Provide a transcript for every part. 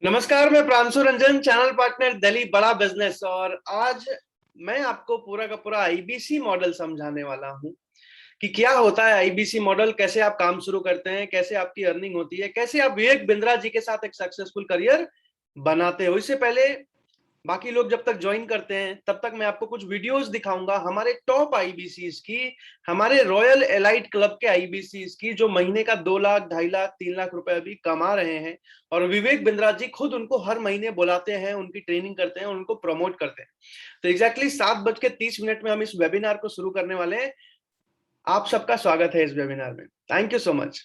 नमस्कार, मैं Pranshu Ranjan, channel partner Delhi बड़ा बिजनेस। और आज मैं आपको पूरा का पूरा आईबीसी मॉडल समझाने वाला हूं कि क्या होता है आईबीसी मॉडल, कैसे आप काम शुरू करते हैं, कैसे आपकी अर्निंग होती है, कैसे आप विवेक बिंद्रा जी के साथ एक सक्सेसफुल करियर बनाते हो। इससे पहले बाकी लोग जब तक ज्वाइन करते हैं तब तक मैं आपको कुछ वीडियोस दिखाऊंगा हमारे टॉप आईबीसीज की, हमारे रॉयल एलाइट क्लब के आईबीसीज की, जो महीने का 2 लाख, 2.5 लाख, 3 लाख रुपए अभी कमा रहे हैं। और विवेक बिंद्रा जी खुद उनको हर महीने बुलाते हैं, उनकी ट्रेनिंग करते हैं, उनको प्रमोट करते हैं। तो एग्जैक्टली 7:30 में हम इस वेबिनार को शुरू करने वाले हैं। आप सबका स्वागत है इस वेबिनार में। Thank you so much.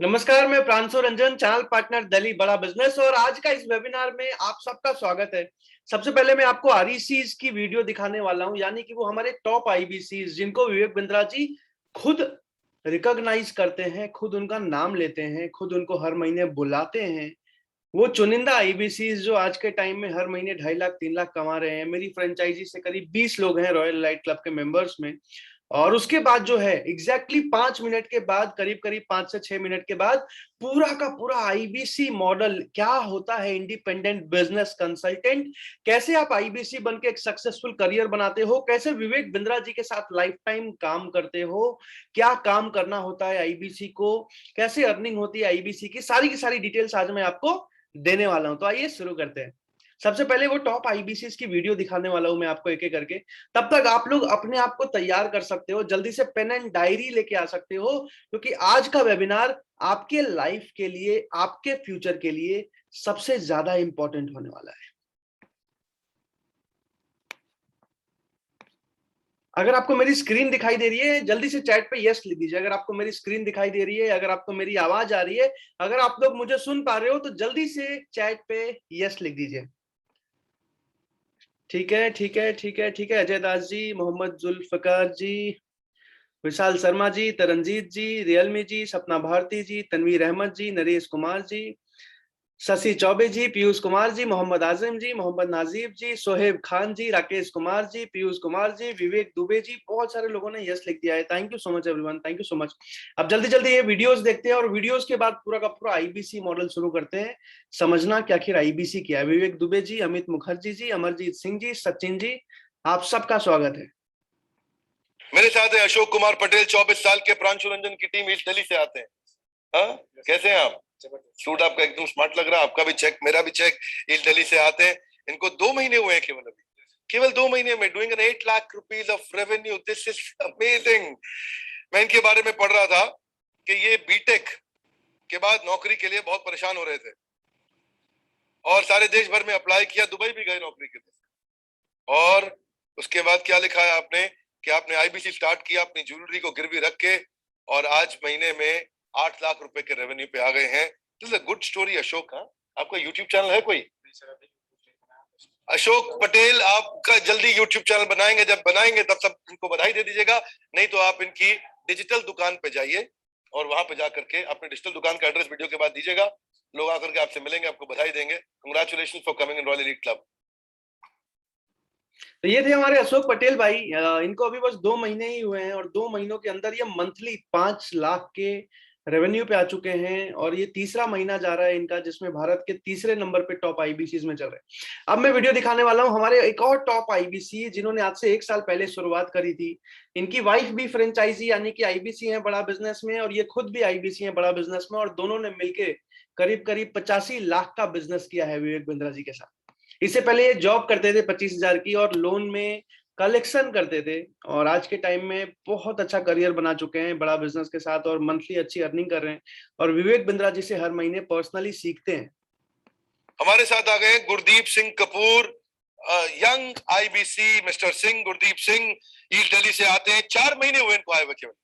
नमस्कार, मैं प्रांशु रंजन, चैनल पार्टनर दिल्ली बड़ा बिजनेस। और आज का इस वेबिनार में आप सबका स्वागत है। सबसे पहले मैं आपको आरईसीज की वीडियो दिखाने वाला हूं, यानी कि वो हमारे टॉप आईबीसीज जिनको विवेक बिंद्रा जी खुद रिकॉग्नाइज करते हैं, खुद उनका नाम लेते हैं, खुद उनको हर महीने बुलाते हैं। वो चुनिंदा आईबीसीज जो आज के टाइम में हर महीने 2.5 लाख, 3 लाख कमा रहे हैं। मेरी फ्रेंचाइजी से करीब 20 लोग हैं रॉयल लाइट क्लब के मेंबर्स में। और उसके बाद जो है एग्जैक्टली 5 मिनट के बाद, करीब करीब 5 से 6 मिनट के बाद, पूरा का पूरा आईबीसी मॉडल क्या होता है, इंडिपेंडेंट बिजनेस कंसल्टेंट, कैसे आप आईबीसी बन के एक सक्सेसफुल करियर बनाते हो, कैसे विवेक बिंद्रा जी के साथ लाइफ टाइम काम करते हो, क्या काम करना होता है आईबीसी को, कैसे अर्निंग होती है आईबीसी की सारी डिटेल्स आज मैं आपको देने वाला हूं। तो आइए शुरू करते हैं। सबसे पहले वो टॉप आईबीसीज की वीडियो दिखाने वाला हूं मैं आपको एक एक करके। तब तक आप लोग अपने आप को तैयार कर सकते हो, जल्दी से पेन एंड डायरी लेके आ सकते हो, क्योंकि आज का वेबिनार आपके लाइफ के लिए, आपके फ्यूचर के लिए सबसे ज्यादा इंपॉर्टेंट होने वाला है। अगर आपको मेरी स्क्रीन दिखाई दे रही है, जल्दी से चैट पे यस लिख दीजिए। अगर आपको मेरी स्क्रीन दिखाई दे रही है, अगर आपको मेरी आवाज आ रही है, अगर आप लोग मुझे सुन पा रहे हो, तो जल्दी से चैट पे यस लिख दीजिए। ठीक है, ठीक है, ठीक है, ठीक है। अजय दास जी, मोहम्मद जुल्फकार जी, विशाल शर्मा जी, तरनजीत जी, रियलमी जी, सपना भारती जी, तनवीर अहमद जी, नरेश कुमार जी, शशि चौबे जी, पीयूष कुमार जी, मोहम्मद आजिम जी, मोहम्मद नाजीब जी, सोहेब खान जी, राकेश कुमार जी, पीयूष कुमार जी, विवेक दुबे जी, बहुत सारे लोगों ने यस लिख दिया है। Thank you so much everyone, thank you so much. अब जल्दी जल्दी ये वीडियोस देखते हैं और वीडियोस के बाद पूरा का पूरा आईबीसी मॉडल शुरू करते हैं, समझना कि आखिर आईबीसी क्या है। विवेक दुबे जी, अमित मुखर्जी जी, अमरजीत सिंह जी, सचिन जी, आप सबका स्वागत है। मेरे साथ है अशोक कुमार पटेल, 24 साल के, प्रांशु रंजन की टीम ईस्ट दिल्ली से आते हैं। हाँ, कैसे हैं आप? सूट आपका एकदम स्मार्ट लग रहा है, आपका भी चेक, मेरा भी चेक। ईस्ट दिल्ली से आते हैं, इनको 2 महीने हुए हैं केवल अभी, केवल 2 महीने में doing an 8 lakh rupees of revenue. This is amazing. मैं इनके बारे में पढ़ रहा था कि ये बीटेक के बाद नौकरी के लिए बहुत परेशान हो रहे थे और सारे देश भर में अप्लाई किया, दुबई भी गए नौकरी के लिए। और उसके बाद क्या लिखा है आपने कि आपने आईबीसी स्टार्ट किया अपनी ज्वेलरी को गिरवी रख के, और आज महीने में 8 लाख रुपए के रेवेन्यू पे आ गए हैं। This is a good story Ashok. हाँ, आपका यूट्यूब चैनल है कोई? अशोक पटेल, आपका जल्दी यूट्यूब चैनल बनाएंगे, जब बनाएंगे तब सब इनको बधाई दे दीजिएगा। नहीं तो आप इनकी डिजिटल दुकान पे जाइए और वहां पे जाकर के अपने डिजिटल दुकान का एड्रेस वीडियो के बाद दीजिएगा, लोग आकर के आपसे मिलेंगे, आपको बधाई देंगे। Congratulation for coming in royal elite club. तो ये थे हमारे अशोक पटेल भाई। इनको अभी बस 2 महीने ही हुए हैं और 2 महीनों के अंदर ये मंथली 5 लाख के रेवेन्यू पे आ चुके हैं और ये तीसरा महीना जा रहा है इनका जिसमें भारत के तीसरे नंबर पे टॉप आईबीसी में चल रहे हैं। अब मैं वीडियो दिखाने वाला हूं हमारे एक और टॉप आईबीसी जिन्होंने आज से 1 साल पहले शुरुआत करी थी। इनकी वाइफ भी फ्रेंचाइजी यानी कि आईबीसी है बड़ा बिजनेस में और ये खुद भी आईबीसी है बड़ा बिजनेस में और दोनों ने मिलकर करीब करीब 85 लाख का बिजनेस किया है विवेक बिंद्रा जी के साथ। इससे पहले ये जॉब करते थे 25,000 की और लोन में कलेक्शन करते थे और आज के टाइम में बहुत अच्छा करियर बना चुके हैं बड़ा बिजनेस के साथ और मंथली अच्छी अर्निंग कर रहे हैं और विवेक बिंद्रा जी से हर महीने पर्सनली सीखते हैं। हमारे साथ आ गए Gurdeep Singh Kapoor, young IBC mister Singh, Gurdeep Singh east Delhi से आते हैं। 4 महीने हुए इनको आए हुए केवल,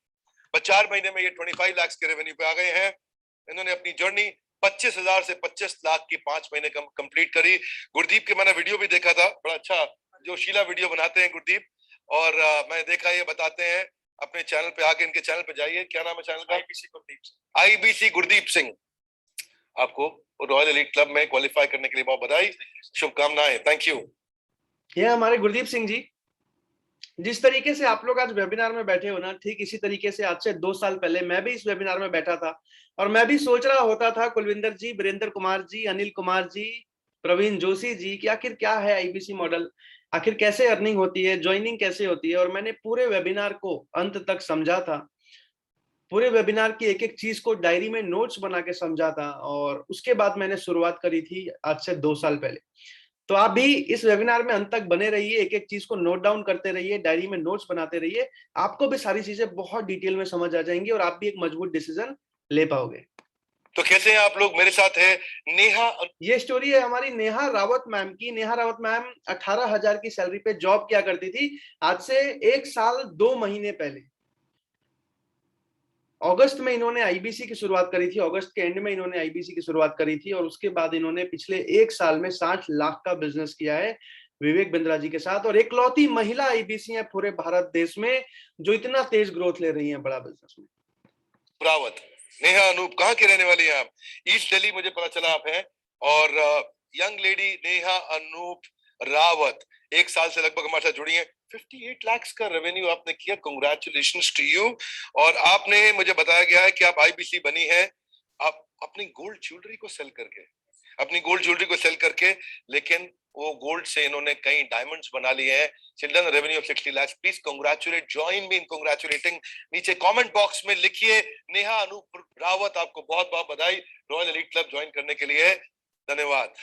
बस 4 महीने में ये 25 लाख के रेवेन्यू पे आ गए हैं। इन्होंने अपनी जर्नी 25,000 से 25 लाख की 5 महीने कंप्लीट करी। गुरदीप के मैंने वीडियो भी देखा था, बड़ा अच्छा जो शीला वीडियो बनाते हैं गुरदीप, और मैं देखा ये बताते हैं। अपने चैनल पे आके इनके चैनल पे जाइए, क्या नाम है चैनल का? आईबीसी गुरदीप सिंह। आपको रॉयल एलीट क्लब में क्वालिफाई करने के लिए बहुत बधाई, शुभकामनाएं, थैंक यू। ये हमारे गुरदीप सिंह जी, जिस तरीके से आप लोग आज वेबिनार में बैठे हो ना, ठीक इसी तरीके से आज से 2 साल पहले मैं भी इस वेबिनार में बैठा था और मैं भी सोच रहा होता था, कुलविंदर जी, वीरेंद्र कुमार जी, अनिल कुमार जी, प्रवीण जोशी जी, कि आखिर क्या है आईबीसी मॉडल, आखिर कैसे अर्निंग होती है, ज्वाइनिंग कैसे होती है। और मैंने पूरे वेबिनार को अंत तक समझा था, पूरे वेबिनार की एक एक चीज को डायरी में नोट्स बना के समझा था और उसके बाद मैंने शुरुआत करी थी आज से 2 साल पहले। तो आप भी इस वेबिनार में अंत तक बने रहिए, एक एक चीज को नोट डाउन करते रहिए, डायरी में नोट्स बनाते रहिए, आपको भी सारी चीजें बहुत डिटेल में समझ आ जाएंगी और आप भी एक मजबूत डिसीजन ले पाओगे। तो कैसे हैं आप लोग? मेरे साथ है नेहा। ये स्टोरी है हमारी नेहा रावत मैम की। नेहा रावत मैम 18,000 की सैलरी पे जॉब किया करती थी आज से 1 साल 2 महीने पहले। अगस्त में इन्होंने आईबीसी की शुरुआत करी थी, अगस्त के एंड में इन्होंने आईबीसी की शुरुआत करी थी और उसके बाद इन्होंने पिछले 1 साल में 60 लाख का बिजनेस किया है विवेक बिंद्रा जी के साथ और एकलौती महिला आईबीसी है पूरे भारत देश में जो इतना तेज ग्रोथ ले रही है बड़ा बिजनेस में। रावत, नेहा अनूप कहाँ की रहने वाली है आप? ईस्ट दिल्ली मुझे पता चला आप हैं। और यंग लेडी नेहा अनूप रावत 1 साल से लगभग हमारे साथ जुड़ी है। 58 लाख का रेवेन्यू आपने किया, कंग्रेचुलेशंस टू यू। और आपने मुझे बताया गया है कि आप आईबीसी बनी है आप अपनी गोल्ड ज्वेलरी को सेल करके, अपनी गोल्ड ज्वेलरी को सेल करके, लेकिन वो गोल्ड से इन्होंने कई डायमंड्स बना लिए हैं। Children revenue of 60 lakh. Please congratulate, join me in congratulating. नीचे कमेंट बॉक्स में लिखिए नेहा अनूप रावत, आपको बहुत बहुत बधाई रॉयल एलीट क्लब ज्वाइन करने के लिए, धन्यवाद।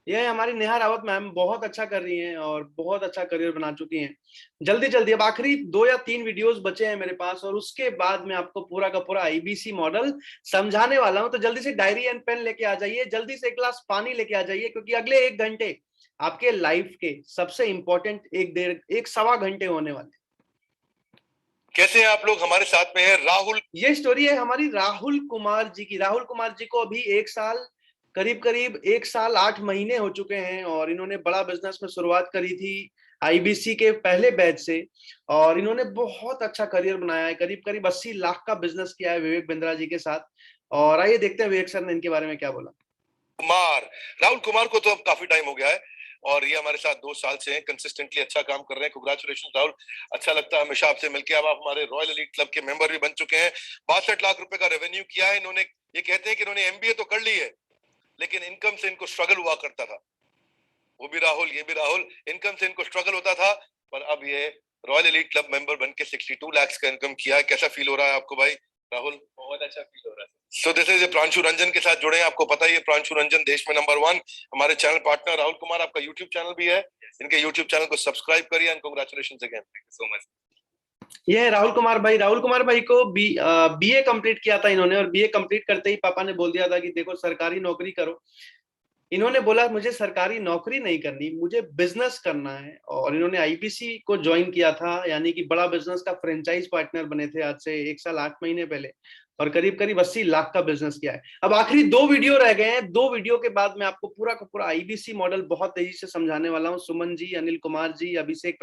ये हमारी नेहा रावत मैम बहुत अच्छा कर रही हैं और बहुत अच्छा करियर बना चुकी हैं। जल्दी जल्दी अब आखिरी 2 या 3 वीडियोस बचे हैं मेरे पास और उसके बाद मैं आपको पूरा का पूरा आईबीसी मॉडल समझाने वाला हूं। तो जल्दी से डायरी एंड पेन लेके आ जाइए, जल्दी से 1 गिलास पानी लेके आ जाइए क्योंकि अगले 1 घंटे आपके लाइफ के सबसे इंपॉर्टेंट 1 सवा घंटे होने वाले। कैसे हैं आप लोग? हमारे साथ में है राहुल। ये स्टोरी है हमारी राहुल कुमार जी की। राहुल कुमार जी को अभी 1 साल करीब करीब 1 साल 8 महीने हो चुके हैं और इन्होंने बड़ा बिजनेस में शुरुआत करी थी आईबीसी के पहले बैच से और इन्होंने बहुत अच्छा करियर बनाया है। करीब करीब 80 लाख का बिजनेस किया है विवेक बिंद्रा जी के साथ। और आइए देखते हैं विवेक सर ने इनके बारे में क्या बोला। कुमार, राहुल कुमार को तो अब काफी टाइम हो गया है और ये हमारे साथ 2 साल से हैं, कंसिस्टेंटली अच्छा काम कर रहे हैं। कांग्रेचुलेशन राहुल, अच्छा लगता है हमेशा आपसे मिलके। अब आप हमारे रॉयल एलीट क्लब के मेंबर भी बन चुके हैं। 62 लाख रुपए का रेवेन्यू किया है इन्होंने। ये कहते हैं कि इन्होंने एमबीए तो कर ली है, लेकिन इनकम से इनको स्ट्रगल हुआ करता था। वो भी राहुल, ये भी राहुल, इनकम से इनको स्ट्रगल होता था, पर अब ये रॉयल एलीट क्लब मेंबर बन के 62 लाख का इनकम किया है। कैसा फील हो रहा है आपको भाई राहुल? बहुत अच्छा फील हो रहा है। So this is Pranshu Ranjan के साथ जुड़े हैं। आपको पता ही है प्रांशु रंजन देश में नंबर 1। हमारे चैनल पार्टनर राहुल कुमार, आपका यूट्यूब चैनल भी है, इनके यूट्यूब चैनल को सब्सक्राइब करिए and congratulations again, thank you so much. ये है राहुल कुमार भाई। राहुल कुमार भाई को बीए कंप्लीट किया था इन्होंने, और बीए कंप्लीट करते ही पापा ने बोल दिया था कि देखो सरकारी नौकरी करो। इन्होंने बोला मुझे सरकारी नौकरी नहीं करनी, मुझे बिजनेस करना है, और इन्होंने आईबीसी को ज्वाइन किया था, यानी कि बड़ा बिजनेस का फ्रेंचाइज पार्टनर बने थे आज से 1 साल 8 महीने पहले, और करीब करीब 80 लाख का बिजनेस किया है। अब आखिरी 2 वीडियो रह गए हैं, 2 वीडियो के बाद मैं आपको पूरा का पूरा आईबीसी मॉडल बहुत तेजी से समझाने वाला हूँ। सुमन जी, अनिल कुमार जी, अभिषेक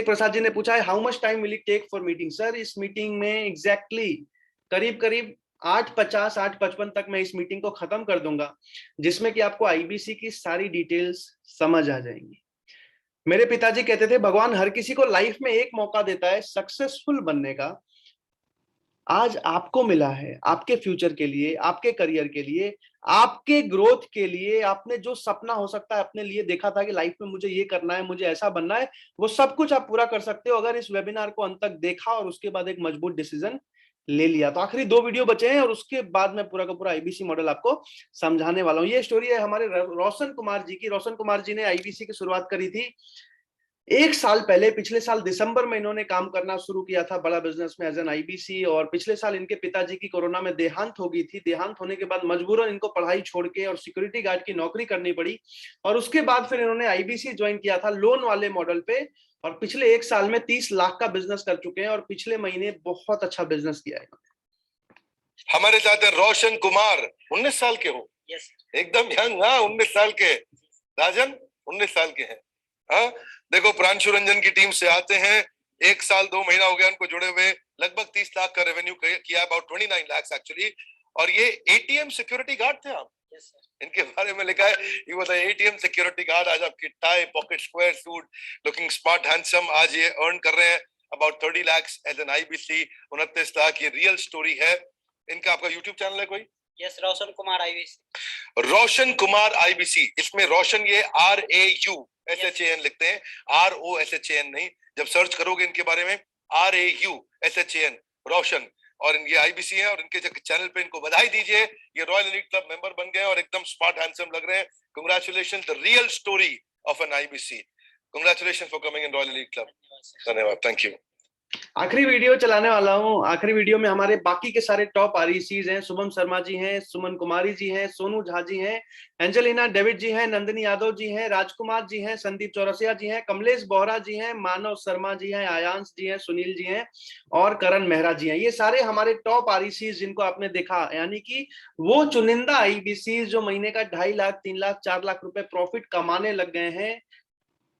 प्रसाद जी ने पूछा है how much time will it take for meeting. Sir इस मीटिंग में एग्जैक्टली करीब करीब 8:50 8:55 तक मैं इस मीटिंग को खत्म कर दूंगा, जिसमें कि आपको आईबीसी की सारी डिटेल्स समझ आ जाएंगी। मेरे पिताजी कहते थे भगवान हर किसी को लाइफ में एक मौका देता है सक्सेसफुल बनने का। आज आपको मिला है, आपके फ्यूचर के लिए, आपके करियर के लिए, आपके ग्रोथ के लिए। आपने जो सपना हो सकता है अपने लिए देखा था कि लाइफ में मुझे ये करना है, मुझे ऐसा बनना है, वो सब कुछ आप पूरा कर सकते हो अगर इस वेबिनार को अंत तक देखा और उसके बाद एक मजबूत डिसीजन ले लिया। तो आखिरी 2 वीडियो बचे हैं और उसके बाद मैं पूरा का पूरा आईबीसी मॉडल आपको समझाने वाला हूं। ये स्टोरी है हमारे रोशन कुमार जी की। रोशन कुमार जी ने आईबीसी की शुरुआत करी थी 1 साल पहले। पिछले साल दिसंबर में इन्होंने काम करना शुरू किया था बड़ा बिजनेस में एज एन आईबीसी, और पिछले साल इनके पिताजी की कोरोना में देहांत हो गई थी। देहांत होने के बाद मजबूरन इनको पढ़ाई छोड़ के और सिक्योरिटी गार्ड की नौकरी करनी पड़ी, और उसके बाद फिर इन्होंने आईबीसी ज्वाइन किया था लोन वाले मॉडल पे, और पिछले 1 साल में 30 लाख का बिजनेस कर चुके हैं, और पिछले महीने बहुत अच्छा बिजनेस किया है। हमारे साथ है रोशन कुमार, 19 साल के हो? यस एकदम यंग। हाँ 19 साल के राजन, 19 साल के हैं। हाँ देखो प्रांशु रंजन की टीम से आते हैं, 1 साल 2 महीना हो गया उनको जुड़े हुए, लगभग 30 लाख का रेवेन्यू किया, अबाउट 29 लाख एक्चुअली। और ये एटीएम सिक्योरिटी गार्ड थे आप? Yes sir. इनके बारे में लिखा है ये वो एटीएम सिक्योरिटी गार्ड। आज आपकी tie, pocket square suit, looking smart handsome, आज ये अर्न कर रहे हैं about 30 lakh as an IBC. 29 lakh, ये रियल स्टोरी है इनका। आपका यूट्यूब चैनल है कोई? Yes, Roshan Kumar IBC. Roshan Kumar IBC. इसमें रोशन ये RAUSHAN लिखते हैं, ROSHAN नहीं। जब सर्च करोगे इनके बारे में RAUSHAN, रोशन, और ये आईबीसी है। और इनके चैनल पे इनको बधाई दीजिए, ये रॉयल एलीट क्लब मेंबर बन गए और एकदम स्मार्ट हैंडसम लग रहे हैं। Congratulations, the real story of an IBC. Congratulations for coming in royal elite club. धन्यवाद, थैंक यू। आखिरी वीडियो चलाने वाला हूं। आखिरी वीडियो में हमारे बाकी के सारे टॉप आरईसीज हैं। शुभम शर्मा जी हैं, सुमन कुमारी जी हैं, सोनू झा जी हैं, एंजेलिना डेविड जी हैं, नंदिनी यादव जी हैं, राजकुमार जी हैं, संदीप चौरसिया जी हैं, कमलेश बोहरा जी हैं, मानव शर्मा जी हैं, आयांश जी हैं, सुनील जी हैं और करण मेहरा जी हैं। ये सारे हमारे टॉप आरईसीज जिनको आपने देखा, यानी कि वो चुनिंदा आईबीसी जो महीने का 2.5 लाख 3 लाख 4 लाख रुपए प्रॉफिट कमाने लग गए हैं।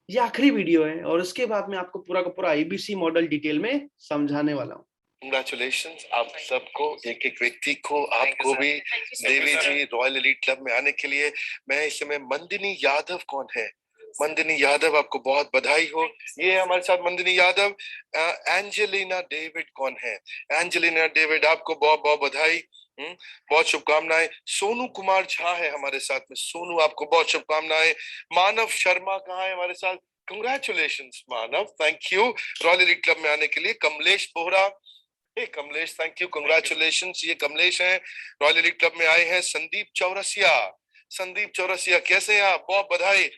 ये आखिरी वीडियो है और उसके बाद मैं आपको पूरा का पूरा आईबीसी मॉडल डिटेल में समझाने वाला हूँ। कंग्रेचुलेशंस आप सबको, एक एक व्यक्ति को, आपको भी देवी जी रॉयल एलीट क्लब में आने के लिए। मैं इस समय, मंदिनी यादव कौन है? मंदिनी यादव, आपको बहुत बधाई हो। ये हमारे साथ मंदिनी यादव। एंजेलिना डेविड कौन है? एंजेलिना डेविड, आपको बहुत बहुत बधाई, बहुत शुभकामनाएं। सोनू कुमार झा है हमारे साथ में, सोनू आपको बहुत शुभकामनाएं। मानव शर्मा कहाँ है हमारे साथ? Congratulations Manav, thank you royal elite club में आने के लिए। कमलेश बोहरा, हे कमलेश, थैंक यू, कंग्रेचुलेशंस। ये कमलेश हैं, रॉयल एलीट क्लब में आए हैं। संदीप चौरसिया, संदीप चौरसिया कैसे हैं आप? बहुत बधाई।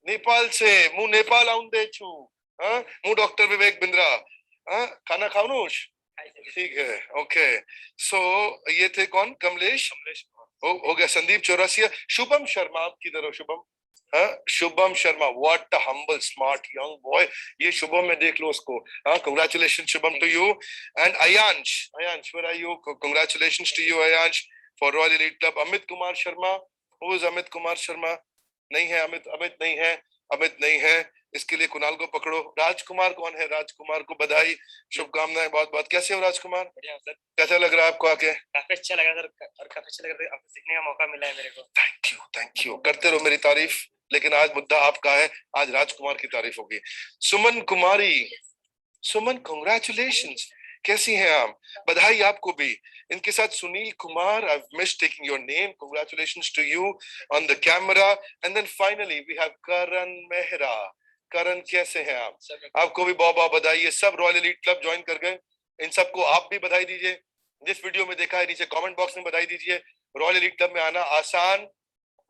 नेपाल से, मु नेपाल आउंदे छु, मु डॉक्टर विवेक बिंद्रा, खाना खाउनुश? ठीक है, ओके। सो ये थे कौन? कमलेश हो गया। संदीप चौरसिया। शुभम शर्मा, आप किधर हो Shubham? Shubham Sharma, what a humble smart young boy. ये शुभम में देख लो उसको। Congratulation Shubham to you. And Ayansh, Ayansh where are you? Congratulations to you Ayansh for royal elite club. Amit Kumar Sharma, who is Amit Kumar Sharma? नहीं है अमित, अमित नहीं है, अमित नहीं है। इसके लिए कुणाल को पकड़ो। राजकुमार कौन है? राजकुमार को बधाई, शुभकामनाएं बहुत बहुत। कैसे हो राजकुमार? बढ़िया सर, कैसा लग रहा है आपको आके? काफी अच्छा लगा सर, और काफी अच्छा लग रहा है, आपको सीखने का मौका मिला है मेरे को। थैंक यू, करते रहो मेरी तारीफ, लेकिन आज मुद्दा आपका है, आज राजकुमार की तारीफ होगी। सुमन कुमारी, सुमन कांग्रेचुलेशंस, कैसी हैं आप? बधाई आपको भी। इनके साथ Sunil Kumar, I miss taking your name, congratulations to you on the camera. And then finally we have Karan Mehra. Karan कैसे हैं आप? आपको भी बहुत बहुत बधाई। ये सब रॉयल एलीट क्लब ज्वाइन कर गए, इन सबको आप भी बधाई दीजिए। जिस वीडियो में देखा है नीचे कमेंट बॉक्स में बधाई दीजिए। रॉयल एलीट क्लब में आना आसान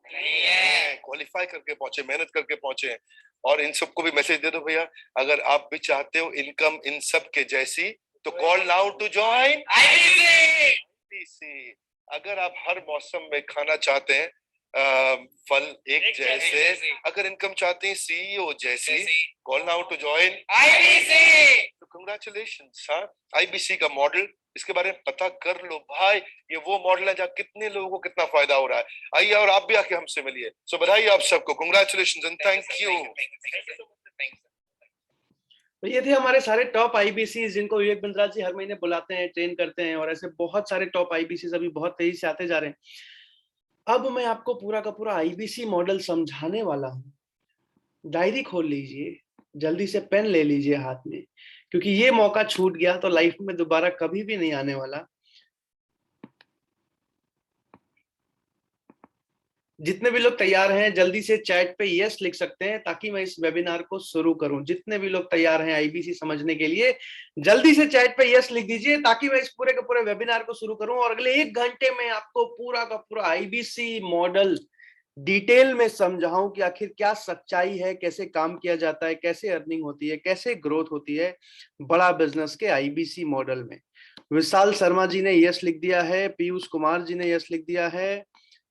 नहीं है, क्वालिफाई करके पहुंचे, मेहनत करके पहुंचे। और इन सबको भी मैसेज दे दो भैया, अगर आप भी चाहते हो इनकम इन सब के जैसी, तो call now to join IBC. अगर आप हर मौसम में खाना चाहते हैं फल एक जैसे, अगर इनकम चाहते हैं सीईओ जैसी, call now to join IBC. तो कांग्रेचुलेशंस। हाँ, आईबीसी का मॉडल, इसके बारे में पता कर लो भाई। ये वो मॉडल है जहाँ कितने लोगों को कितना फायदा हो रहा है। आइए और आप भी आके हमसे मिलिए। सो बधाई आप सबको, कांग्रेचुलेशंस एंड थैंक यू। तो ये थे हमारे सारे टॉप आईबीसी जिनको विवेक बिंद्रा जी हर महीने बुलाते हैं, ट्रेन करते हैं, और ऐसे बहुत सारे टॉप आईबीसी अभी बहुत तेजी से आते जा रहे हैं। अब मैं आपको पूरा का पूरा आईबीसी मॉडल समझाने वाला हूँ। डायरी खोल लीजिए, जल्दी से पेन ले लीजिए हाथ में, क्योंकि ये मौका छूट गया तो लाइफ में दोबारा कभी भी नहीं आने वाला। जितने भी लोग तैयार हैं जल्दी से चैट पे यस लिख सकते हैं ताकि मैं इस वेबिनार को शुरू करूं। जितने भी लोग तैयार हैं आईबीसी समझने के लिए, जल्दी से चैट पे यस लिख दीजिए ताकि मैं इस पूरे के पूरे वेबिनार को शुरू करूं और अगले 1 घंटे में आपको पूरा का पूरा आईबीसी मॉडल डिटेल में समझाऊं कि आखिर क्या सच्चाई है, कैसे काम किया जाता है, कैसे अर्निंग होती है, कैसे ग्रोथ होती है बड़ा बिजनेस के आईबीसी मॉडल में। विशाल शर्मा जी ने यस लिख दिया है, पीयूष कुमार जी ने यस लिख दिया है।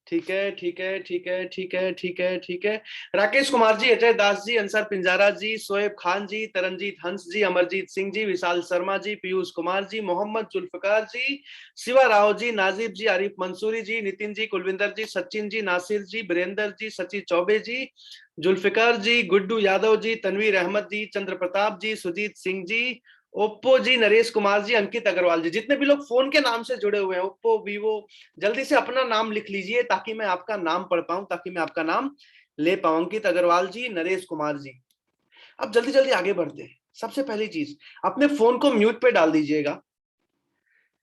ठीक है, ठीक है, ठीक है, ठीक है, ठीक है, ठीक है। राकेश कुमार जी, अजय दास जी, अंसर पिंजारा जी, शोएब खान जी, तरनजीत हंस जी, अमरजीत सिंह जी, विशाल शर्मा जी, पीयूष कुमार जी, मोहम्मद जुल्फकार जी, शिवा राव जी, नाजिब जी, आरिफ मंसूरी जी, नितिन जी, कुलविंदर जी, सचिन जी, नासिर जी, बीरेंद्र जी, सचिन चौबे जी, जुल्फिकार जी, गुड्डू यादव जी, तनवीर अहमद जी, चंद्र प्रताप जी, सुजीत सिंह जी, ओप्पो जी, नरेश कुमार जी, अंकित अग्रवाल जी। जितने भी लोग फोन के नाम से जुड़े हुए हैं, ओप्पो, वीवो, जल्दी से अपना नाम लिख लीजिए ताकि मैं आपका नाम पढ़ पाऊं, ताकि मैं आपका नाम ले पाऊं। अंकित अग्रवाल जी, नरेश कुमार जी। अब जल्दी जल्दी आगे बढ़ते हैं। सबसे पहली चीज, अपने फोन को म्यूट पे डाल दीजिएगा।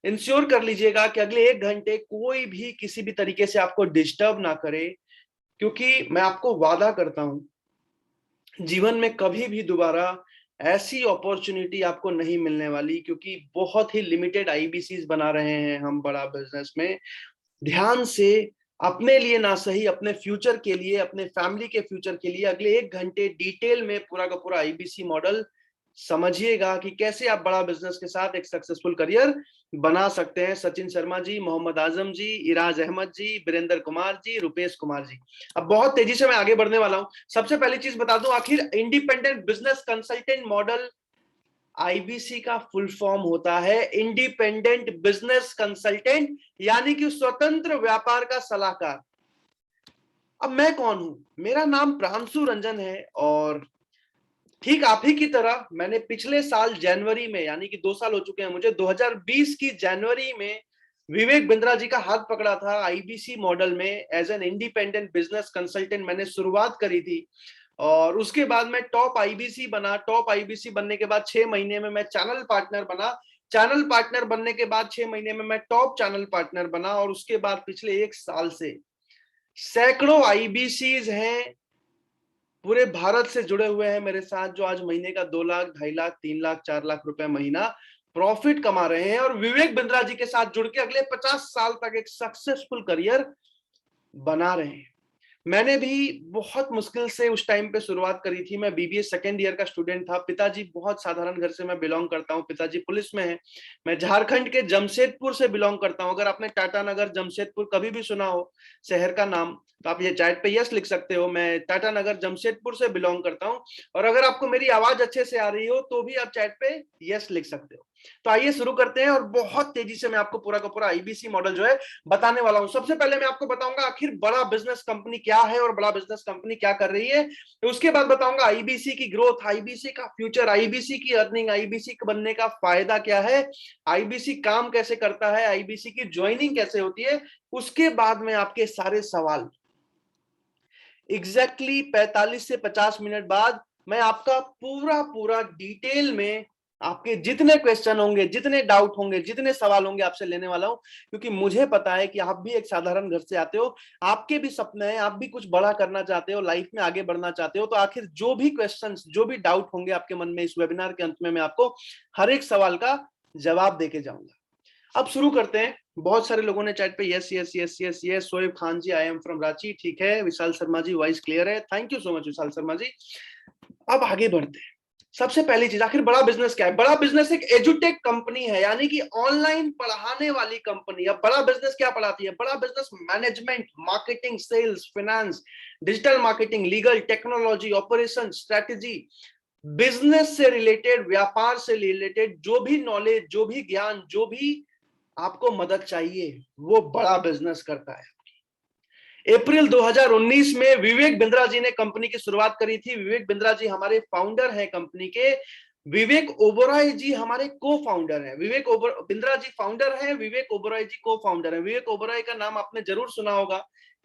इंश्योर कर लीजिएगा कि अगले 1 घंटे कोई भी किसी भी तरीके से आपको डिस्टर्ब ना करे, क्योंकि मैं आपको वादा करता हूं जीवन में कभी भी दोबारा ऐसी अपॉर्चुनिटी आपको नहीं मिलने वाली, क्योंकि बहुत ही लिमिटेड आईबीसीज बना रहे हैं हम बड़ा बिजनेस में। ध्यान से, अपने लिए ना सही, अपने फ्यूचर के लिए, अपने फैमिली के फ्यूचर के लिए अगले 1 घंटे डिटेल में पूरा का पूरा आईबीसी मॉडल समझिएगा कि कैसे आप बड़ा बिजनेस के साथ एक सक्सेसफुल करियर बना सकते हैं। सचिन शर्मा जी, मोहम्मद आजम जी, इराज अहमद जी, बीरेंद्र कुमार जी, रुपेश कुमार जी। अब बहुत तेजी से मैं आगे बढ़ने वाला हूं। सबसे पहली चीज बता दूं, आखिर independent business consultant model IBC का फुल फॉर्म होता है इंडिपेंडेंट बिजनेस कंसल्टेंट, यानी कि स्वतंत्र व्यापार का सलाहकार। अब मैं कौन हूं? मेरा नाम प्रांशु रंजन है और ठीक आप ही की तरह मैंने पिछले साल जनवरी में, यानी कि 2 साल हो चुके हैं मुझे, 2020 की जनवरी में विवेक बिंद्रा जी का हाथ पकड़ा था आईबीसी मॉडल में। As an independent business consultant मैंने शुरुआत करी थी और उसके बाद मैं टॉप आईबीसी बना। टॉप आईबीसी बनने के बाद 6 महीने में मैं चैनल पार्टनर बना। चैनल पार्टनर बनने के बाद 6 महीने में मैं टॉप चैनल पार्टनर बना और उसके बाद पिछले 1 साल से सैकड़ों आईबीसीज हैं पूरे भारत से जुड़े हुए हैं मेरे साथ, जो आज महीने का 2 लाख, 2.5 लाख, 3 लाख, 4 लाख रुपए महीना प्रॉफिट कमा रहे हैं और विवेक बिंद्रा जी के साथ जुड़ के अगले 50 साल तक एक सक्सेसफुल करियर बना रहे हैं। मैंने भी बहुत मुश्किल से उस टाइम पे शुरुआत करी थी। मैं बीबीए सेकेंड ईयर का स्टूडेंट था। पिताजी, बहुत साधारण घर से मैं बिलोंग करता हूँ, पिताजी पुलिस में है। मैं झारखंड के जमशेदपुर से बिलोंग करता हूँ। अगर आपने टाटानगर जमशेदपुर कभी भी सुना हो शहर का नाम, तो आप ये चैट पे यस लिख सकते हो। मैं टाटानगर जमशेदपुर से बिलोंग करता हूँ। और अगर आपको मेरी आवाज अच्छे से आ रही हो तो भी आप चैट पे यस लिख सकते हो। तो आइए शुरू करते हैं और बहुत तेजी से मैं आपको पूरा का पूरा आईबीसी मॉडल जो है बताने वाला हूं। सबसे पहले मैं आपको बताऊंगा आखिर बड़ा बिजनेस कंपनी क्या है और बड़ा बिजनेस कंपनी क्या कर रही है। तो उसके बाद बताऊंगा आईबीसी की ग्रोथ, आईबीसी का फ्यूचर, आईबीसी की अर्निंग, आईबीसी बनने का फायदा क्या है, आईबीसी काम कैसे करता है, आईबीसी की ज्वाइनिंग कैसे होती है। उसके बाद में आपके सारे सवाल एग्जैक्टली 45 से 50 मिनट बाद मैं आपका पूरा पूरा डिटेल में आपके जितने क्वेश्चन होंगे, जितने डाउट होंगे, जितने सवाल होंगे आपसे लेने वाला हूं, क्योंकि मुझे पता है कि आप भी एक साधारण घर से आते हो, आपके भी सपने हैं, आप भी कुछ बड़ा करना चाहते हो, लाइफ में आगे बढ़ना चाहते हो। तो आखिर जो भी क्वेश्चंस, जो भी डाउट होंगे आपके मन में, इस वेबिनार के अंत में मैं आपको हर एक सवाल का जवाब देके जाऊंगा। अब शुरू करते हैं। बहुत सारे लोगों ने चैट पे yes yes yes yes yes, Shoaib Khan ji I am from Ranchi, ठीक है। विशाल शर्मा जी वॉइस क्लियर है, thank you so much Vishal Sharma ji. अब आगे बढ़ते हैं। सबसे पहली चीज, आखिर बड़ा बिजनेस क्या है? बड़ा बिजनेस एक एजुटेक कंपनी है, यानी कि ऑनलाइन पढ़ाने वाली कंपनी। अब बड़ा बिजनेस क्या पढ़ाती है? बड़ा business management, marketing, sales, finance, digital marketing, legal, technology, operation, strategy, business से रिलेटेड, व्यापार से रिलेटेड जो भी नॉलेज, जो भी ज्ञान, जो भी आपको मदद चाहिए, वो बड़ा बिजनेस करता है। अप्रैल 2019 में विवेक बिंद्रा जी ने कंपनी की शुरुआत करी थी। विवेक बिंद्रा जी हमारे फाउंडर हैं कंपनी के। विवेक ओबरॉय जी हमारे को फाउंडर हैं। बिंद्रा जी फाउंडर हैं, विवेक ओबरॉय जी को फाउंडर हैं। विवेक ओबरॉय का नाम आपने जरूर सुना होगा,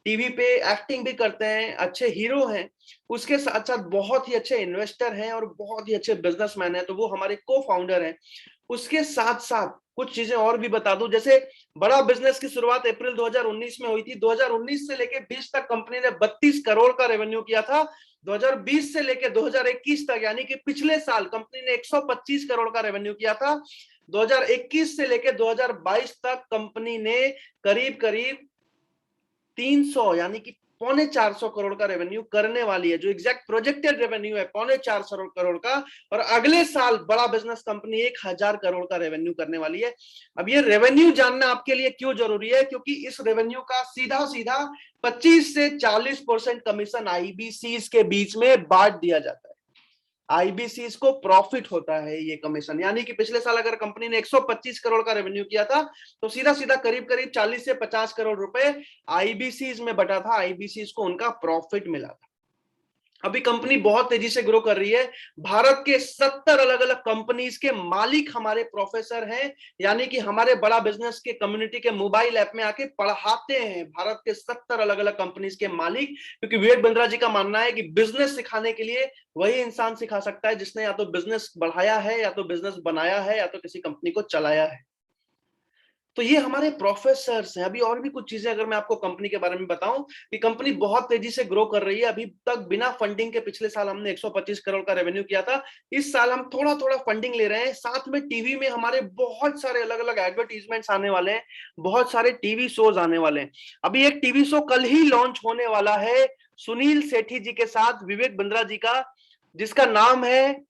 टीवी पे एक्टिंग भी करते हैं, अच्छे हीरो हैं। उसके साथ साथ बहुत ही अच्छे इन्वेस्टर हैं और बहुत ही अच्छे बिजनेसमैन हैं, तो वो हमारे को फाउंडर हैं। उसके साथ साथ कुछ चीजें और भी बता दूं, जैसे बड़ा बिजनेस की शुरुआत अप्रैल 2019 में हुई थी। 2019 से लेकर 20 तक कंपनी ने 32 करोड़ का रेवेन्यू किया था। 2020 से लेकर 2021 तक, यानी कि पिछले साल, कंपनी ने 125 करोड़ का रेवेन्यू किया था। 2021 से लेकर 2022 तक कंपनी ने करीब करीब 300 यानी कि 350 करोड़ का रेवेन्यू करने वाली है। जो एग्जैक्ट प्रोजेक्टेड रेवेन्यू है 350 करोड़ का, और अगले साल बड़ा बिजनेस कंपनी 1000 करोड़ का रेवेन्यू करने वाली है। अब ये रेवेन्यू जानना आपके लिए क्यों जरूरी है? क्योंकि इस रेवेन्यू का सीधा सीधा 25 से 40% कमीशन आईबीसीज के बीच में बांट दिया जाता है। आईबीसीज को प्रॉफिट होता है ये कमीशन, यानी कि पिछले साल अगर कंपनी ने 125 करोड़ का रेवेन्यू किया था, तो सीधा सीधा करीब करीब 40 से 50 करोड़ रुपए आईबीसीज में बटा था, आईबीसीज को उनका प्रॉफिट मिला था। अभी कंपनी बहुत तेजी से ग्रो कर रही है। भारत के 70 अलग अलग कंपनीज के मालिक हमारे प्रोफेसर हैं, यानी कि हमारे बड़ा बिजनेस के कम्युनिटी के मोबाइल ऐप में आके पढ़ाते हैं भारत के 70 अलग अलग कंपनीज के मालिक। क्योंकि विवेक बिंद्रा जी का मानना है कि बिजनेस सिखाने के लिए वही इंसान सिखा सकता है जिसने या तो बिजनेस बढ़ाया है, या तो बिजनेस बनाया है, या तो किसी कंपनी को चलाया है। तो ये हमारे प्रोफेसर्स हैं। अभी और भी कुछ चीजें अगर मैं आपको कंपनी के बारे में बताऊं, कि कंपनी बहुत तेजी से ग्रो कर रही है। अभी तक बिना फंडिंग के पिछले साल हमने 125 करोड़ का रेवेन्यू किया था। इस साल हम थोड़ा थोड़ा फंडिंग ले रहे हैं। साथ में टीवी में हमारे बहुत सारे अलग अलग एडवर्टीजमेंट्स आने वाले हैं, बहुत सारे टीवी शोज आने वाले हैं। अभी एक टीवी शो कल ही लॉन्च होने वाला है सुनील सेठी जी के साथ, विवेक बिंद्रा जी का, जिसका नाम है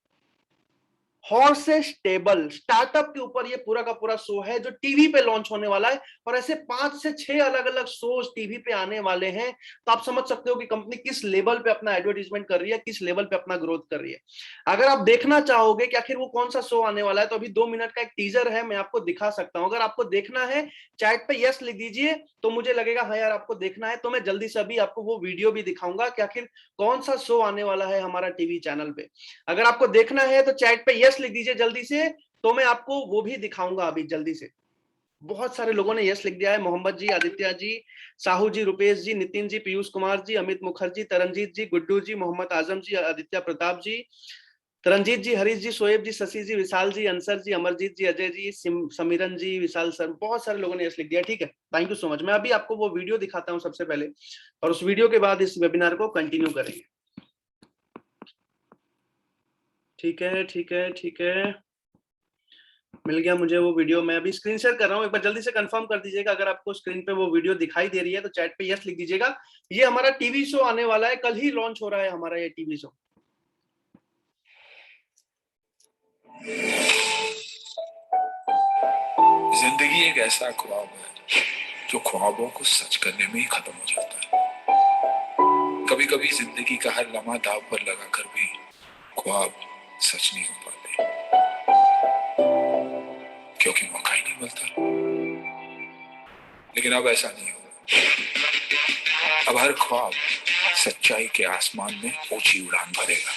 हॉर्सेस टेबल। स्टार्टअप के ऊपर ये पूरा का पूरा शो है जो टीवी पे लॉन्च होने वाला है। और ऐसे 5 से 6 अलग अलग शोज टीवी पे आने वाले हैं। तो आप समझ सकते हो कि कंपनी किस लेवल पे अपना एडवर्टीजमेंट कर रही है, किस लेवल पे अपना ग्रोथ कर रही है। अगर आप देखना चाहोगे कि आखिर वो कौन सा शो आने वाला है, तो अभी 2 मिनट का एक टीजर है, मैं आपको दिखा सकता हूं। अगर आपको देखना है, चैट पे यस लिख दीजिए, तो मुझे लगेगा हाँ यार आपको देखना है, तो मैं जल्दी से अभी आपको वो वीडियो भी दिखाऊंगा कि आखिर कौन सा शो आने वाला है हमारा टीवी चैनल पे। अगर आपको देखना है तो चैट पे यस लिख दीजिए जल्दी से, तो मैं आपको वो भी दिखाऊंगा अभी जल्दी से। बहुत सारे लोगों ने यस लिख दिया है। मोहम्मद जी, आदित्य जी, साहू जी, रुपेश जी, नितिन जी, पीयूष कुमार जी, अमित मुखर्जी, तरनजीत जी, गुड्डू जी, मोहम्मद आजम जी, आदित्य प्रताप जी, तरनजीत जी, हरीश जी, शोएब जी, शशि जी, विशाल जी, अंसर जी, अमरजीत जी, अजय जी, समीरन जी, विशाल सर, बहुत सारे लोगों ने यस लिख दिया। ठीक है, थैंक यू सो मच। मैं अभी आपको वो वीडियो दिखाता हूं सबसे पहले, और उस वीडियो के बाद इस वेबिनार को कंटिन्यू करेंगे। ठीक है ठीक है ठीक है, मिल गया मुझे वो वीडियो। मैं अभी स्क्रीन शेयर कर रहा हूँ, एक बार जल्दी से कंफर्म कर दीजिएगा अगर आपको स्क्रीन पे वो वीडियो दिखाई दे रही है, तो चैट पे यस लिख दीजिएगा। ये हमारा टीवी शो आने वाला है, कल ही लॉन्च हो रहा है हमारा ये टीवी शो। जिंदगी एक ऐसा ख्वाब है जो ख्वाबों को सच करने में ही खत्म हो जाता है। कभी कभी जिंदगी का हर लम्हा दाव पर लगाकर भी ख्वाब सच नहीं हो पाते। क्योंकि मौका ही नहीं मिलता। लेकिन अब ऐसा नहीं होगा। अब हर ख्वाब सच्चाई के आसमान में ऊंची उड़ान भरेगा,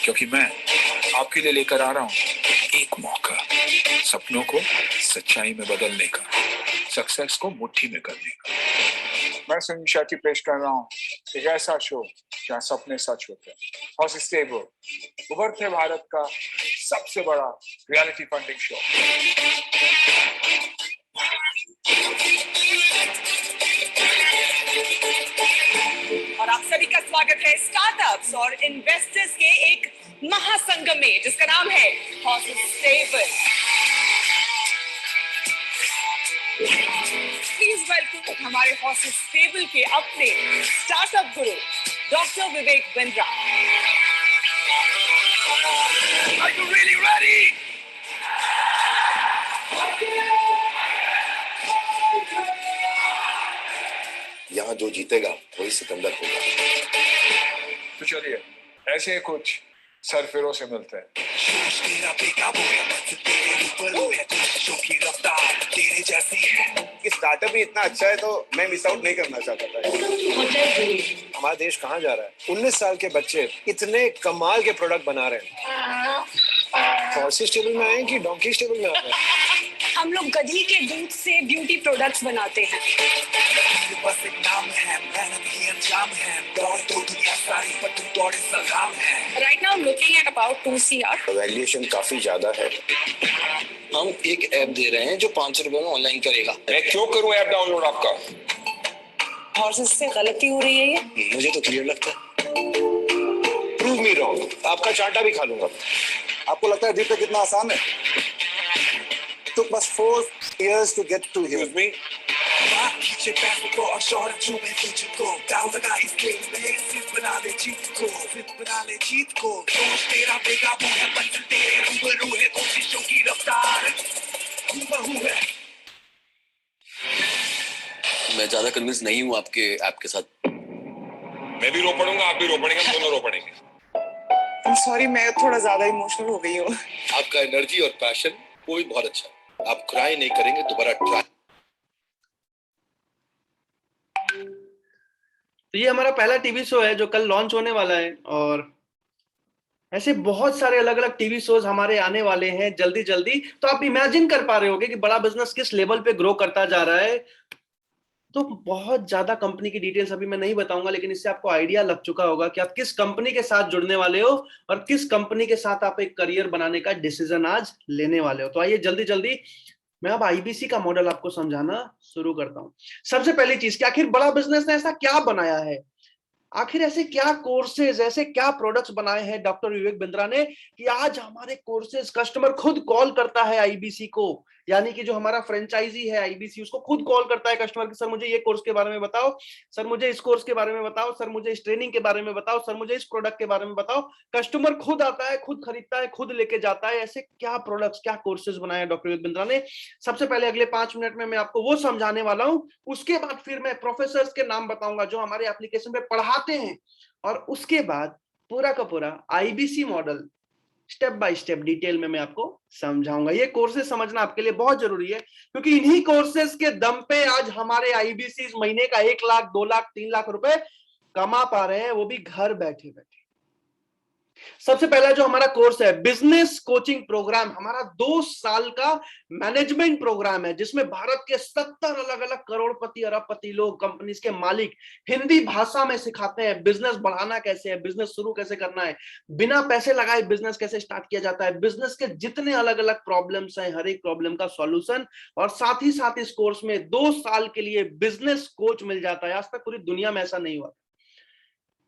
क्योंकि मैं आपके लिए लेकर आ रहा हूं एक मौका, सपनों को सच्चाई में बदलने का, सक्सेस को मुट्ठी में करने का। मैं सुनील शेट्टी पेश कर रहा हूँ एक ऐसा शो जहाँ सपने सच होते हैं। हॉर्सेस स्टेबल, उभरते भारत का सबसे बड़ा रियलिटी फंडिंग शो। और आप सभी का स्वागत है स्टार्टअप्स और इन्वेस्टर्स के एक महासंगम में, जिसका नाम है हॉर्सेस स्टेबल। प्लीज वेलकम हमारे हॉर्सेस स्टेबल के अपने startup Guru doctor Vivek Bindra. Are you really ready? यहाँ जो जीतेगा वही सिकंदर होगा। तो चलिए ऐसे कुछ सरफिरों से मिलते हैं। स्टार्टअप ही इतना अच्छा है तो मैं मिस आउट नहीं करना चाहता था। हमारा देश कहाँ जा रहा है? 19 साल के बच्चे इतने कमाल के प्रोडक्ट बना रहे हैं। हॉर्सेस टेबल में आए हैं कि डोंकी टेबल में आए हैं? हम लोग गधी के दूध से ब्यूटी प्रोडक्ट्स बनाते हैं। बस एक नाम है, मेहनत ही अंजाम है, दौड़ तो दुनिया सारी पर तुम दौड़े सलाम है। Right now I'm looking at about 2 CR। Valuation काफी ज्यादा है। हम एक ऐप दे रहे हैं जो 500 रुपए में ऑनलाइन करेगा। मैं क्यों करूं ऐप डाउनलोड आपका? हॉर्सेस से गलती हो रही है ये? मुझे तो क्लियर लगता है। प्रूव मी रॉन्ग, आपका चाटा भी खा लूंगा। आपको लगता है दीपक कितना आसान है? Took us 4 years to get to here. Excuse me? खींचे पैसे और शौहरत चूमे तुझको, दाव लगा इस गेम में, सिर्फ बना ले जीत को, सिर्फ बना ले जीत को। सोच तेरा बेकाबू है, मंजिल तेरे रूबरू है, कोशिशों की रफ्तार हूबहू है। मैं ज्यादा कन्विंस नहीं हूँ आपके ऐप के साथ। मैं भी रो पड़ूंगा, आप भी रो पड़ेंगे, हम दोनों रो पड़ेंगे। सॉरी, मैं थोड़ा ज्यादा इमोशनल हो गई हूँ। आपका एनर्जी और पैशन वो भी बहुत अच्छा है। आप क्राई नहीं करेंगे, दोबारा ट्राई। तो ये हमारा पहला टीवी शो है जो कल लॉन्च होने वाला है, और ऐसे बहुत सारे अलग अलग टीवी शोज हमारे आने वाले हैं जल्दी जल्दी। तो आप इमेजिन कर पा रहे होगे कि बड़ा बिजनेस किस लेवल पे ग्रो करता जा रहा है। तो बहुत ज्यादा कंपनी की डिटेल्स अभी मैं नहीं बताऊंगा, लेकिन इससे आपको आइडिया लग चुका होगा कि आप किस कंपनी के साथ जुड़ने वाले हो और किस कंपनी के साथ आप एक करियर बनाने का डिसीजन आज लेने वाले हो। तो आइए जल्दी जल्दी मैं अब आईबीसी का मॉडल आपको समझाना शुरू करता हूं। सबसे पहली चीज कि आखिर बड़ा बिजनेस ने ऐसा क्या बनाया है, आखिर ऐसे क्या कोर्सेज, ऐसे क्या प्रोडक्ट्स बनाए हैं डॉक्टर विवेक बिंद्रा ने कि आज हमारे कोर्सेज कस्टमर खुद कॉल करता है आईबीसी को। यानी कि जो हमारा फ्रेंचाइजी है आईबीसी, उसको खुद कॉल करता है कस्टमर कि सर मुझे ये कोर्स के बारे में बताओ, सर मुझे इस कोर्स के बारे में बताओ, सर मुझे इस ट्रेनिंग के बारे में बताओ, सर मुझे इस प्रोडक्ट के बारे में बताओ। कस्टमर खुद आता है, खुद खरीदता है, खुद लेके जाता है। ऐसे क्या प्रोडक्ट्स, क्या कोर्सेज बनाए डॉक्टर विवेक बिंद्रा ने, सबसे पहले अगले 5 मिनट में मैं आपको वो समझाने वाला हूं। उसके बाद फिर मैं प्रोफेसर्स के नाम बताऊंगा जो हमारे एप्लीकेशन पे पढ़ाते हैं, और उसके बाद पूरा का पूरा IBC model step by step detail में मैं आपको समझाऊंगा। ये कोर्सेज समझना आपके लिए बहुत जरूरी है, क्योंकि इन्हीं कोर्सेज के दम पे आज हमारे आईबीसी महीने का 1 लाख, 2 लाख, 3 लाख रुपए कमा पा रहे हैं, वो भी घर बैठे बैठे। सबसे पहला जो हमारा कोर्स है बिजनेस कोचिंग प्रोग्राम, हमारा 2 साल का मैनेजमेंट प्रोग्राम है, जिसमें भारत के 70 अलग अलग करोड़पति, अरबपति लोग, कंपनीज के मालिक हिंदी भाषा में सिखाते हैं बिजनेस बढ़ाना कैसे है, बिजनेस शुरू कैसे करना है, बिना पैसे लगाए बिजनेस कैसे स्टार्ट किया जाता है, बिजनेस के जितने अलग अलग प्रॉब्लम्स हैं हर एक प्रॉब्लम का सॉल्यूशन। और साथ ही साथ इस कोर्स में 2 साल के लिए बिजनेस कोच मिल जाता है। आज तक पूरी दुनिया में ऐसा नहीं हुआ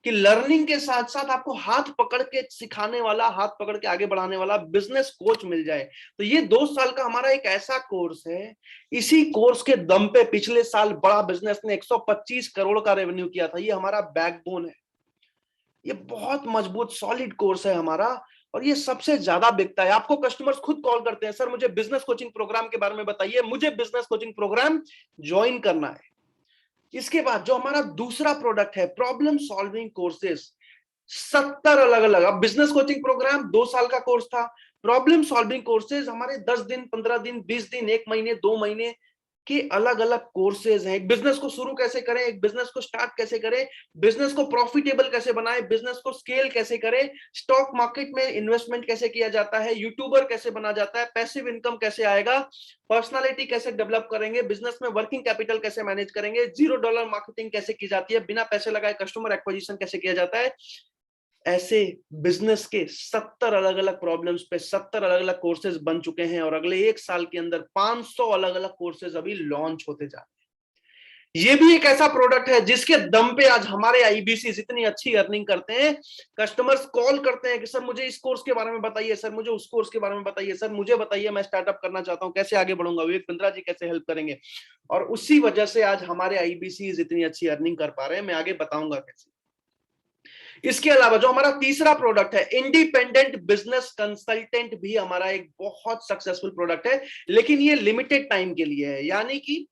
कि लर्निंग के साथ साथ आपको हाथ पकड़ के सिखाने वाला, हाथ पकड़ के आगे बढ़ाने वाला बिजनेस कोच मिल जाए। तो ये 2 साल का हमारा एक ऐसा कोर्स है, इसी कोर्स के दम पे पिछले साल बड़ा बिजनेस ने 125 करोड़ का रेवेन्यू किया था। ये हमारा बैकबोन है, ये बहुत मजबूत सॉलिड कोर्स है हमारा, और ये सबसे ज्यादा बिकता है। आपको कस्टमर्स खुद कॉल करते हैं, सर मुझे बिजनेस कोचिंग प्रोग्राम के बारे में बताइए, मुझे बिजनेस कोचिंग प्रोग्राम ज्वाइन करना है। इसके बाद जो हमारा दूसरा प्रोडक्ट है प्रॉब्लम सॉल्विंग कोर्सेज, 70 अलग अलग। अब बिजनेस कोचिंग प्रोग्राम 2 साल का कोर्स था, प्रॉब्लम सॉल्विंग कोर्सेज हमारे 10 दिन, 15 दिन, 20 दिन, 1 महीने, 2 महीने के अलग अलग कोर्सेज हैं। एक बिजनेस को शुरू कैसे करें, एक बिजनेस को स्टार्ट कैसे करें, बिजनेस को प्रॉफिटेबल कैसे बनाएं, बिजनेस को स्केल कैसे करें, स्टॉक मार्केट में इन्वेस्टमेंट कैसे किया जाता है, यूट्यूबर कैसे बना जाता है, पैसिव इनकम कैसे आएगा, पर्सनालिटी कैसे डेवलप करेंगे, बिजनेस में वर्किंग कैपिटल कैसे मैनेज करेंगे, $0 मार्केटिंग कैसे की जाती है, बिना पैसे लगाए कस्टमर एक्विजिशन कैसे किया जाता है। ऐसे बिजनेस के 70 अलग अलग प्रॉब्लम्स पे 70 अलग अलग कोर्सेज बन चुके हैं और अगले 1 साल के अंदर 500 अलग अलग कोर्सेज अभी लॉन्च होते जा रहे हैं। ये भी एक ऐसा प्रोडक्ट है जिसके दम पे आज हमारे आईबीसी इतनी अच्छी अर्निंग करते हैं। कस्टमर्स कॉल करते हैं कि सर मुझे इस कोर्स के बारे में बताइए, सर मुझे उस कोर्स के बारे में बताइए, सर मुझे बताइए, मैं स्टार्टअप करना चाहता हूं, कैसे आगे बढ़ूंगा, विवेक बिंद्रा जी कैसे हेल्प करेंगे। और उसी वजह से आज हमारे आईबीसी इतनी अच्छी अर्निंग कर पा रहे हैं। मैं आगे बताऊंगा कैसे। इसके अलावा जो हमारा तीसरा प्रोडक्ट है इंडिपेंडेंट बिजनेस कंसल्टेंट, भी हमारा एक बहुत सक्सेसफुल प्रोडक्ट है, लेकिन ये लिमिटेड टाइम के लिए है। यानी कि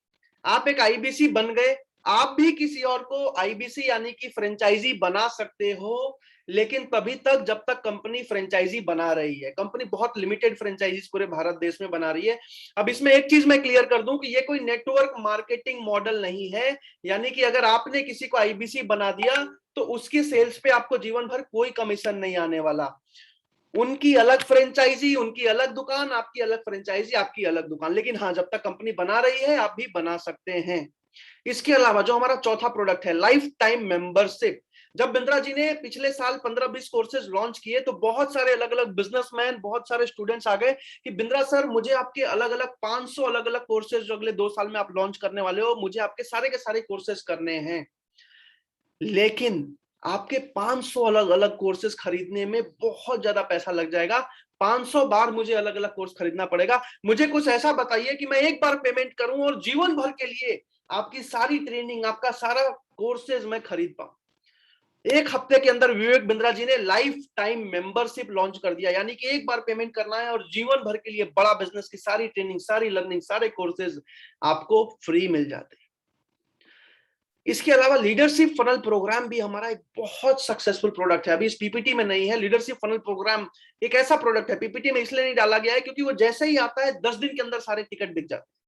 आप एक आईबीसी बन गए, आप भी किसी और को आईबीसी यानी कि फ्रेंचाइजी बना सकते हो, लेकिन तभी तक जब तक कंपनी फ्रेंचाइजी बना रही है। कंपनी बहुत लिमिटेड फ्रेंचाइजीज पूरे भारत देश में बना रही है। अब इसमें एक चीज मैं क्लियर कर दूं कि ये कोई नेटवर्क मार्केटिंग मॉडल नहीं है। यानी कि अगर आपने किसी को आईबीसी बना दिया तो उसकी सेल्स पे आपको जीवन भर कोई कमीशन नहीं आने वाला। उनकी अलग फ्रेंचाइजी, उनकी अलग दुकान, आपकी अलग फ्रेंचाइजी, आपकी अलग दुकान। लेकिन हाँ, जब तक कंपनी बना रही है आप भी बना सकते हैं। इसके अलावा जो हमारा चौथा प्रोडक्ट है लाइफ टाइम मेंबरशिप। जब बिंद्रा जी ने पिछले साल 15-20 कोर्सेज लॉन्च किए तो बहुत सारे अलग अलग बिजनेसमैन, बहुत सारे स्टूडेंट्स आ गए कि बिंद्रा सर मुझे आपके अलग अलग 500 अलग अलग कोर्सेज जो अगले 2 साल में आप लॉन्च करने वाले हो, मुझे आपके सारे के सारे कोर्सेज करने हैं। लेकिन आपके 500 अलग अलग कोर्सेज खरीदने में बहुत ज्यादा पैसा लग जाएगा। 500 बार मुझे अलग अलग कोर्स खरीदना पड़ेगा। मुझे कुछ ऐसा बताइए कि मैं एक बार पेमेंट करूं और जीवन भर के लिए आपकी सारी ट्रेनिंग, आपका सारा कोर्सेज मैं खरीद पाऊं। 1 हफ्ते के अंदर विवेक बिंद्रा जी ने लाइफ टाइम मेंबरशिप लॉन्च कर दिया। यानी कि एक बार पेमेंट करना है और जीवन भर के लिए बड़ा बिजनेस की सारी ट्रेनिंग, सारी लर्निंग, सारे कोर्सेज आपको फ्री मिल जाते हैं। इसके अलावा लीडरशिप फनल प्रोग्राम भी हमारा एक बहुत सक्सेसफुल प्रोडक्ट है। अभी इस पीपीटी में नहीं है। लीडरशिप फनल प्रोग्राम एक ऐसा प्रोडक्ट है, पीपीटी में इसलिए नहीं डाला गया है क्योंकि वो जैसे ही आता है 10 दिन के अंदर सारे टिकट बिक जाते हैं।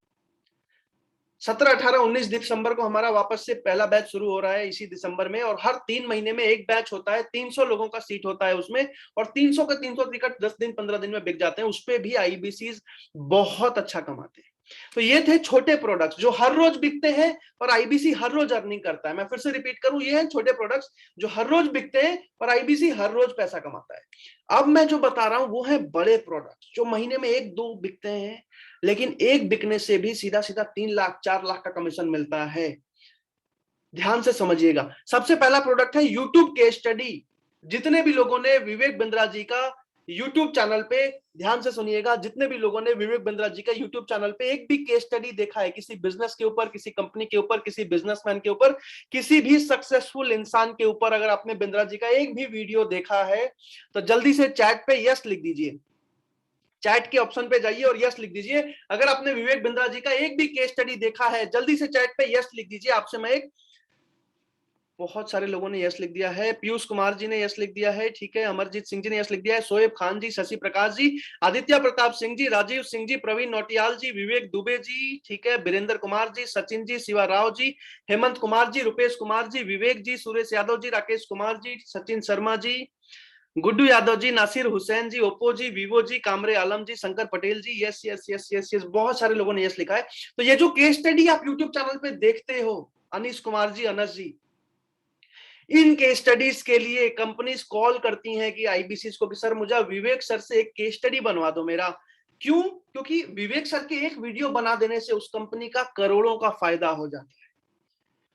17, 18, 19 दिसंबर को हमारा वापस से पहला बैच शुरू हो रहा है इसी दिसंबर में, और हर 3 महीने में एक बैच होता है। 300 लोगों का सीट होता है उसमें, और 300 के 300 टिकट 10 दिन 15 दिन में बिक जाते हैं। उस पे भी आईबीसीज बहुत अच्छा कमाते हैं। तो ये थे छोटे प्रोडक्ट्स जो हर रोज बिकते हैं और आईबीसी हर रोज अर्निंग करता है। मैं फिर से रिपीट करूं, ये हैं छोटे प्रोडक्ट्स जो हर रोज बिकते हैं और आईबीसी हर रोज पैसा कमाता है। अब मैं जो बता रहा हूं वो है बड़े प्रोडक्ट्स जो महीने में 1-2 बिकते हैं, लेकिन एक बिकने से भी सीधा सीधा 3 लाख 4 लाख का कमीशन मिलता है। ध्यान से समझिएगा। सबसे पहला प्रोडक्ट है यूट्यूब केस स्टडी। जितने भी लोगों ने विवेक बिंद्रा जी का यूट्यूब चैनल पे, ध्यान से सुनिएगा, जितने भी लोगों ने विवेक बिंद्रा जी का यूट्यूब चैनल पे एक भी केस स्टडी देखा है किसी बिजनेस के ऊपर, किसी कंपनी के ऊपर, किसी बिजनेसमैन के ऊपर, किसी भी सक्सेसफुल इंसान के ऊपर, अगर आपने बिंद्रा जी का एक भी वीडियो देखा है तो जल्दी से चैट पे यस लिख दीजिए। चैट के ऑप्शन पे जाइए और यस लिख दीजिए। अगर आपने विवेक बिंद्रा जी का एक भी केस स्टडी देखा है जल्दी से चैट पे यस लिख दीजिए। आपसे मैं एक, बहुत सारे लोगों ने यस लिख दिया है। पीयूष कुमार जी ने यस लिख दिया है, ठीक है। अमरजीत सिंह जी ने यस लिख दिया है। शोएब खान जी, शशि प्रकाश जी, आदित्य प्रताप सिंह जी, राजीव सिंह जी, प्रवीण नौटियाल जी, विवेक दुबे जी, ठीक है, Birendra Kumar ji, Sachin ji, Shiva Rao ji, Hemant Kumar ji, Rupesh Kumar ji, Vivek ji, Suresh Yadav ji, Rakesh Kumar ji, Sachin Sharma ji, Guddu Yadav ji, Nasir Hussain ji, Oppo ji, Vivo ji, Qamre Alam ji, Shankar Patel ji, yes yes yes yes yes, बहुत सारे लोगों ने यस लिखा है। तो ये जो केस स्टडी आप यूट्यूब चैनल पे देखते हो, अनीश कुमार जी, अनस जी, इन केस स्टडीज के लिए कंपनीज कॉल करती हैं कि आईबीसीज को कि सर मुझे विवेक सर से एक केस स्टडी बनवा दो मेरा। क्यों? क्योंकि विवेक सर के एक वीडियो बना देने से उस कंपनी का करोड़ों का फायदा हो जाता है।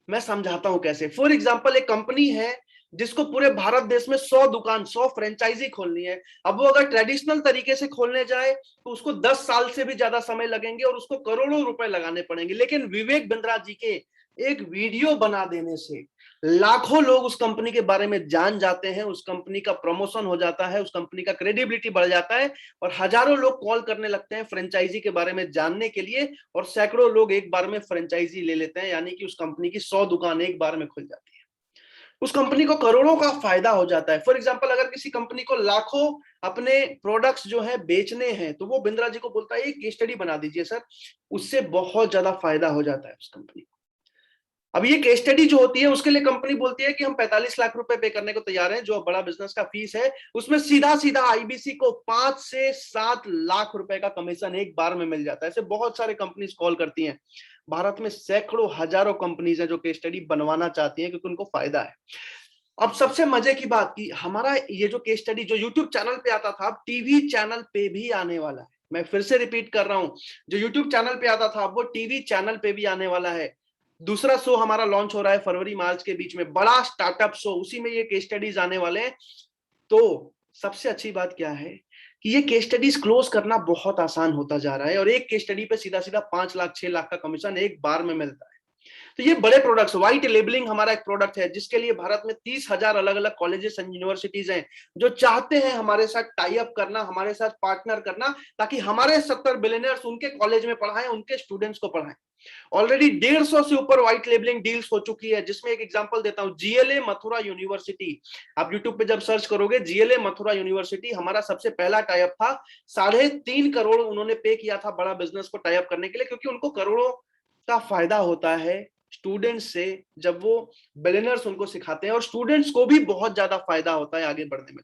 मैं समझाता हूं कैसे। फॉर एग्जांपल, एक कंपनी है जिसको पूरे भारत देश में 100 दुकान, 100 फ्रेंचाइजी खोलनी है। अब वो अगर ट्रेडिशनल तरीके से खोलने जाए तो उसको 10 साल से भी ज्यादा समय लगेंगे और उसको करोड़ों रुपए लगाने पड़ेंगे। लेकिन विवेक बिंद्रा जी के एक वीडियो बना देने से लाखों लोग उस कंपनी के बारे में जान जाते हैं, उस कंपनी का प्रमोशन हो जाता है, उस कंपनी का क्रेडिबिलिटी बढ़ जाता है, और हजारों लोग कॉल करने लगते हैं फ्रेंचाइजी के बारे में जानने के लिए, और सैकड़ों लोग एक बार में फ्रेंचाइजी ले लेते हैं। यानी कि उस कंपनी की 100 दुकान एक बार में खुल जाती है। उस कंपनी को करोड़ों का फायदा हो जाता है। फॉर एग्जांपल, अगर किसी कंपनी को लाखों अपने प्रोडक्ट्स जो है बेचने हैं, तो वो बिंद्रा जी को बोलता है केस स्टडी बना दीजिए सर, उससे बहुत ज्यादा फायदा हो जाता है उस कंपनी को। अब ये केस स्टडी जो होती है उसके लिए कंपनी बोलती है कि हम 45 लाख रुपए पे करने को तैयार हैं, जो बड़ा बिजनेस का फीस है, उसमें सीधा सीधा आईबीसी को 5 से 7 लाख रुपए का कमीशन एक बार में मिल जाता है। ऐसे बहुत सारे कंपनीज कॉल करती हैं। भारत में सैकड़ों हजारों कंपनीज हैं जो केस स्टडी बनवाना चाहती हैं, क्योंकि उनको फायदा है। अब सबसे मजे की बात की, हमारा ये जो केस स्टडी जो यूट्यूब चैनल पे आता था, अब टीवी चैनल पे भी आने वाला है। मैं फिर से रिपीट कर रहा हूं, जो यूट्यूब चैनल पे आता था वो टीवी चैनल पे भी आने वाला है। दूसरा शो हमारा लॉन्च हो रहा है फरवरी मार्च के बीच में, बड़ा स्टार्टअप शो, उसी में ये केस स्टडीज आने वाले हैं। तो सबसे अच्छी बात क्या है कि ये केस स्टडीज क्लोज करना बहुत आसान होता जा रहा है, और एक केस स्टडी पे सीधा सीधा 5 लाख 6 लाख का कमीशन एक बार में मिलता है। तो ये बड़े प्रोडक्ट्स, व्हाइट लेबलिंग हमारा एक प्रोडक्ट है, जिसके लिए भारत में 30,000 अलग अलग कॉलेजेस एंड यूनिवर्सिटीज हैं जो चाहते हैं हमारे साथ टाई अप करना, हमारे साथ पार्टनर करना, ताकि हमारे 70 बिलियनर्स उनके कॉलेज में पढ़ाएं, उनके स्टूडेंट्स को पढ़ाएं। ऑलरेडी 150 से ऊपर व्हाइट लेबलिंग डील्स हो चुकी है, जिसमें एक एग्जांपल देता हूं, जीएलए मथुरा यूनिवर्सिटी। आप यूट्यूब पे जब सर्च करोगे जीएलए मथुरा यूनिवर्सिटी, हमारा सबसे पहला टाई अप था। 3.5 करोड़ उन्होंने पे किया था बड़ा बिजनेस को टाई अप करने के लिए, क्योंकि उनको करोड़ों का फायदा होता है स्टूडेंट्स से जब वो बिलियनर्स उनको सिखाते हैं, और स्टूडेंट्स को भी बहुत ज्यादा फायदा होता है आगे बढ़ने में।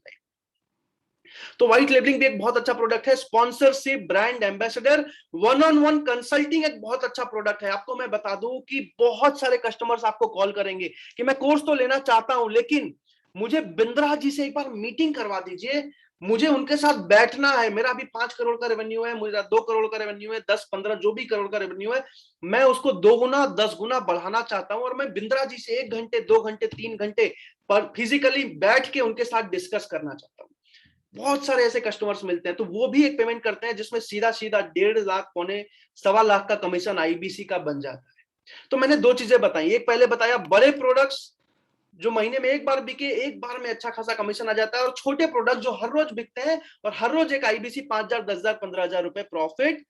तो व्हाइट लेबलिंग भी एक बहुत अच्छा प्रोडक्ट है। Sponsorship, brand ambassador, one on one consulting एक बहुत अच्छा प्रोडक्ट है। आपको मैं बता दूं कि बहुत सारे कस्टमर्स आपको कॉल करेंगे कि मैं कोर्स तो लेना चाहता हूं, लेकिन मुझे बिंद्रा जी से एक बार मीटिंग करवा दीजिए, मुझे उनके साथ बैठना है, मेरा अभी 5 करोड़ का रेवेन्यू है, मेरा 2 करोड़ का रेवेन्यू है, 10-15 जो भी करोड़ का रेवेन्यू है, मैं उसको 2 गुना 10 गुना बढ़ाना चाहता हूं, और मैं बिंद्रा जी से 1 घंटे 2 घंटे 3 घंटे पर फिजिकली बैठ के उनके साथ डिस्कस करना चाहता हूं। बहुत सारे ऐसे कस्टमर्स मिलते हैं, तो वो भी एक पेमेंट करते हैं, जिसमें सीधा सीधा 1.5 लाख पौने 1.25 लाख का कमीशन आईबीसी का बन जाता है। तो मैंने 2 चीजें बताई, एक पहले बताया बड़े प्रोडक्ट्स जो महीने में एक बार बिके, एक बार में अच्छा खासा कमीशन आ जाता है, और छोटे प्रोडक्ट जो हर रोज बिकते हैं और हर रोज एक आईबीसी 5,000 10,000 15,000 रुपए प्रॉफिट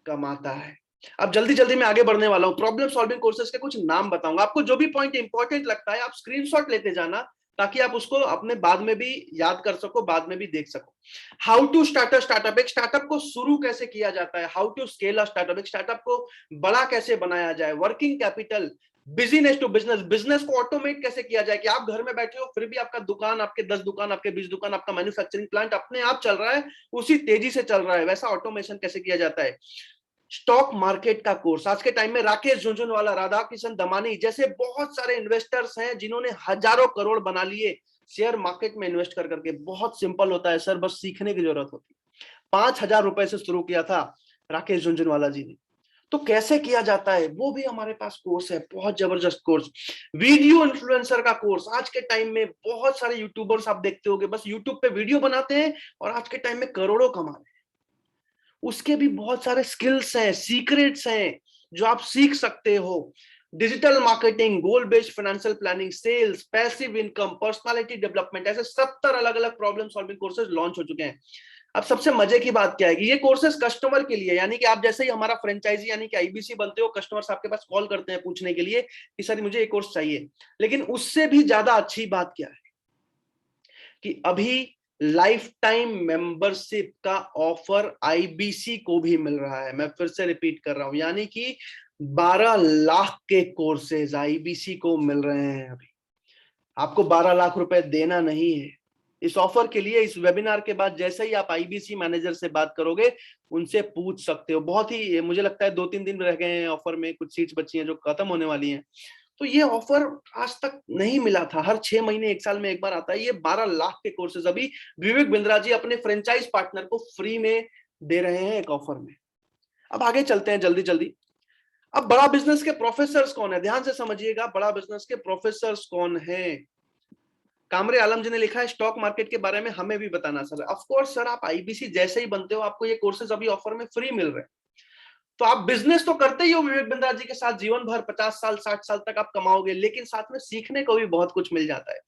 कमाता है। अब जल्दी जल्दी मैं आगे बढ़ने वाला हूं, प्रॉब्लम सॉल्विंग कोर्सेज के कुछ नाम बताऊंगा, आपको जो भी पॉइंट इंपॉर्टेंट लगता है आप स्क्रीनशॉट लेते जाना, ताकि आप उसको अपने बाद में भी याद कर सको, बाद में भी देख सको। How to start a startup, एक स्टार्टअप को शुरू कैसे किया जाता है। How to scale a startup, एक स्टार्टअप को बड़ा कैसे बनाया जाए। Working capital, business to business, business को ऑटोमेट कैसे किया जाए कि आप घर में बैठे हो फिर भी आपका दुकान, आपके 10 दुकान, आपके 20 दुकान, आपका मैन्युफैक्चरिंग प्लांट अपने आप चल रहा है, उसी तेजी से चल रहा है, वैसा ऑटोमेशन कैसे किया जाता है। स्टॉक मार्केट का कोर्स, आज के टाइम में राकेश झुनझुनवाला, राधा किशन दमानी जैसे बहुत सारे इन्वेस्टर्स हैं जिन्होंने हजारों करोड़ बना लिए शेयर मार्केट में इन्वेस्ट कर करके। बहुत सिंपल होता है सर, बस सीखने की जरूरत होती है। 5,000 रुपए से शुरू किया था राकेश झुनझुनवाला जी ने। तो कैसे किया जाता है वो भी हमारे पास कोर्स है, बहुत जबरदस्त कोर्स। वीडियो इन्फ्लुएंसर का कोर्स, आज के टाइम में बहुत सारे यूट्यूबर्स आप देखते होंगे बस यूट्यूब पे वीडियो बनाते हैं और आज के टाइम में करोड़ों कमा रहे हैं। उसके भी बहुत सारे स्किल्स हैं, सीक्रेट्स हैं जो आप सीख सकते हो। Digital marketing, goal based financial planning, sales, passive income, personality development, ऐसे 70 अलग अलग प्रॉब्लम सॉल्विंग कोर्सेज लॉन्च हो चुके हैं। अब सबसे मजे की बात क्या है कि ये कोर्सेज कस्टमर के लिए, यानी कि आप जैसे ही हमारा फ्रेंचाइजी यानी कि आईबीसी बनते हो, कस्टमर्स आपके पास कॉल करते हैं पूछने के लिए कि सर मुझे ये कोर्स चाहिए। लेकिन उससे भी ज्यादा अच्छी बात क्या है कि अभी लाइफ टाइम मेंबरशिप का ऑफर आईबीसी को भी मिल रहा है। मैं फिर से रिपीट कर रहा हूं, यानी कि 12 लाख के कोर्सेज आईबीसी को मिल रहे हैं। अभी आपको 12 लाख रुपए देना नहीं है। इस ऑफर के लिए इस वेबिनार के बाद जैसे ही आप आईबीसी मैनेजर से बात करोगे उनसे पूछ सकते हो। बहुत ही मुझे लगता है 2-3 दिन रह गए हैं ऑफर में, कुछ सीट्स बची हैं जो खत्म होने वाली हैं। तो ये ऑफर आज तक नहीं मिला था, हर 6 महीने 1 साल में एक बार आता है। ये 12 लाख के कोर्सेज अभी विवेक बिंद्रा जी अपने फ्रेंचाइज पार्टनर को फ्री में दे रहे हैं एक ऑफर में। अब आगे चलते हैं जल्दी जल्दी। अब बड़ा बिजनेस के प्रोफेसर्स कौन है, ध्यान से समझिएगा, बड़ा बिजनेस के प्रोफेसर्स कौन है। कामरे आलम जी ने लिखा है स्टॉक मार्केट के बारे में हमें भी बताना सर। ऑफ कोर्स सर, आप आईबीसी जैसे ही बनते हो आपको ये कोर्सेज अभी ऑफर में फ्री मिल रहे हैं। तो आप बिजनेस तो करते ही हो विवेक बिंद्रा जी के साथ, जीवन भर 50 साल 60 साल तक आप कमाओगे, लेकिन साथ में सीखने को भी बहुत कुछ मिल जाता है।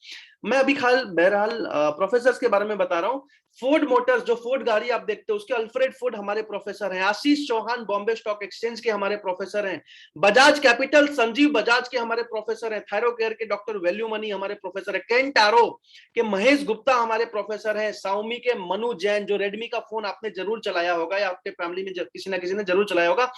मैं अभी बहरहाल प्रोफेसर के बारे में बता रहा हूँ। फोर्ड मोटर्स, जो फोर्ड गाड़ी आप देखते हो, उसके अल्फ्रेड फोर्ड हमारे प्रोफेसर हैं। आशीष चौहान बॉम्बे स्टॉक एक्सचेंज के हमारे प्रोफेसर हैं। बजाज कैपिटल संजीव बजाज के हमारे प्रोफेसर हैं। थायरोकेयर के डॉक्टर वैल्यू मनी हमारे प्रोफेसर है। केंटारो के महेश गुप्ता हमारे प्रोफेसर हैं। Xiaomi के मनु जैन, जो रेडमी का फोन आपने जरूर चलाया होगा या आपके फैमिली में किसी ना किसी ने जरूर चलाया होगा,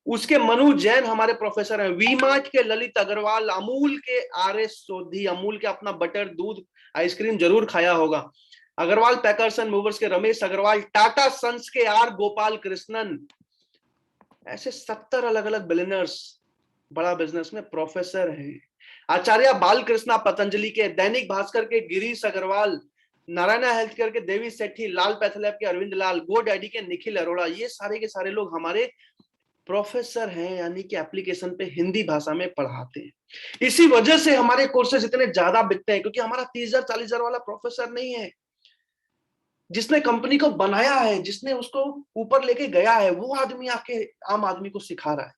उसके मनु जैन हमारे प्रोफेसर हैं। वी मार्ट के ललित अग्रवाल, अमूल के RS सोधी, अमूल के अपना बटर दूध आइसक्रीम जरूर खाया होगा। अग्रवाल पैकर्स एंड मूवर्स के रमेश अग्रवाल, टाटा सन्स के R गोपाल कृष्णन, ऐसे 70 अलग अलग बिलियनर्स बड़ा बिजनेस में प्रोफेसर हैं। आचार्य बालकृष्णा पतंजलि के, दैनिक भास्कर के गिरीश अग्रवाल, नारायणा हेल्थ केयर के देवी सेठी, लाल पैथलैब के अरविंद लाल, गो डैडी के निखिल अरोड़ा, ये सारे के सारे लोग हमारे प्रोफेसर हैं, यानी कि एप्लीकेशन पे हिंदी भाषा में पढ़ाते हैं। इसी वजह से हमारे कोर्सेज इतने ज्यादा बिकते हैं, क्योंकि हमारा 30,000 40,000 वाला प्रोफेसर नहीं है। जिसने कंपनी को बनाया है, जिसने उसको ऊपर लेके गया है, वो आदमी आके आम आदमी को सिखा रहा है।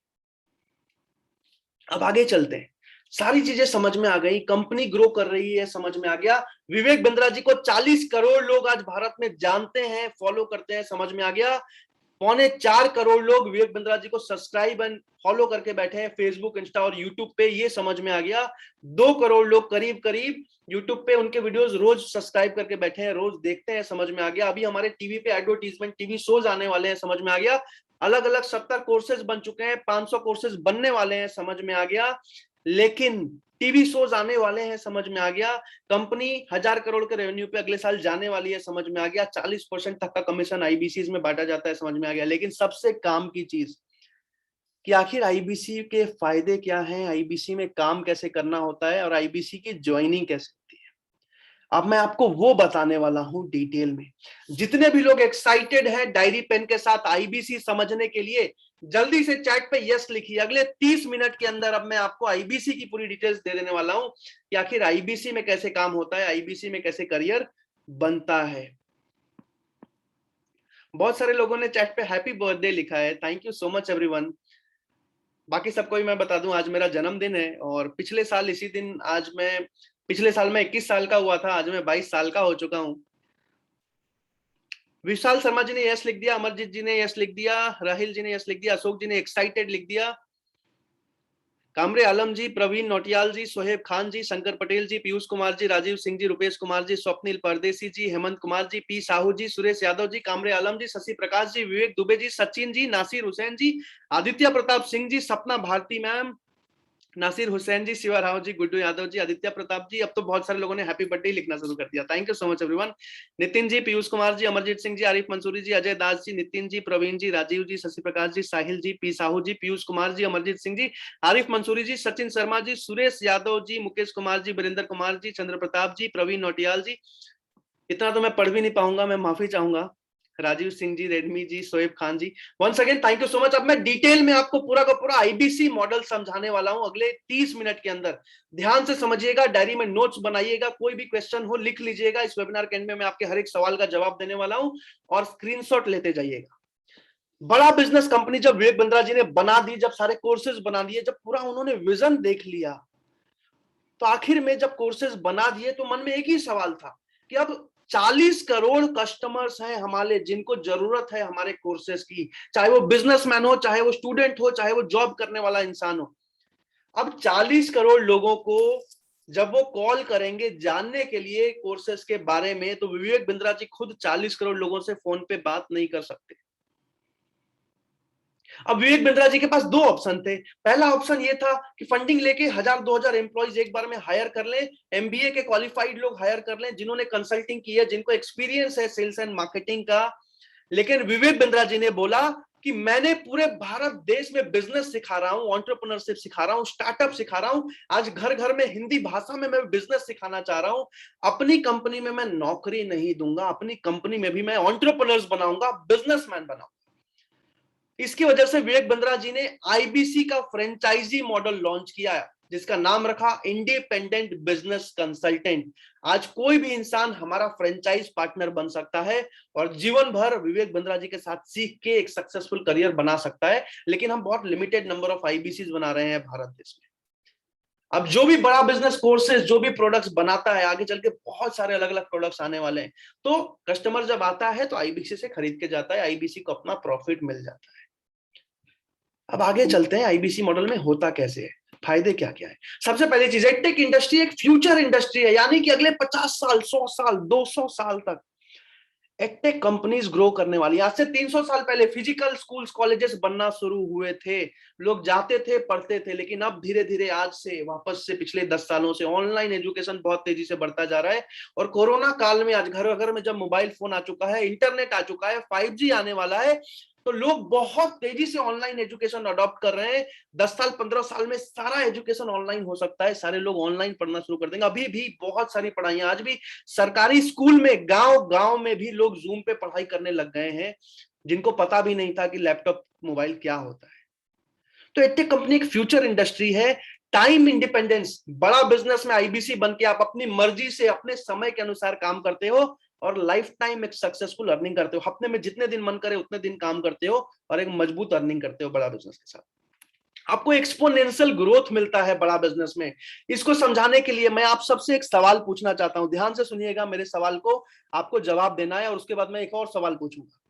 अब आगे चलते हैं। सारी चीजें समझ में आ गई, कंपनी ग्रो कर रही है समझ में आ गया। विवेक बिंद्रा जी को 40 करोड़ लोग आज भारत में जानते हैं, फॉलो करते हैं, समझ में आ गया। 3.25 करोड़ लोग विवेक बिंद्रा जी को सब्सक्राइब एंड फॉलो करके बैठे हैं फेसबुक, इंस्टा और यूट्यूब पे, ये समझ में आ गया। 2 करोड़ लोग करीब करीब यूट्यूब पे उनके वीडियोस रोज सब्सक्राइब करके बैठे हैं, रोज देखते हैं, समझ में आ गया। अभी हमारे टीवी पे एडवर्टीजमेंट, टीवी शोज आने वाले हैं, समझ में आ गया। अलग अलग 70 कोर्सेज बन चुके हैं, 500 कोर्सेज बनने वाले हैं, समझ में आ गया। लेकिन टीवी शोज आने वाले हैं, समझ में आ गया। कंपनी 1000 करोड़ के रेवेन्यू पे अगले साल जाने वाली है, समझ में आ गया। 40% तक का कमीशन आईबीसी में बांटा जाता है, समझ में आ गया। लेकिन सबसे काम की चीज कि आखिर आईबीसी के फायदे क्या हैं, आईबीसी में काम कैसे करना होता है और आईबीसी की ज्वाइनिंग कैसे होती है, अब मैं आपको वो बताने वाला हूं डिटेल में। जितने भी लोग एक्साइटेड हैं डायरी पेन के साथ आईबीसी समझने के लिए, जल्दी से चैट पे यस लिखिए। अगले 30 मिनट के अंदर अब मैं आपको आईबीसी की पूरी डिटेल्स दे देने वाला हूं कि आखिर आईबीसी में कैसे काम होता है, आईबीसी में कैसे करियर बनता है। बहुत सारे लोगों ने चैट पे हैप्पी बर्थडे लिखा है, thank you so much everyone. बाकी सबको भी मैं बता दूं, आज मेरा जन्मदिन है और पिछले साल इसी दिन, पिछले साल मैं 21 साल का हुआ था, आज मैं 22 साल का हो चुका हूं। विशाल शर्मा जी ने यस लिख दिया, अमरजीत जी ने यस लिख दिया, राहिल जी ने यस लिख दिया, अशोक जी ने एक्साइटेड लिख दिया, कामरे आलम जी, प्रवीण नोटियाल जी, सोहेब खान जी, शंकर पटेल जी, पीयूष कुमार जी, राजीव सिंह जी, रुपेश कुमार जी, स्वप्निल परदेसी जी, हेमंत कुमार जी, पी साहू जी, सुरेश यादव जी, कामरे आलम जी, शशि प्रकाश जी, विवेक दुबे जी, सचिन जी, नासिर हुसैन जी, आदित्य प्रताप सिंह जी, सपना भारती मैम, नासिर हुसैन जी, शिवा राव जी, गुड्डू यादव जी, आदित्य प्रताप जी। अब तो बहुत सारे लोगों ने हैप्पी बर्थडे लिखना शुरू कर दिया, thank you so much everyone. Nitin ji, Piyush Kumar ji, Amarjeet Singh ji, Arif Mansoori ji, Ajay Das ji, Nitin ji, Praveen ji, Rajeev ji, Shashi Prakash ji, Sahil ji, P Sahu ji, Piyush Kumar ji, Amarjeet Singh ji, Arif Mansoori ji, Sachin Sharma ji, Suresh Yadav ji, Mukesh Kumar ji, Virendra Kumar ji, Chandra Pratap ji, Praveen Notiyal ji. इतना तो मैं पढ़ भी नहीं पाऊंगा, मैं माफी चाहूंगा। Rajeev Singh ji, Redmi ji, Shoaib Khan ji, once again thank you so much. अब मैं डिटेल में आपको पूरा का पूरा आईबीसी मॉडल समझाने वाला हूं अगले 30 मिनट के अंदर। ध्यान से समझिएगा, डायरी में नोट्स बनाइएगा, कोई भी क्वेश्चन हो लिख लीजिएगा। इस वेबिनार के एंड में मैं आपके हर एक सवाल का जवाब देने वाला हूं और स्क्रीनशॉट लेते जाइएगा। बड़ा बिजनेस कंपनी जब विवेक बिंद्रा जी ने बना दी, जब सारे कोर्सेज बना दिए, जब पूरा उन्होंने विजन देख लिया, तो आखिर में जब कोर्सेज बना दिए तो मन में एक ही सवाल था कि अब 40 करोड़ कस्टमर्स हैं हमारे, जिनको जरूरत है हमारे कोर्सेज की, चाहे वो बिजनेसमैन हो, चाहे वो स्टूडेंट हो, चाहे वो जॉब करने वाला इंसान हो। अब 40 करोड़ लोगों को जब वो कॉल करेंगे जानने के लिए कोर्सेज के बारे में, तो विवेक बिंद्रा जी खुद 40 करोड़ लोगों से फोन पे बात नहीं कर सकते। अब विवेक बिंद्रा जी के पास 2 ऑप्शन थे। पहला ऑप्शन ये था कि फंडिंग लेके 1000-2000 एम्प्लॉइज एक बार में हायर कर लें, एमबीए के क्वालिफाइड लोग हायर कर लें, जिन्होंने कंसल्टिंग की है, जिनको एक्सपीरियंस है सेल्स एंड मार्केटिंग का। लेकिन विवेक बिंद्रा जी ने बोला कि मैंने पूरे भारत देश में बिजनेस सिखा रहा हूं, एंटरप्रेन्योरशिप सिखा रहा हूं, स्टार्टअप सिखा रहा हूं, आज घर घर में हिंदी भाषा में मैं बिजनेस सिखाना चाह रहा हूं। अपनी कंपनी में मैं नौकरी नहीं दूंगा, अपनी कंपनी में भी मैं एंटरप्रेन्योर्स बनाऊंगा, बिजनेसमैन बनाऊंगा। इसकी वजह से विवेक बिंद्रा जी ने आईबीसी का फ्रेंचाइजी मॉडल लॉन्च किया। जिसका नाम रखा इंडिपेंडेंट बिजनेस कंसल्टेंट। आज कोई भी इंसान हमारा फ्रेंचाइज पार्टनर बन सकता है और जीवन भर विवेक बिंद्रा जी के साथ सीख के एक सक्सेसफुल करियर बना सकता है। लेकिन हम बहुत लिमिटेड नंबर ऑफ आईबीसीज बना रहे हैं भारत देश में। अब जो भी बड़ा बिजनेस कोर्सेज, जो भी प्रोडक्ट्स बनाता है, आगे चल के बहुत सारे अलग अलग प्रोडक्ट्स आने वाले हैं, तो कस्टमर जब आता है तो आईबीसी से खरीद के जाता है, आईबीसी को अपना प्रॉफिट मिल जाता है। अब आगे चलते हैं, आईबीसी मॉडल में होता कैसे है, फायदे क्या क्या है। सबसे पहली चीज, एडटेक इंडस्ट्री एक फ्यूचर इंडस्ट्री है, यानी कि अगले 50 साल, 100 साल, 200 साल तक एडटेक कंपनीज ग्रो करने वाली। आज से 300 साल पहले फिजिकल स्कूल्स, कॉलेजेस बनना शुरू हुए थे, लोग जाते थे, पढ़ते थे, लेकिन अब धीरे धीरे आज से वापस से पिछले 10 सालों से ऑनलाइन एजुकेशन बहुत तेजी से बढ़ता जा रहा है। और कोरोना काल में आज घर घर में जब मोबाइल फोन आ चुका है, इंटरनेट आ चुका है, 5G आने वाला है, तो लोग बहुत तेजी से ऑनलाइन एजुकेशन अडॉप्ट कर रहे हैं। 10 साल 15 साल में सारा एजुकेशन ऑनलाइन हो सकता है, सारे लोग ऑनलाइन पढ़ना शुरू कर देंगे। अभी भी बहुत सारी पढ़ाइयां, आज भी सरकारी स्कूल में गांव गांव में भी लोग जूम पे पढ़ाई करने लग गए हैं, जिनको पता भी नहीं था कि लैपटॉप मोबाइल क्या होता है। तो एडटेक कंपनी एक फ्यूचर इंडस्ट्री है। टाइम इंडिपेंडेंस, बड़ा बिजनेस में आईबीसी बन के आप अपनी मर्जी से अपने समय के अनुसार काम करते हो और लाइफ टाइम एक सक्सेसफुल अर्निंग करते हो। हफ्ते में जितने दिन मन करे उतने दिन काम करते हो और एक मजबूत अर्निंग करते हो बड़ा बिजनेस के साथ। आपको एक्सपोनेंशियल ग्रोथ मिलता है बड़ा बिजनेस में। इसको समझाने के लिए मैं आप सबसे एक सवाल पूछना चाहता हूं, ध्यान से सुनिएगा मेरे सवाल को, आपको जवाब देना है और उसके बाद मैं एक और सवाल पूछूंगा।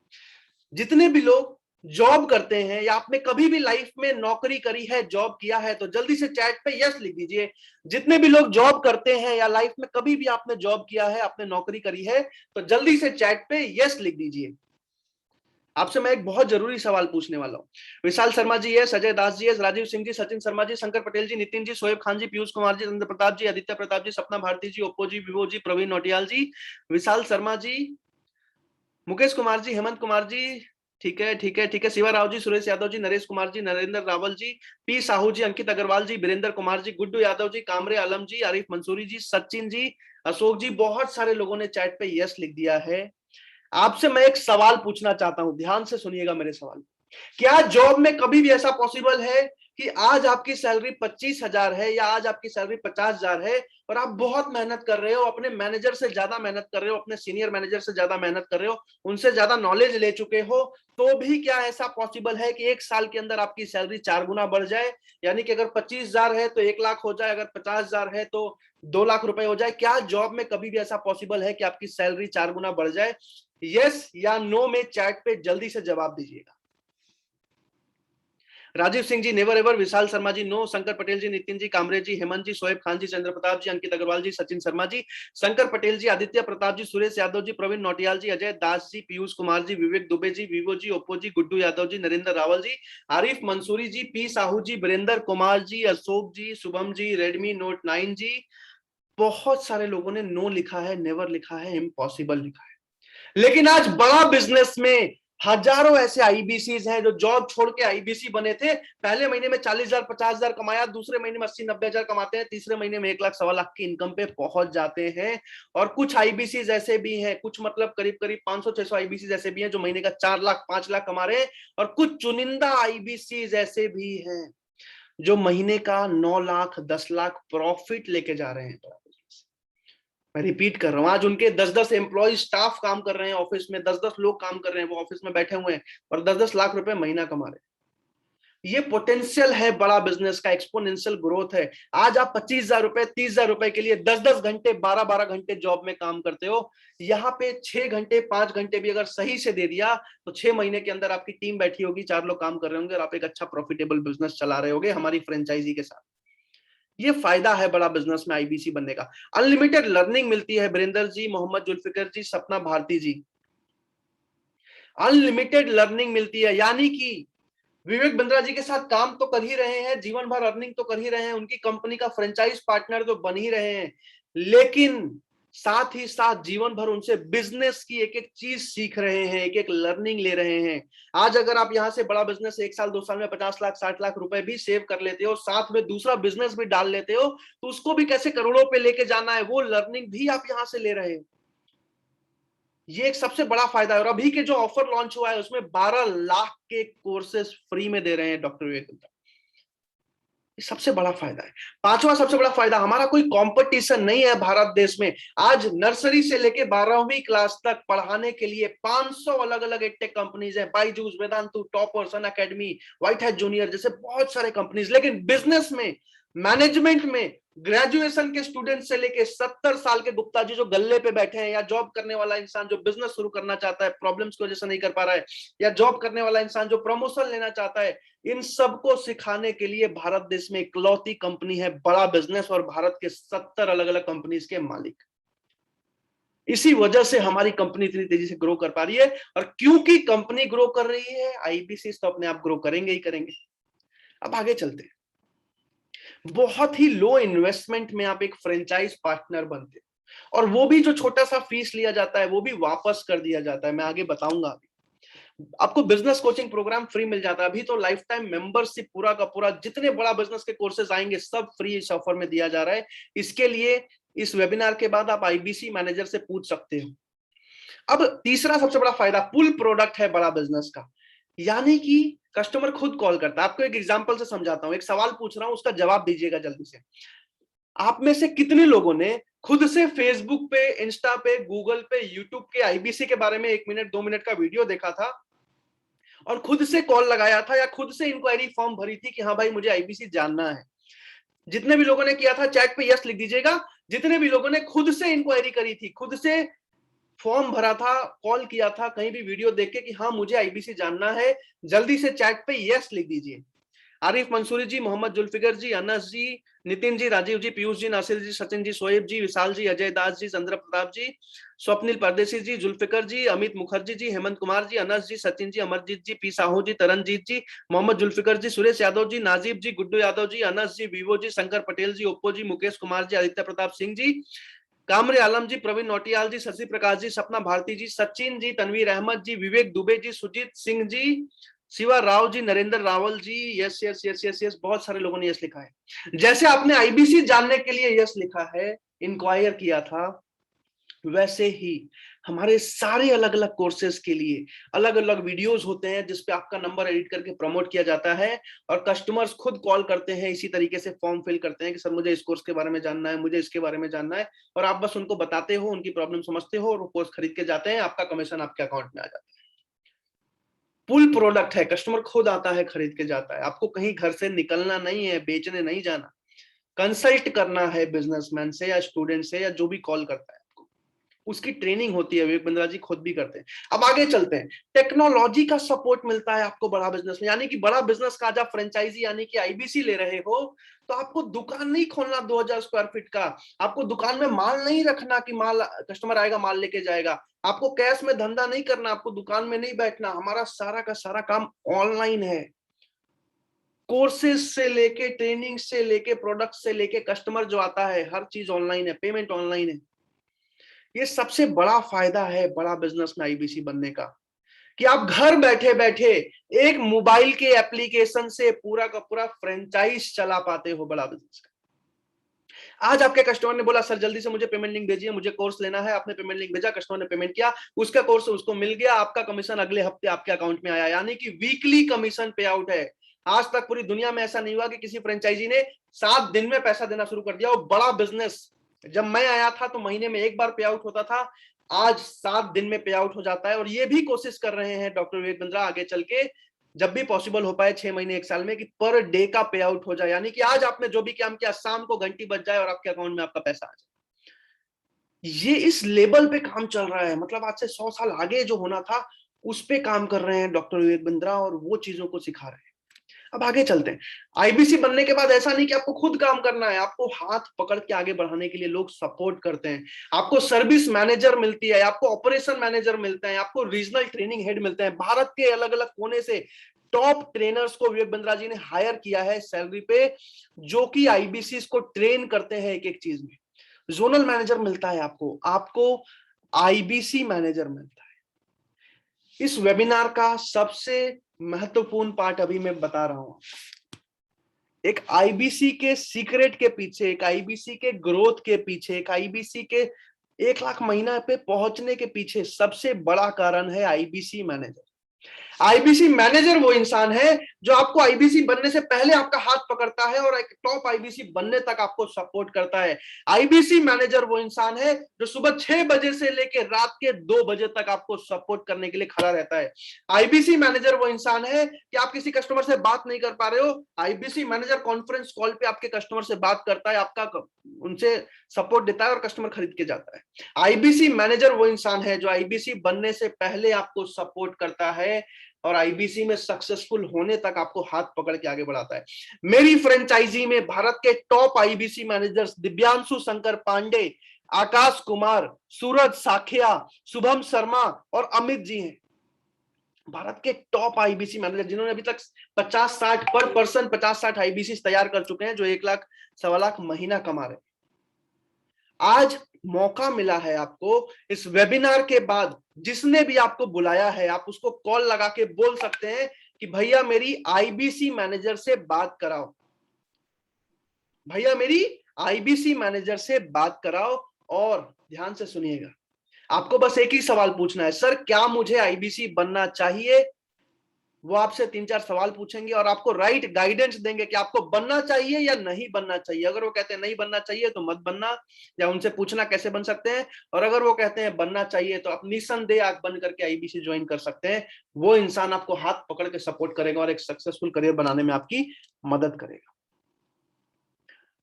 जितने भी लोग जॉब करते हैं या आपने कभी भी लाइफ में नौकरी करी है, जॉब किया है, तो जल्दी से चैट पे यस लिख दीजिए। जितने भी लोग जॉब करते हैं या लाइफ में कभी भी आपने जॉब किया है, आपने नौकरी करी है, तो जल्दी से चैट पे यस लिख दीजिए। आपसे मैं एक बहुत जरूरी सवाल पूछने वाला हूं। विशाल शर्मा जी है, संजय दास जी है, राजीव सिंह जी, सचिन शर्मा जी, शंकर पटेल जी, नितिन जी, शोएब खान जी, पीयूष कुमार जी, चंद्र प्रताप जी, आदित्य प्रताप जी, सपना भारती जी, ओप्पो जी, विवो जी, प्रवीण नौटियाल जी, विशाल शर्मा जी, मुकेश कुमार जी, हेमंत कुमार जी, ठीक है ठीक है ठीक है, शिवा राव जी, सुरेश यादव जी, नरेश कुमार जी, नरेंद्र रावल जी, पी साहू जी, अंकित अग्रवाल जी, वीरेंद्र कुमार जी, गुड्डू यादव जी, कामरे आलम जी, आरिफ मंसूरी जी, सचिन जी, अशोक जी, बहुत सारे लोगों ने चैट पे यस लिख दिया है। आपसे मैं एक सवाल पूछना चाहता हूं, ध्यान से सुनिएगा मेरे सवाल। क्या जॉब में कभी भी ऐसा पॉसिबल है कि आज आपकी सैलरी 25,000 है या आज आपकी सैलरी 50,000 है और आप बहुत मेहनत कर रहे हो, अपने मैनेजर से ज्यादा मेहनत कर रहे हो, अपने सीनियर मैनेजर से ज्यादा मेहनत कर रहे हो, उनसे ज्यादा नॉलेज ले चुके हो, तो भी क्या ऐसा पॉसिबल है कि एक साल के अंदर आपकी सैलरी 4 गुना बढ़ जाए? यानी कि अगर 25,000 है तो 1 लाख हो जाए, अगर 50,000 है तो 2 लाख रुपए हो जाए। क्या जॉब में कभी भी ऐसा पॉसिबल है कि आपकी सैलरी 4 गुना बढ़ जाए? यस या नो में चैट पे जल्दी से जवाब दीजिएगा। राजीव सिंह जी नेवर एवर, विशाल शर्मा जी नो, शंकर पटेल जी, नितिन जी, कामरे जी, हेमंत जी, शोएब खान जी, चंद्र प्रताप जी, अंकित अग्रवाल जी, सचिन शर्मा जी, शंकर पटेल जी, आदित्य प्रताप जी, सुरेश यादव जी, प्रवीण नौटियाल जी, अजय दास जी, पीयूष कुमार जी, विवेक दुबे जी, विवो जी, ओप्पो जी, गुड्डू यादव जी, नरेंद्र रावल जी, आरिफ मंसूरी जी, पी साहू जी, वीरेंद्र कुमार जी, अशोक जी, शुभम जी, रेडमी नोट 9 जी। बहुत सारे लोगों ने नो लिखा है, नेवर लिखा है, इम्पॉसिबल लिखा है। लेकिन आज बड़ा बिजनेस में हजारों ऐसे आईबीसीज हैं जो जॉब छोड़ के आईबीसी बने थे। पहले महीने में 40,000 50,000 कमाया, दूसरे महीने में 80-90,000 कमाते हैं, तीसरे महीने में 1 लाख 1.25 लाख की इनकम पे पहुंच जाते हैं। और कुछ आईबीसीज ऐसे भी हैं, कुछ मतलब करीब करीब 500-600 आईबीसीज ऐसे भी हैं जो महीने का 4 लाख 5 लाख कमा रहे हैं। और कुछ चुनिंदा आईबीसीज ऐसे भी हैं जो महीने का 9 लाख 10 लाख प्रॉफिट लेके जा रहे हैं। मैं रिपीट कर रहा हूं, आज उनके 10-10 एम्प्लॉय स्टाफ काम कर रहे हैं ऑफिस में, 10-10 लोग काम कर रहे हैं, वो ऑफिस में बैठे हुए हैं और 10-10 लाख रुपए महीना कमा रहे हैं। ये पोटेंशियल है बड़ा बिजनेस का, एक्सपोनेंशियल ग्रोथ है। आज आप 25,000 रुपए 30,000 रुपए के लिए 10-10 घंटे 12-12 घंटे जॉब में काम करते हो। यहाँ पे 6 घंटे 5 घंटे भी अगर सही से दे दिया तो 6 महीने के अंदर आपकी टीम बैठी होगी, 4 लोग काम कर रहे होंगे और आप एक अच्छा प्रॉफिटेबल बिजनेस चला रहे होगे हमारी फ्रेंचाइजी के साथ। ये फायदा है बड़ा बिजनेस में आईबीसी बनने का। अनलिमिटेड लर्निंग मिलती है, वीरेंद्र जी, मोहम्मद जुल्फिकर जी, सपना भारती जी, अनलिमिटेड लर्निंग मिलती है। यानी कि विवेक बिंद्रा जी के साथ काम तो कर ही रहे हैं, जीवन भर अर्निंग तो कर ही रहे हैं, उनकी कंपनी का फ्रेंचाइज पार्टनर तो बन ही रहे हैं, लेकिन साथ ही साथ जीवन भर उनसे बिजनेस की एक एक चीज सीख रहे हैं, एक एक लर्निंग ले रहे हैं। आज अगर आप यहां से बड़ा बिजनेस 1 साल 2 साल में 50 लाख 60 लाख रुपए भी सेव कर लेते हो, साथ में दूसरा बिजनेस भी डाल लेते हो, तो उसको भी कैसे करोड़ों पे लेके जाना है, वो लर्निंग भी आप यहां से ले रहे हो। ये एक सबसे बड़ा फायदा है। और अभी के जो ऑफर लॉन्च हुआ है उसमें 12 लाख के कोर्सेस फ्री में दे रहे हैं डॉक्टर विवेक बिंद्रा। ये सबसे बड़ा फायदा है। पांचवा सबसे बड़ा फायदा, हमारा कोई कंपटीशन नहीं है भारत देश में। आज नर्सरी से लेके 12वीं क्लास तक पढ़ाने के लिए 500 अलग अलग एडटेक कंपनीज हैं, Byju's, Vedantu, toppers, Unacademy, white hat junior जैसे बहुत सारे कंपनीज। लेकिन बिजनेस में, मैनेजमेंट में, ग्रेजुएशन के स्टूडेंट से लेके 70 साल के गुप्ता जी जो गल्ले पे बैठे हैं, या जॉब करने वाला इंसान जो बिजनेस शुरू करना चाहता है, प्रॉब्लम्स की वजह से नहीं कर पा रहा है, या जॉब करने वाला इंसान जो प्रमोशन लेना चाहता है, इन सबको सिखाने के लिए भारत देश में इकलौती कंपनी है बड़ा बिजनेस, और भारत के 70 अलग अलग कंपनीज के मालिक। इसी वजह से हमारी कंपनी इतनी तेजी से ग्रो कर पा रही है। और क्योंकि कंपनी ग्रो कर रही है, आईबीसी तो अपने आप ग्रो करेंगे ही करेंगे। अब आगे चलते हैं। बहुत ही लो इन्वेस्टमेंट में आप एक फ्रेंचाइज पार्टनर बनते हो, और वो भी जो छोटा सा फीस लिया जाता है वो भी वापस कर दिया जाता है। मैं आगे बताऊंगा। अभी आपको बिजनेस कोचिंग प्रोग्राम फ्री मिल जाता है। अभी तो लाइफ टाइम मेंबरशिप पूरा का पूरा, जितने बड़ा बिजनेस के कोर्सेज आएंगे सब फ्री इस ऑफर में दिया जा रहा है। इसके लिए इस वेबिनार के बाद आप आईबीसी मैनेजर से पूछ सकते हो। अब तीसरा सबसे बड़ा फायदा पुल प्रोडक्ट है बड़ा बिजनेस का, यानी कि कस्टमर खुद कॉल करता है। आपको एक एग्जांपल से समझाता हूं, एक सवाल पूछ रहा हूं, उसका जवाब दीजिएगा जल्दी से। आप में से कितने लोगों ने खुद से फेसबुक पे, इंस्टा पे, गूगल पे, यूट्यूब के आईबीसी के बारे में 1 मिनट 2 मिनट का वीडियो देखा था और खुद से कॉल लगाया था, या खुद से इंक्वायरी फॉर्म भरी थी कि हाँ भाई मुझे आईबीसी जानना है? जितने भी लोगों ने किया था चैट पे यस लिख दीजिएगा। जितने भी लोगों ने खुद से इंक्वायरी करी थी, खुद से फॉर्म भरा था, कॉल किया था, कहीं भी वीडियो देख के कि हाँ मुझे आईबीसी जानना है, जल्दी से चैट पे यस लिख दीजिए। आरिफ मंसूरी जी, मोहम्मद जुल्फिकर जी, अनस जी, नितिन जी, राजीव जी, पीयूष जी, नासिर जी, सचिन जी, शोएब जी, विशाल जी, अजय दास जी, चंद्र प्रताप जी, स्वप्निल परदेसी जी, जुल्फिकर जी, अमित मुखर्जी जी, हेमंत कुमार जी, अनस जी, सचिन जी, अमरजीत जी, पी साहू जी, तरनजीत जी, मोहम्मद जुल्फिकर जी, सुरेश यादव जी, नाजीब जी, गुड्डू यादव जी, अनस जी, विवो जी, शंकर पटेल जी, ओप्पो जी, मुकेश कुमार जी, आदित्य प्रताप सिंह जी, कामरे आलम जी, प्रवीण नौटियाल जी, शशि प्रकाश जी, सपना भारती जी, सचिन जी, तनवीर अहमद जी, विवेक दुबे जी, Sujeet Singh ji, Shiva Rao ji, Narendra Rawal ji, yes yes yes yes yes, बहुत सारे लोगों ने यस लिखा है। जैसे आपने आईबीसी जानने के लिए यस लिखा है, इंक्वायर किया था, वैसे ही हमारे सारे अलग अलग कोर्सेज के लिए अलग अलग वीडियोस होते हैं जिसपे आपका नंबर एडिट करके प्रमोट किया जाता है, और कस्टमर्स खुद कॉल करते हैं, इसी तरीके से फॉर्म फिल करते हैं कि सर मुझे इस कोर्स के बारे में जानना है, मुझे इसके बारे में जानना है, और आप बस उनको बताते हो, उनकी प्रॉब्लम समझते हो और वो कोर्स खरीद के जाते हैं, आपका कमीशन आपके अकाउंट में आ जाता है। पुल प्रोडक्ट है, कस्टमर खुद आता है, खरीद के जाता है। आपको कहीं घर से निकलना नहीं है, बेचने नहीं जाना, कंसल्ट करना है बिजनेसमैन से या स्टूडेंट से या जो भी कॉल करता है, उसकी ट्रेनिंग होती है। विवेक बिंद्रा जी खुद भी करते हैं। अब आगे चलते हैं। टेक्नोलॉजी का सपोर्ट मिलता है आपको बड़ा बिजनेस में, यानी कि बड़ा बिजनेस का आज आप फ्रेंचाइजी यानी कि आईबीसी ले रहे हो तो आपको दुकान नहीं खोलना 2000 स्क्वायर फीट का, आपको दुकान में माल नहीं रखना कि माल कस्टमर आएगा माल लेके जाएगा, आपको कैश में धंधा नहीं करना, आपको दुकान में नहीं बैठना। हमारा सारा का सारा काम ऑनलाइन है। कोर्सेज से लेके, ट्रेनिंग से लेके, प्रोडक्ट से लेके, कस्टमर जो आता है, हर चीज ऑनलाइन है, पेमेंट ऑनलाइन है। ये सबसे बड़ा फायदा है बड़ा बिजनेस में आईबीसी बनने का, कि आप घर बैठे बैठे एक मोबाइल के एप्लीकेशन से पूरा का पूरा फ्रेंचाइज चला पाते हो बड़ा बिजनेस का। आज आपके कस्टमर ने बोला सर जल्दी से मुझे पेमेंट लिंक भेजिए, मुझे कोर्स लेना है। आपने पेमेंट लिंक भेजा, कस्टमर ने पेमेंट किया, उसका कोर्स उसको मिल गया, आपका कमीशन अगले हफ्ते आपके अकाउंट में आया, यानी कि वीकली कमीशन पे आउट है। आज तक पूरी दुनिया में ऐसा नहीं हुआ कि किसी फ्रेंचाइजी ने 7 दिन में पैसा देना शुरू कर दिया। वो बड़ा बिजनेस, जब मैं आया था तो महीने में एक बार पे आउट होता था, आज 7 दिन में पे आउट हो जाता है। और ये भी कोशिश कर रहे हैं डॉक्टर विवेक बिंद्रा आगे चल के, जब भी पॉसिबल हो पाए 6 महीने 1 साल में, कि पर डे का पे आउट हो जाए, यानी कि आज आपने जो भी काम किया शाम को घंटी बज जाए और आपके अकाउंट में आपका पैसा आ जाए। ये इस लेवल पे काम चल रहा है, मतलब आज से 100 साल आगे जो होना था उस पे काम कर रहे हैं डॉक्टर विवेक बिंद्रा, और वो चीजों को सिखा रहे हैं। अब आगे चलते हैं। आईबीसी बनने के बाद ऐसा नहीं कि आपको खुद काम करना है, आपको हाथ पकड़ के आगे बढ़ाने के लिए लोग सपोर्ट करते हैं। आपको सर्विस मैनेजर मिलती है, आपको ऑपरेशन मैनेजर मिलते हैं, आपको रीजनल ट्रेनिंग हेड मिलते हैं। भारत के अलग अलग कोने से टॉप ट्रेनर्स को विवेक बिंद्रा जी ने हायर किया है सैलरी पे, जो कि आईबीसी को ट्रेन करते हैं एक एक चीज में। जोनल मैनेजर मिलता है आपको आईबीसी मैनेजर मिलता है। इस वेबिनार का सबसे महत्वपूर्ण पार्ट अभी मैं बता रहा हूं। एक आईबीसी के सीक्रेट के पीछे, एक आईबीसी के ग्रोथ के पीछे, एक आईबीसी के 1 लाख महीना पे पहुंचने के पीछे सबसे बड़ा कारण है आईबीसी मैनेजर। आईबीसी मैनेजर वो इंसान है जो आपको आईबीसी बनने से पहले आपका हाथ पकड़ता है और एक टॉप आईबीसी बनने तक आपको सपोर्ट करता है। आईबीसी मैनेजर वो इंसान है जो सुबह 6 बजे से लेकर रात के 2 बजे तक आपको सपोर्ट करने के लिए खड़ा रहता है। आईबीसी मैनेजर वो इंसान है कि आप किसी कस्टमर से बात नहीं कर पा रहे हो, आईबीसी मैनेजर कॉन्फ्रेंस कॉल पे आपके कस्टमर से बात करता है, आपका उनसे सपोर्ट देता है और कस्टमर खरीद के जाता है। आईबीसी मैनेजर वो इंसान है जो आईबीसी बनने से पहले आपको सपोर्ट करता है और आईबीसी में सक्सेसफुल होने तक आपको हाथ पकड़ के आगे बढ़ाता है। मेरी फ्रेंचाइजी में भारत के top IBC managers Divyanshu Shankar Pandey, Akash Kumar, Suraj Sakhiya, Shubham Sharma और अमित जी हैं। भारत के टॉप आईबीसी मैनेजर जिन्होंने अभी तक 50-60 पर पर्सन 50-60 आईबीसी तैयार कर चुके हैं, जो 1 लाख 1.25 लाख महीना कमा रहे हैं। आज मौका मिला है आपको इस वेबिनार के बाद, जिसने भी आपको बुलाया है आप उसको कॉल लगा के बोल सकते हैं कि भैया मेरी आईबीसी मैनेजर से बात कराओ, भैया मेरी आईबीसी मैनेजर से बात कराओ। और ध्यान से सुनिएगा, आपको बस एक ही सवाल पूछना है, सर क्या मुझे आईबीसी बनना चाहिए? वो आपसे 3-4 सवाल पूछेंगे और आपको राइट गाइडेंस देंगे कि आपको बनना चाहिए या नहीं बनना चाहिए। अगर वो कहते हैं नहीं बनना चाहिए तो मत बनना, या उनसे पूछना कैसे बन सकते हैं, और अगर वो कहते हैं बनना चाहिए तो आप निसंदेह आंख बंद करके आईबीसी ज्वाइन कर सकते हैं। वो इंसान आपको हाथ पकड़ के सपोर्ट करेगा और एक सक्सेसफुल करियर बनाने में आपकी मदद करेगा।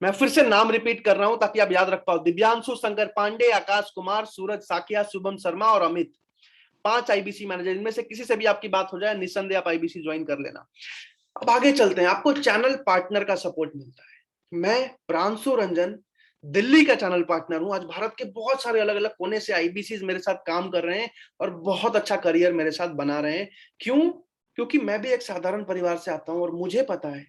मैं फिर से नाम रिपीट कर रहा हूं ताकि आप याद रख पाओ। दिव्यांशु शंकर पांडे, आकाश कुमार, सूरज साकिया, शुभम शर्मा और अमित, 5 आईबीसी मैनेजर। इनमें से किसी से भी आपकी बात हो जाए, निसंदेह आप आईबीसी ज्वाइन कर लेना। अब आगे चलते हैं। आपको चैनल पार्टनर का सपोर्ट मिलता है। मैं प्रांशु रंजन दिल्ली का चैनल पार्टनर हूं। आज भारत के बहुत सारे अलग अलग कोने से आईबीसी मेरे साथ काम कर रहे हैं और बहुत अच्छा करियर मेरे साथ बना रहे हैं। क्यों? क्योंकि मैं भी एक साधारण परिवार से आता हूं और मुझे पता है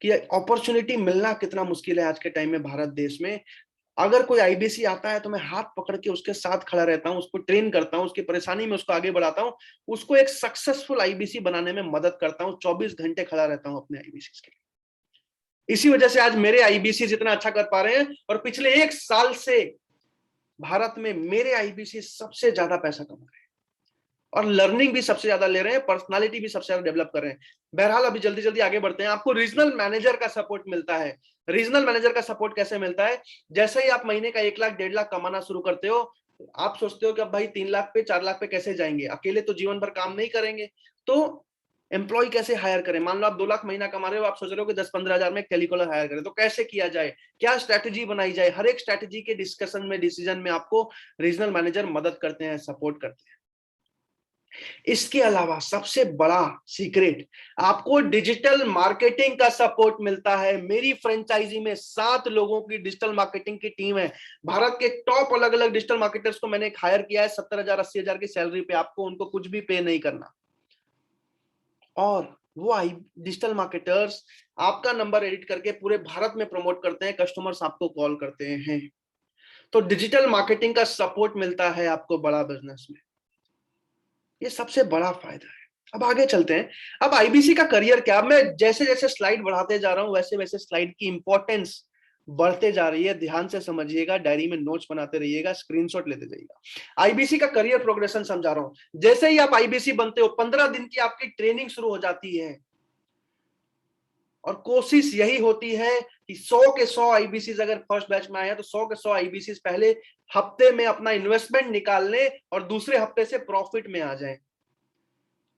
कि अपॉर्चुनिटी मिलना कितना मुश्किल है आज के टाइम में भारत देश में। अगर कोई आईबीसी आता है तो मैं हाथ पकड़ के उसके साथ खड़ा रहता हूं, उसको ट्रेन करता हूं, उसकी परेशानी में उसको आगे बढ़ाता हूं, उसको एक सक्सेसफुल आईबीसी बनाने में मदद करता हूं। 24 घंटे खड़ा रहता हूं अपने आईबीसी के लिए। इसी वजह से आज मेरे आईबीसी इतना अच्छा कर पा रहे हैं और पिछले 1 साल से भारत में मेरे आईबीसी सबसे ज्यादा पैसा कमा रहे हैं और लर्निंग भी सबसे ज्यादा ले रहे हैं, पर्सनालिटी भी सबसे ज्यादा डेवलप कर रहे हैं। बहरहाल अभी जल्दी जल्दी आगे बढ़ते हैं। आपको रीजनल मैनेजर का सपोर्ट मिलता है। रीजनल मैनेजर का सपोर्ट कैसे मिलता है? जैसे ही आप महीने का 1 लाख 1.5 लाख कमाना शुरू करते हो, आप सोचते हो कि अब भाई 3 लाख पे 4 लाख पे कैसे जाएंगे, अकेले तो जीवन भर काम नहीं करेंगे, तो एम्प्लॉय कैसे हायर करें। मान लो आप 2 लाख महीना कमा रहे हो, आप सोच रहे हो कि 10-15 हजार में एक टेलीकॉलर हायर करें, तो कैसे किया जाए, क्या स्ट्रैटेजी बनाई जाए। हर एक स्ट्रैटेजी के डिस्कशन में, डिसीजन में आपको रीजनल मैनेजर मदद करते हैं, सपोर्ट करते हैं। इसके अलावा सबसे बड़ा सीक्रेट, आपको डिजिटल मार्केटिंग का सपोर्ट मिलता है। मेरी फ्रेंचाइजी में 7 लोगों की डिजिटल मार्केटिंग की टीम है। भारत के टॉप अलग अलग डिजिटल मार्केटर्स को मैंने हायर किया है 70,000 80,000 की सैलरी पे। आपको उनको कुछ भी पे नहीं करना। और वो डिजिटल मार्केटर्स आपका नंबर एडिट करके पूरे भारत में प्रमोट करते हैं, कस्टमर्स आपको कॉल करते हैं। तो डिजिटल मार्केटिंग का सपोर्ट मिलता है आपको बड़ा बिजनेस में। ये सबसे बड़ा फायदा है। अब आगे चलते हैं। अब आईबीसी का करियर क्या? मैं जैसे जैसे स्लाइड बढ़ाते जा रहा हूं वैसे वैसे स्लाइड की इंपॉर्टेंस बढ़ते जा रही है। ध्यान से समझिएगा, डायरी में नोट्स बनाते रहिएगा, स्क्रीनशॉट लेते जाइएगा। आईबीसी का करियर प्रोग्रेशन समझा रहा हूं। जैसे ही आप आईबीसी बनते हो, 15 दिन की आपकी ट्रेनिंग शुरू हो जाती है और कोशिश यही होती है कि 100 के 100 आईबीसीज अगर फर्स्ट बैच में आए हैं तो 100 के 100 आईबीसीज पहले हफ्ते में अपना इन्वेस्टमेंट निकाल लें और दूसरे हफ्ते से प्रॉफिट में आ जाएं।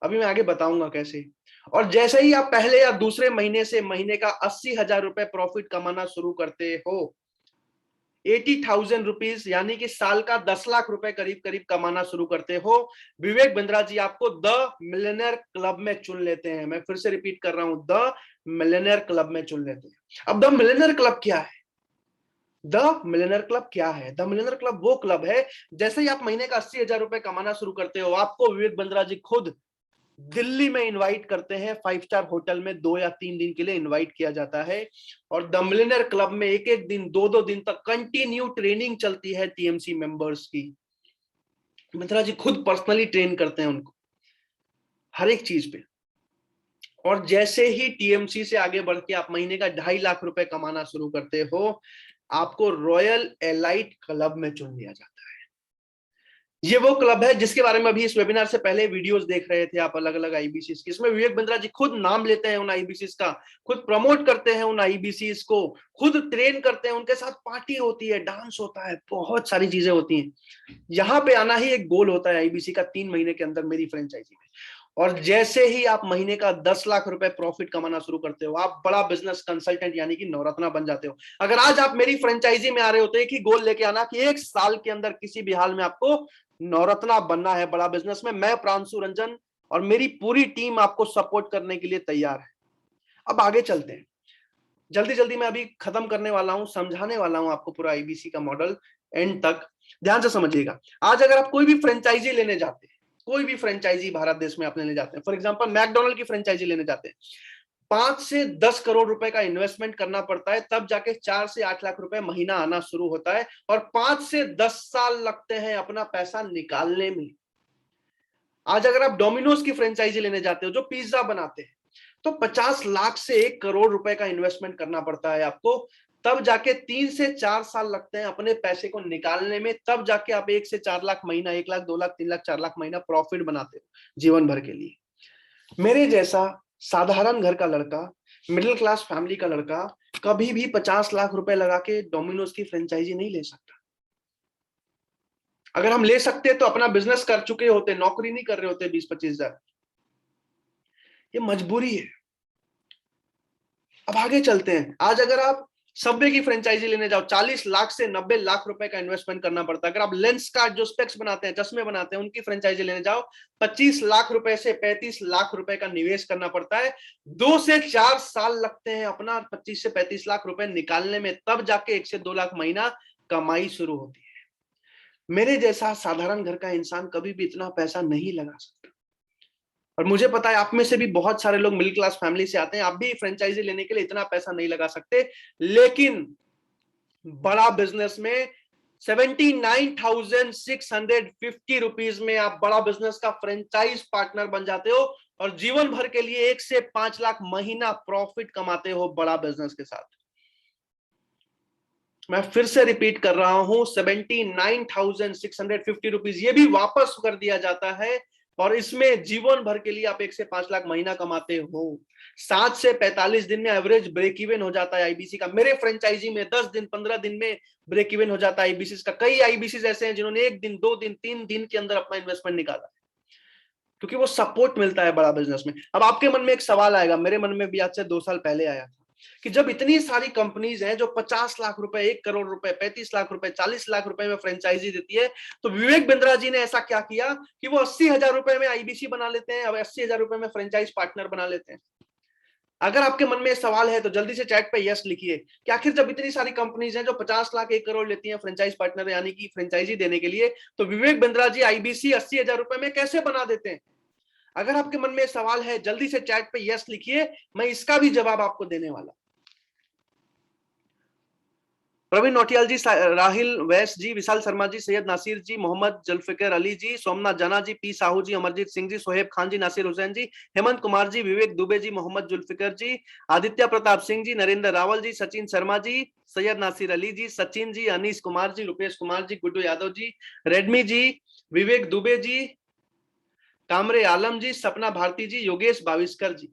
अभी मैं आगे बताऊंगा कैसे। और जैसे ही आप पहले या दूसरे महीने से महीने का 80,000 रुपए प्रॉफिट कमाना शुरू करते हो, 80,000 रुपीज यानी कि साल का 10 लाख रुपए करीब करीब कमाना शुरू करते हो, विवेक बिंद्रा जी आपको द मिलियनेयर क्लब में चुन लेते हैं। मैं फिर से रिपीट कर रहा हूं, द मिलियनेयर क्लब में चुन लेते हैं। अब द मिलियनेयर क्लब क्या है? द मिलियनेयर क्लब क्या है? द मिलियनेयर क्लब वो क्लब है, जैसे ही आप महीने का 80,000 रुपए कमाना शुरू करते हो, आपको विवेक बिंद्रा जी खुद दिल्ली में इनवाइट करते हैं। 5 स्टार होटल में 2 या 3 दिन के लिए इनवाइट किया जाता है और द मिलियनेयर क्लब में एक एक दिन 2-2 दिन तक कंटिन्यू ट्रेनिंग चलती है टीएमसी मेंबर्स की। मित्रा जी खुद पर्सनली ट्रेन करते हैं उनको हर एक चीज पे। और जैसे ही टीएमसी से आगे बढ़ के आप महीने का 2.5 लाख रुपए कमाना शुरू करते हो, आपको रॉयल एलाइट क्लब में चुन लिया जाता है। ये वो क्लब है जिसके बारे में अभी इस वेबिनार से पहले वीडियोस देख रहे थे आप, अलग अलग आईबीसीज की। इसमें विवेक बिंद्रा जी खुद नाम लेते हैं उन आईबीसीज का, खुद प्रमोट करते हैं उन आईबीसीज को, खुद ट्रेन करते हैं, उनके साथ पार्टी होती है, डांस होता है, बहुत सारी चीजें होती हैं। यहाँ पे आना ही एक गोल होता है आईबीसी का, 3 महीने के अंदर मेरी फ्रेंचाइजी में। और जैसे ही आप महीने का 10 लाख रुपए प्रॉफिट कमाना शुरू करते हो, आप बड़ा बिजनेस कंसल्टेंट यानी कि नवरत्ना बन जाते हो। अगर आज आप मेरी फ्रेंचाइजी में आ रहे हो तो एक ही गोल लेके आना कि 1 साल के अंदर किसी भी हाल में आपको नवरत्ना बनना है बड़ा बिजनेस में। मैं प्रांशु रंजन और मेरी पूरी टीम आपको सपोर्ट करने के लिए तैयार है। अब आगे चलते हैं, जल्दी जल्दी मैं अभी खत्म करने वाला हूं, समझाने वाला हूं आपको पूरा आईबीसी का मॉडल एंड तक, ध्यान से समझिएगा। आज अगर आप कोई भी फ्रेंचाइजी लेने जाते हैं, कोई भी फ्रेंचाइजी भारत देश में आप लेने जाते हैं, फॉर एग्जांपल मैकडॉनल्ड की फ्रेंचाइजी लेने जाते हैं, 5 से 10 करोड़ रुपए का इन्वेस्टमेंट करना पड़ता है, तब जाके 4 से 8 लाख रुपए महीना आना शुरू होता है, और 5 से 10 साल लगते हैं अपना पैसा निकालने में। आज अगर आप डोमिनोज की फ्रेंचाइजी लेने जाते हो जो पिज्जा बनाते हैं, तो 50 लाख से 1 करोड़ रुपए का इन्वेस्टमेंट करना पड़ता है आपको, तब जाके 3 से 4 साल लगते हैं अपने पैसे को निकालने में, तब जाके आप 1 से 4 लाख महीना, 1 लाख, 2 लाख, 3 लाख, 4 लाख महीना प्रॉफिट बनाते हो जीवन भर के लिए। मेरे जैसा साधारण घर का लड़का, मिडिल क्लास फैमिली का लड़का कभी भी 50 लाख रुपए लगा के डोमिनोज की फ्रेंचाइजी नहीं ले सकता। अगर हम ले सकते तो अपना बिजनेस कर चुके होते, नौकरी नहीं कर रहे होते 20-25 हजार। ये मजबूरी है। अब आगे चलते हैं। आज अगर आप सबवे की फ्रेंचाइजी लेने जाओ, 40 लाख से 90 लाख रुपए का इन्वेस्टमेंट करना पड़ता है। अगर आप लेंस कार्ड जो स्पेक्स बनाते हैं, चश्मे बनाते हैं, उनकी फ्रेंचाइजी लेने जाओ, 25 लाख रुपए से 35 लाख रुपए का निवेश करना पड़ता है। 2 से 4 साल लगते हैं अपना 25 से 35 लाख रुपए निकालने में, तब जाके 1 से 2 लाख महीना कमाई शुरू होती है। मेरे जैसा साधारण घर का इंसान कभी भी इतना पैसा नहीं लगा सकता। और मुझे पता है आप में से भी बहुत सारे लोग मिडिल क्लास फैमिली से आते हैं, आप भी फ्रेंचाइजी लेने के लिए इतना पैसा नहीं लगा सकते, लेकिन बड़ा बिजनेस में 79,650 रुपीज में आप बड़ा बिजनेस का फ्रेंचाइज पार्टनर बन जाते हो, और जीवन भर के लिए 1 से 5 लाख महीना प्रॉफिट कमाते हो बड़ा बिजनेस के साथ। मैं फिर से रिपीट कर रहा हूं, 79,650 रुपीज, ये भी वापस कर दिया जाता है, और इसमें जीवन भर के लिए आप 1 से 5 लाख महीना कमाते हो। 7 से 45 दिन में एवरेज ब्रेक इवन हो जाता है आईबीसी का। मेरे फ्रेंचाइजी में 10 दिन 15 दिन में ब्रेक इवन हो जाता है आईबीसी का। कई आईबीसी ऐसे हैं जिन्होंने 1 दिन 2 दिन 3 दिन के अंदर अपना इन्वेस्टमेंट निकाला, क्योंकि वो सपोर्ट मिलता है बड़ा बिजनेस में। अब आपके मन में एक सवाल आएगा, मेरे मन में भी आज से 2 साल पहले आया था, कि जब इतनी सारी कंपनीज हैं जो 50 लाख रुपए, 1 करोड़ रुपए, 35 लाख रुपए, 40 लाख रुपए में फ्रेंचाइजी देती है, तो विवेक बिंद्रा जी ने ऐसा क्या किया कि वो 80,000 रुपए में आईबीसी बना लेते हैं, अब 80,000 रुपए में फ्रेंचाइज पार्टनर बना लेते हैं। अगर आपके मन में सवाल है तो जल्दी से चैट पे यस लिखिए कि आखिर जब इतनी सारी कंपनीज हैं जो 50 लाख 1 करोड़ लेती हैं फ्रेंचाइज पार्टनर यानी कि फ्रेंचाइजी देने के लिए, तो विवेक बिंद्रा जी आईबीसी 80,000 रुपए में कैसे बना देते हैं? अगर आपके मन में सवाल है जल्दी से चैट पे यस लिखिए, मैं इसका भी जवाब आपको देने वाला। प्रवीण नौटियाल जी, राहिल वैस जी, विशाल शर्मा जी, सैयद नासिर जी, मोहम्मद जुल्फिकर अली जी, सोमनाथ जना जी, पी साहू जी, अमरजीत सिंह जी, सोहेब खान जी, नासिर हुसैन जी, हेमंत कुमार जी, विवेक दुबे जी, मोहम्मद जुल्फिकर जी, आदित्य प्रताप सिंह जी, नरेंद्र रावल जी, सचिन शर्मा जी, सैयद नासिर अली जी, सचिन जी, अनीश कुमार जी, रुपेश कुमार जी, गुड्डू यादव जी, रेडमी जी, विवेक दुबे जी, कामरे आलम जी, सपना भारती जी, योगेश बाविस्कर जी।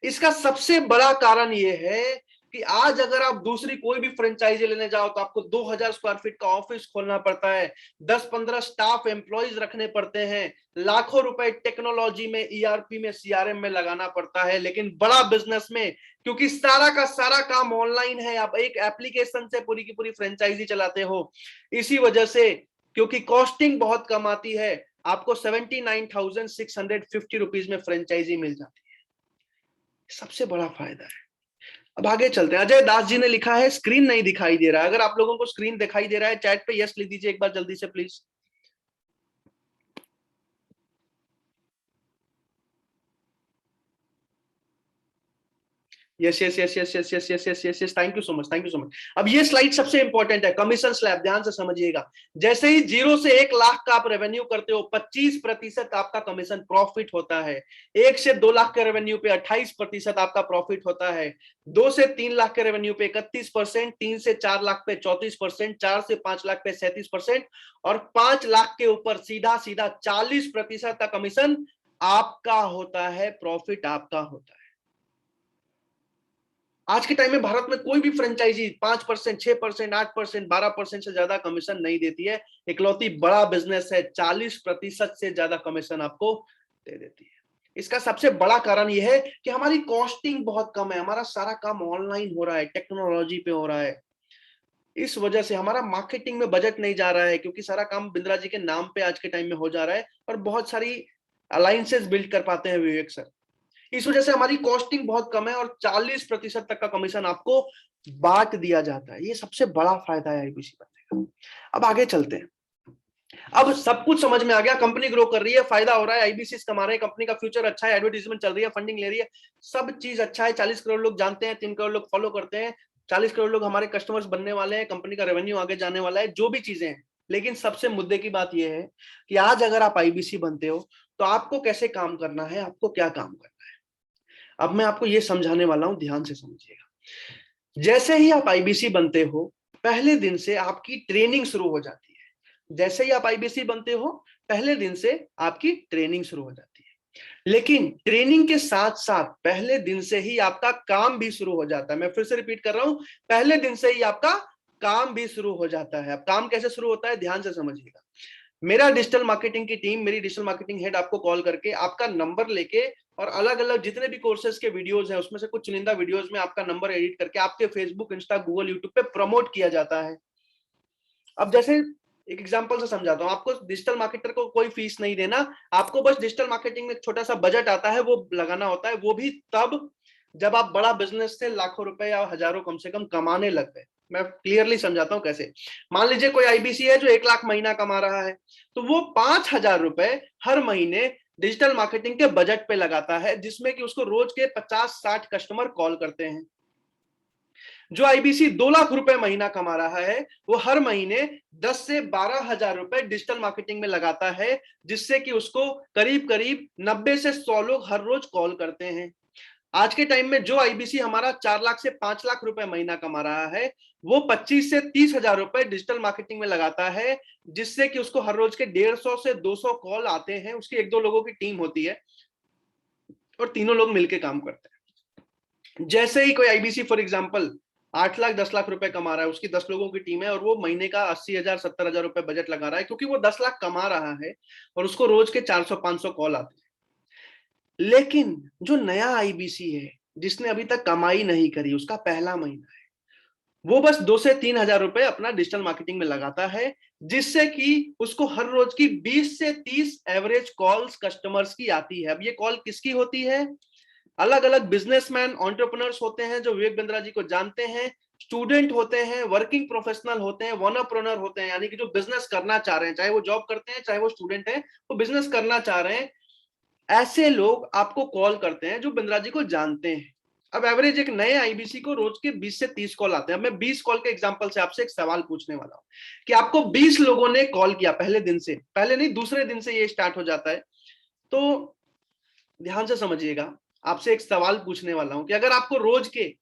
इसका सबसे बड़ा कारण यह है कि आज अगर आप दूसरी कोई भी फ्रेंचाइजी लेने जाओ तो आपको 2000 स्क्वायर फीट का ऑफिस खोलना पड़ता है, 10-15 स्टाफ एम्प्लॉइज रखने पड़ते हैं, लाखों रुपए टेक्नोलॉजी में, ईआरपी में, सीआरएम में लगाना पड़ता है। लेकिन बड़ा बिजनेस में क्योंकि सारा का सारा काम ऑनलाइन है, आप एक एप्लीकेशन से पूरी की पूरी फ्रेंचाइजी चलाते हो, इसी वजह से क्योंकि कॉस्टिंग बहुत कम आती है, आपको 79,650 रुपीज में फ्रेंचाइजी मिल जाती है। सबसे बड़ा फायदा है। अब आगे चलते हैं। अजय दास जी ने लिखा है स्क्रीन नहीं दिखाई दे रहा है। अगर आप लोगों को स्क्रीन दिखाई दे रहा है चैट पे यस लिख दीजिए एक बार जल्दी से please. Yes yes yes yes yes yes yes yes yes yes, thank you so much, thank you so much. अब ये स्लाइड सबसे इंपॉर्टेंट है, कमीशन स्लैब, ध्यान से समझिएगा। जैसे ही 0 से 1 लाख का आप रेवेन्यू करते हो, 25% आपका कमीशन प्रॉफिट होता है। 1 से 2 लाख के रेवेन्यू पे 28% आपका प्रॉफिट होता है। 2 से 3 लाख के रेवेन्यू पे 31%, 3 से 4 लाख पे 34%, 4 से 5 लाख पे 37%, और 5 लाख के ऊपर सीधा सीधा 40% का कमीशन आपका होता है, प्रॉफिट आपका होता है। आज के टाइम में भारत में कोई भी फ्रेंचाइजी 5%, 6%, 8%, 12% से ज्यादा कमीशन नहीं देती है। इकलौती बड़ा बिजनेस है 40% से ज्यादा कमीशन आपको दे देती है। इसका सबसे बड़ा कारण यह है कि हमारी कॉस्टिंग बहुत कम है, हमारा सारा काम ऑनलाइन हो रहा है, टेक्नोलॉजी पे हो रहा है। इस वजह से हमारा मार्केटिंग में बजट नहीं जा रहा है, क्योंकि सारा काम बिंद्रा जी के नाम पे आज के टाइम में हो जा रहा है, और बहुत सारी अलायंसेस बिल्ड कर पाते हैं विवेक सर। इस वजह से हमारी कॉस्टिंग बहुत कम है और 40% तक का कमीशन आपको बांट दिया जाता है। ये सबसे बड़ा फायदा है आईबीसी बनने का। अब आगे चलते हैं। अब सब कुछ समझ में आ गया, कंपनी ग्रो कर रही है, फायदा हो रहा है, आईबीसी कमा रहे हैं, कंपनी का फ्यूचर अच्छा है, एडवर्टाइजमेंट चल रही है, फंडिंग ले रही है, सब चीज अच्छा है। 40 करोड़ लोग जानते हैं, 3 करोड़ लोग फॉलो करते हैं, 40 करोड़ लोग हमारे कस्टमर्स बनने वाले हैं, कंपनी का रेवेन्यू आगे जाने वाला है, जो भी चीजें हैं। लेकिन सबसे मुद्दे की बात यह है कि आज अगर आप आईबीसी बनते हो तो आपको कैसे काम करना है, आपको क्या काम करना है। अब मैं आपको यह समझाने वाला हूं, ध्यान से समझिएगा। जैसे ही आप आईबीसी बनते हो, पहले दिन से आपकी ट्रेनिंग शुरू हो जाती है। जैसे ही आप आईबीसी बनते हो, पहले दिन से आपकी ट्रेनिंग शुरू हो जाती है। लेकिन ट्रेनिंग के साथ साथ पहले दिन से ही आपका काम भी शुरू हो जाता है। मैं फिर से रिपीट कर रहा हूं, पहले दिन से ही आपका काम भी शुरू हो जाता है। अब काम कैसे शुरू होता है, ध्यान से समझिएगा। मेरा डिजिटल मार्केटिंग की टीम, मेरी डिजिटल मार्केटिंग हेड आपको कॉल करके आपका नंबर लेके, और अलग अलग जितने भी कोर्सेज के वीडियोस हैं उसमें से कुछ चुनिंदा वीडियोस में आपका नंबर एडिट करके आपके फेसबुक, इंस्टा, गूगल, यूट्यूब पे प्रमोट किया जाता है। अब जैसे एक एग्जांपल से समझाता हूं आपको, डिजिटल मार्केटर को कोई फीस नहीं देना, आपको बस डिजिटल मार्केटिंग में छोटा सा बजट आता है, वो लगाना होता है। वो भी तब जब आप बड़ा बिजनेस से लाखों रुपए या हजारों कम से कम कमाने लग गए। मैं क्लियरली समझाता हूं कैसे। मान लीजिए कोई आईबीसी है जो 1 लाख महीना कमा रहा है, तो वो 5,000 रुपए हर महीने डिजिटल मार्केटिंग के बजट पे लगाता है, जिसमें कि उसको रोज के 50-60 कस्टमर कॉल करते हैं। जो आईबीसी 2 लाख रुपए महीना कमा रहा है, वो हर महीने 10 से 12,000 रुपए डिजिटल मार्केटिंग में लगाता है, जिससे कि उसको करीब करीब 90 से 100 लोग हर रोज कॉल करते हैं। आज के टाइम में जो आईबीसी हमारा 4 लाख से 5 लाख रुपए महीना कमा रहा है, वो 25 से 30,000 रुपए डिजिटल मार्केटिंग में लगाता है, जिससे कि उसको हर रोज के 150 से 200 कॉल आते हैं। उसकी 1-2 लोगों की टीम होती है और तीनों लोग मिलकर काम करते हैं। जैसे ही कोई IBC for example 8 lakh 10 lakh रुपए कमा रहा है, उसकी 10 लोगों की टीम है, और वो महीने का 80,000 70,000 रुपए बजट लगा रहा है, क्योंकि वो 10 लाख कमा रहा है और उसको रोज के 400-500 कॉल आते हैं। लेकिन जो नया आईबीसी है, जिसने अभी तक कमाई नहीं करी, उसका पहला महीना है, वो बस 2 से 3,000 रुपए अपना डिजिटल मार्केटिंग में लगाता है, जिससे कि उसको हर रोज की 20 से 30 एवरेज कॉल्स कस्टमर्स की आती है। अब ये कॉल किसकी होती है? अलग अलग बिजनेसमैन, एंटरप्रेन्योर्स होते हैं जो विवेक बिंद्रा जी को जानते हैं, स्टूडेंट होते हैं, वर्किंग प्रोफेशनल होते हैं, वनरप्रेन्योर होते हैं, यानी कि जो बिजनेस करना चाह रहे हैं, चाहे वो जॉब करते हैं, चाहे वो स्टूडेंट हैं, वो बिजनेस करना चाह रहे हैं। ऐसे लोग आपको कॉल करते हैं जो बिंद्रा जी को जानते हैं। अब एवरेज एक नए आईबीसी को रोज के 20 से 30 कॉल आते हैं। अब मैं 20 कॉल के एग्जांपल से आपसे एक सवाल पूछने वाला हूं कि आपको 20 लोगों ने कॉल किया पहले दिन से, पहले नहीं दूसरे दिन से ये स्टार्ट हो जाता है, तो ध्यान से समझिएगा। आपसे एक सवाल पूछने वाला हूं कि अगर आपको रोज के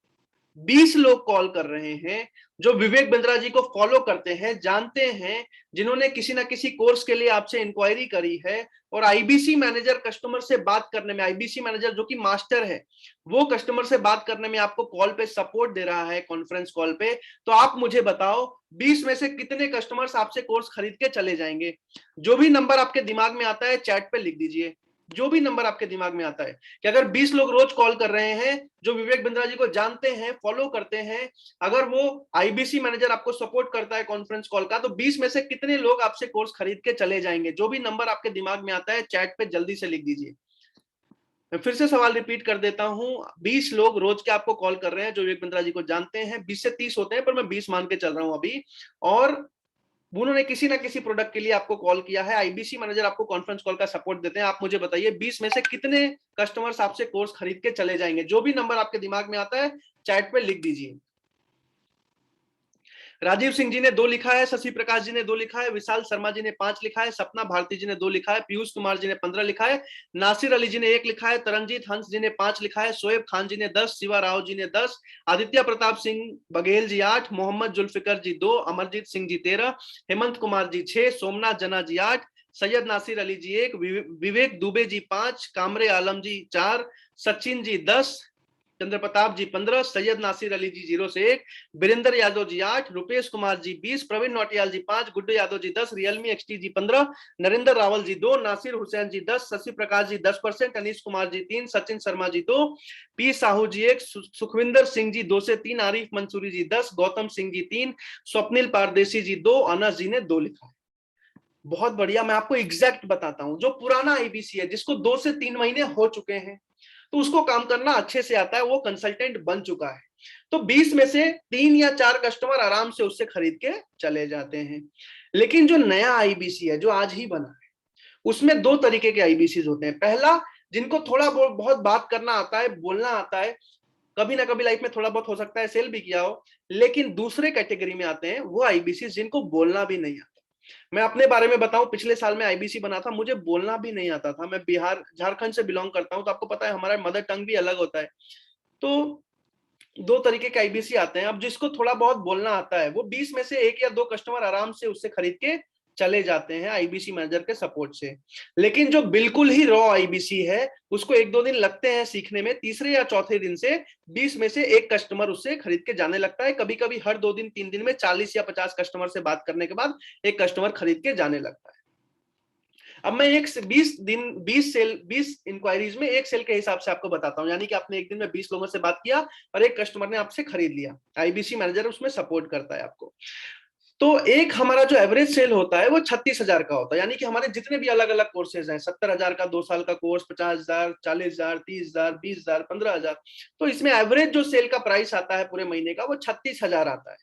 20 लोग कॉल कर रहे हैं जो विवेक बिंद्रा जी को फॉलो करते हैं, जानते हैं, जिन्होंने किसी ना किसी कोर्स के लिए आपसे इंक्वायरी करी है, और आईबीसी मैनेजर कस्टमर से बात करने में, आईबीसी मैनेजर जो कि मास्टर है, वो कस्टमर से बात करने में आपको कॉल पे सपोर्ट दे रहा है, कॉन्फ्रेंस कॉल पे, तो आप मुझे बताओ 20 में से कितने कस्टमर्स आपसे कोर्स खरीद के चले जाएंगे? जो भी नंबर आपके दिमाग में आता है चैट पे लिख दीजिए। जो भी नंबर आपके दिमाग में आता है कि अगर 20 लोग रोज कॉल कर रहे हैं जो विवेक बिंद्रा जी को जानते हैं, फॉलो करते हैं, अगर वो आईबीसी मैनेजर आपको सपोर्ट करता है कॉन्फ्रेंस कॉल का, तो 20 में से कितने लोग आपसे कोर्स खरीद के चले जाएंगे? जो भी नंबर आपके दिमाग में आता है चैट पे जल्दी से लिख दीजिए। मैं फिर से सवाल रिपीट कर देता हूं, 20 लोग रोज के आपको कॉल कर रहे हैं जो विवेक बिंद्रा जी को जानते हैं, 20 से 30 होते हैं पर मैं 20 मान के चल रहा हूं अभी, और उन्होंने किसी ना किसी प्रोडक्ट के लिए आपको कॉल किया है, आईबीसी मैनेजर आपको कॉन्फ्रेंस कॉल का सपोर्ट देते हैं। आप मुझे बताइए 20 में से कितने कस्टमर्स आपसे कोर्स खरीद के चले जाएंगे? जो भी नंबर आपके दिमाग में आता है चैट पे लिख दीजिए। राजीव सिंह जी ने 2 लिखा है, शशि प्रकाश जी ने 2 लिखा है, विशाल शर्मा जी ने 5 लिखा है, सपना भारती जी ने 2 लिखा है, पीयूष कुमार जी ने 15 लिखा है, नासिर अली जी ने 1 लिखा है, तरनजीत हंस जी ने 5 लिखा है, शोएब खान जी ने 10, शिवा राव जी ने 10, आदित्य प्रताप सिंह बघेल जी 8, मोहम्मद जुल्फिकर जी 2, अमरजीत सिंह जी 13, हेमंत कुमार जी 6, सोमनाथ जना जी 8, सैयद नासिर अली जी 1, विवेक दुबे जी 5, कामरे आलम जी 4, सचिन जी 10, चंद्र प्रताप जी 15, सैयद नासिर अली जी 0 से 1, वीरेंद्र यादव जी 8, रुपेश कुमार जी 20, प्रवीण नौटियाल जी 5, गुड्डू यादव जी 10, रियलमी एक्सटी जी 15, नरेंद्र रावल जी 2, नासिर हुसैन जी 10, शशि प्रकाश जी 10%, अनीश कुमार जी 3, सचिन शर्मा जी 2, पी साहू जी 1, सुखविंदर सिंह जी 2 से 3, आरिफ मंसूरी जी 10, गौतम सिंह जी 3, स्वप्निल पारदेसी जी 2, अनस जी ने 2 लिखा है। बहुत बढ़िया। मैं आपको एग्जैक्ट बताता हूं, जो पुराना आईबीसी है जिसको 2 से 3 महीने हो चुके हैं तो उसको काम करना अच्छे से आता है, वो कंसल्टेंट बन चुका है, तो 20 में से 3 या 4 कस्टमर आराम से उससे खरीद के चले जाते हैं। लेकिन जो नया आईबीसी है जो आज ही बना है उसमें 2 तरीके के आईबीसी होते हैं। पहला, जिनको थोड़ा बहुत बात करना आता है, बोलना आता है, कभी ना कभी लाइफ में थोड़ा बहुत हो सकता है सेल भी किया हो, लेकिन दूसरे कैटेगरी में आते हैं वो आईबीसी जिनको बोलना भी नहीं आता। मैं अपने बारे में बताऊं, पिछले साल में आईबीसी बना था, मुझे बोलना भी नहीं आता था। मैं बिहार झारखंड से बिलोंग करता हूं, तो आपको पता है हमारा मदर टंग भी अलग होता है। तो 2 तरीके के आईबीसी आते हैं। अब जिसको थोड़ा बहुत बोलना आता है वो 20 में से 1 या 2 कस्टमर आराम से उससे खरीद के चले जाते हैं आईबीसी मैनेजर के सपोर्ट से। लेकिन जो बिल्कुल ही रॉ आईबीसी है उसको 1-2 दिन लगते हैं सीखने में, तीसरे या चौथे दिन से 20 में से 1 कस्टमर उससे खरीद के जाने लगता है। कभी कभी हर 2 दिन 3 दिन में 40 या 50 कस्टमर से बात करने के बाद 1 कस्टमर खरीद के जाने लगता है। अब मैं 20 इंक्वायरीज में 1 सेल के हिसाब से आपको बताता हूं, यानी कि आपने एक दिन में 20 लोगों से बात किया और 1 कस्टमर ने आपसे खरीद लिया। आईबीसी मैनेजर उसमें सपोर्ट करता है आपको। तो एक हमारा जो एवरेज सेल होता है वो 36,000 का होता है, यानी कि हमारे जितने भी अलग अलग कोर्सेज हैं, 70,000 का 2 साल का कोर्स, 50,000, 40,000, 30,000, 20,000, 15,000, तो इसमें एवरेज जो सेल का प्राइस आता है पूरे महीने का वो 36,000 आता है।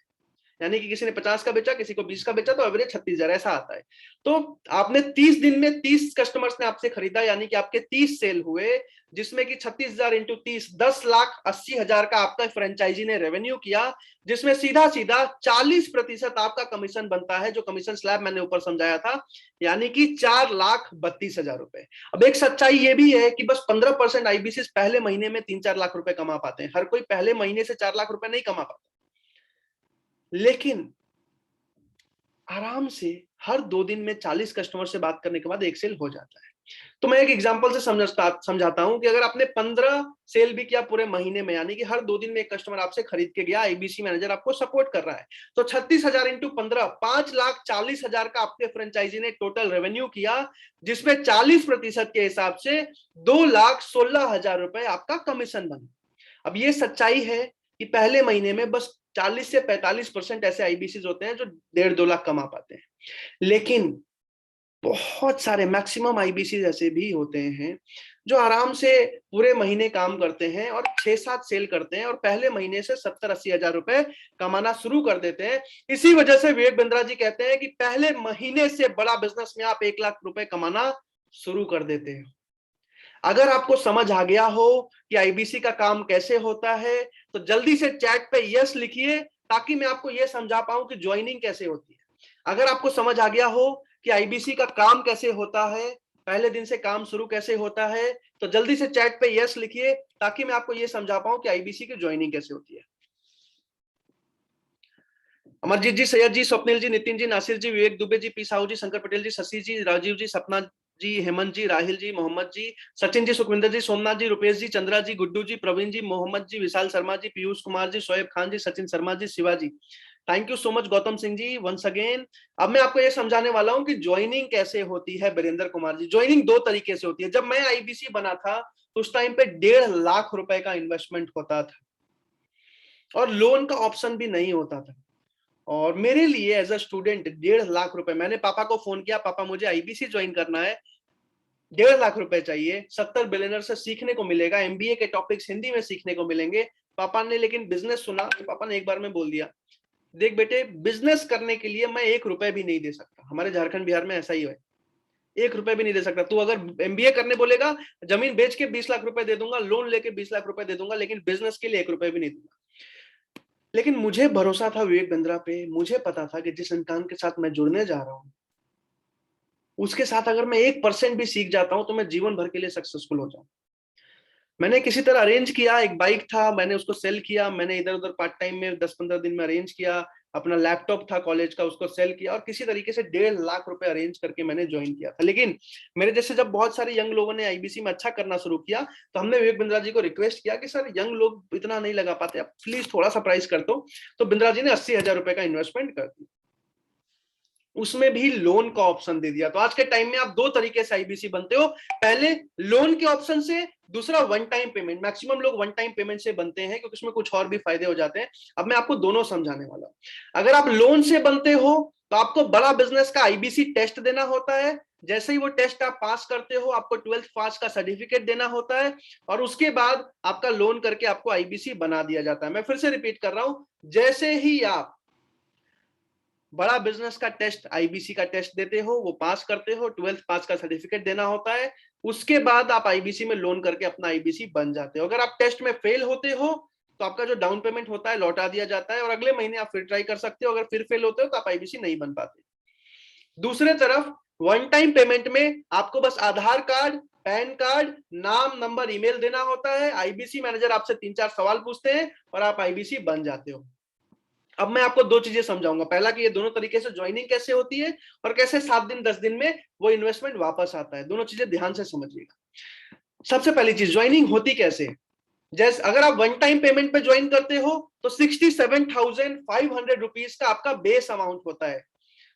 यानी कि किसी ने 50 का बेचा, किसी को 20 का बेचा, तो एवरेज 36,000 ऐसा आता है। तो आपने 30 दिन में 30 कस्टमर्स ने आपसे खरीदा, यानी कि आपके 30 सेल हुए, जिसमें कि 36,000 इंटू 30 10,80,000 का आपका फ्रेंचाइजी ने रेवेन्यू किया, जिसमें सीधा सीधा 40% आपका कमीशन बनता है, जो कमीशन स्लैब मैंने ऊपर समझाया था, यानी कि 4,32,000 रुपए। अब एक सच्चाई ये भी है कि बस 15% आईबीसी पहले महीने में 3-4 लाख रुपए कमा पाते हैं। हर कोई पहले महीने से 4 लाख रुपए नहीं कमा पाता, लेकिन आराम से हर 2 दिन में 40 कस्टमर से बात करने के बाद 1 सेल हो जाता है। तो मैं एक एग्जांपल से समझाता हूं कि अगर आपने 15 सेल भी किया पूरे महीने में, यानी कि हर 2 दिन में 1 कस्टमर आपसे खरीद के गया, आईबीसी मैनेजर आपको सपोर्ट कर रहा है, तो 36,000 इंटू 15 5,40,000 का आपके फ्रेंचाइजी ने टोटल रेवेन्यू किया, जिसमें 40% के हिसाब से 2,16,000 रुपए आपका कमीशन बना। अब ये सच्चाई है कि पहले महीने में बस 40 से 45% ऐसे आईबीसीज होते हैं जो 1.5-2 लाख कमा पाते हैं, लेकिन बहुत सारे मैक्सिमम आईबीसीज ऐसे भी होते हैं जो आराम से पूरे महीने काम करते हैं और 6-7 सेल करते हैं और पहले महीने से 70-80,000 रुपए कमाना शुरू कर देते हैं। इसी वजह से विवेक बिंद्रा जी कहते हैं कि पहले महीने से बड़ा बिजनेस में आप 1 लाख रुपए कमाना शुरू कर देते हैं। अगर आपको समझ आ गया हो कि आईबीसी का काम कैसे होता है तो जल्दी से चैट पे यस लिखिए, ताकि मैं आपको यह समझा पाऊं कि ज्वाइनिंग कैसे होती है। अगर आपको समझ आ गया हो कि आईबीसी का काम कैसे होता है, पहले दिन से काम शुरू कैसे होता है, तो जल्दी से चैट पे यस लिखिए, ताकि मैं आपको यह समझा पाऊं कि आईबीसी की ज्वाइनिंग कैसे होती है। Amarjeet ji, Syed ji, Swapnil ji, Nitin ji, Nasir ji, Vivek Dubey ji, P Sahu ji, Shankar Patel ji, Shashi ji, Rajeev ji, Sapna ji, Hemant ji, Rahil ji, Mohammad ji, Sachin ji, Sukhwinder ji, Somnath ji, Rupesh ji, Chandra ji, Guddu ji, Praveen ji, Mohammad ji, Vishal Sharma ji, Piyush Kumar ji, Shoaib Khan ji, Sachin Sharma ji, Shiva ji, thank you so much Gautam Singh ji once again. अब मैं आपको ये समझाने वाला हूं कि ज्वाइनिंग कैसे होती है। वीरेंद्र कुमार जी, ज्वाइनिंग 2 तरीके से होती है। जब मैं आईबीसी बना था तो उस टाइम पे 1.5 लाख रुपए का इन्वेस्टमेंट होता था और लोन का ऑप्शन भी नहीं होता था, और मेरे लिए एज अ स्टूडेंट 1.5 लाख रुपए, मैंने पापा को फोन किया, पापा मुझे आईबीसी ज्वाइन करना है, 1.5 लाख रुपए चाहिए, 70 बिलियनर से सीखने को मिलेगा, एमबीए के टॉपिक्स हिंदी में सीखने को मिलेंगे। पापा ने लेकिन बिजनेस सुना तो पापा ने एक बार में बोल दिया देख बेटे, बिजनेस करने के लिए मैं 1 रुपए भी नहीं दे सकता। हमारे झारखंड बिहार में ऐसा ही है, 1 रुपए भी नहीं दे सकता। तू अगर एमबीए करने बोलेगा, जमीन बेच के 20 लाख रुपए दे दूंगा, लोन लेके 20 लाख रुपए दे दूंगा, लेकिन बिजनेस के लिए 1 रुपए भी नहीं दूंगा। लेकिन मुझे भरोसा था विवेक बिंद्रा पे। मुझे पता था कि जिस इंसान के साथ मैं जुड़ने जा रहा हूं, उसके साथ अगर मैं 1% भी सीख जाता हूं तो मैं जीवन भर के लिए सक्सेसफुल हो जाऊं। मैंने किसी तरह अरेंज किया, एक बाइक था, मैंने उसको सेल किया, मैंने इधर उधर पार्ट टाइम में 10-15 दिन में अरेंज किया, अपना लैपटॉप था कॉलेज का, उसको सेल किया, और किसी तरीके से 1.5 लाख रुपए अरेंज करके मैंने ज्वाइन किया था। लेकिन मेरे जैसे जब बहुत सारे यंग लोगों ने आईबीसी में अच्छा करना शुरू किया, तो हमने विवेक बिंद्रा जी को रिक्वेस्ट किया कि सर यंग लोग इतना नहीं लगा पाते, आप प्लीज थोड़ा सा प्राइस कर दो। तो बिंद्रा जी ने 80,000 रुपए का इन्वेस्टमेंट कर दिया, उसमें भी लोन का ऑप्शन दे दिया। तो आज के टाइम में आप 2 तरीके से आईबीसी बनते हो, पहले लोन के ऑप्शन से, दूसरा वन टाइम पेमेंट। मैक्सिमम लोग वन टाइम पेमेंट से बनते हैं क्योंकि उसमें कुछ और भी फायदे हो जाते हैं। अब मैं आपको दोनों समझाने वाला हूं। अगर आप लोन से बनते हो तो आपको बड़ा बिजनेस का आईबीसी टेस्ट देना होता है। जैसे ही वो टेस्ट आप पास करते हो, आपको 12th पास का सर्टिफिकेट देना होता है, और उसके बाद आपका लोन करके आपको आईबीसी बना दिया जाता है। मैं फिर से रिपीट कर रहा हूं, जैसे ही आप बड़ा बिजनेस का टेस्ट, आईबीसी का टेस्ट देते हो, वो पास करते हो, 12th पास का सर्टिफिकेट देना होता है, उसके बाद आप आईबीसी में लोन करके अपना आईबीसी बन जाते हो। अगर आप टेस्ट में फेल होते हो तो आपका जो डाउन पेमेंट होता है लौटा दिया जाता है, और अगले महीने आप फिर ट्राई कर सकते हो। अगर फिर फेल होते हो तो आप आईबीसी नहीं बन पाते। दूसरे तरफ वन टाइम पेमेंट में आपको बस आधार कार्ड, पैन कार्ड, नाम, नंबर, ईमेल देना होता है, आईबीसी मैनेजर आपसे 3-4 सवाल पूछते हैं और आप आईबीसी बन जाते हो। अब मैं आपको 2 चीजें समझाऊंगा। पहला कि ये दोनों तरीके से ज्वाइनिंग कैसे होती है, और कैसे 7 दिन 10 दिन में वो इन्वेस्टमेंट वापस आता है। दोनों चीजें ध्यान से समझिएगा। सबसे पहली चीज, ज्वाइनिंग होती कैसे। जैसे अगर आप वन टाइम पेमेंट पे ज्वाइन करते हो तो 67,500 रुपीज का आपका बेस अमाउंट होता है।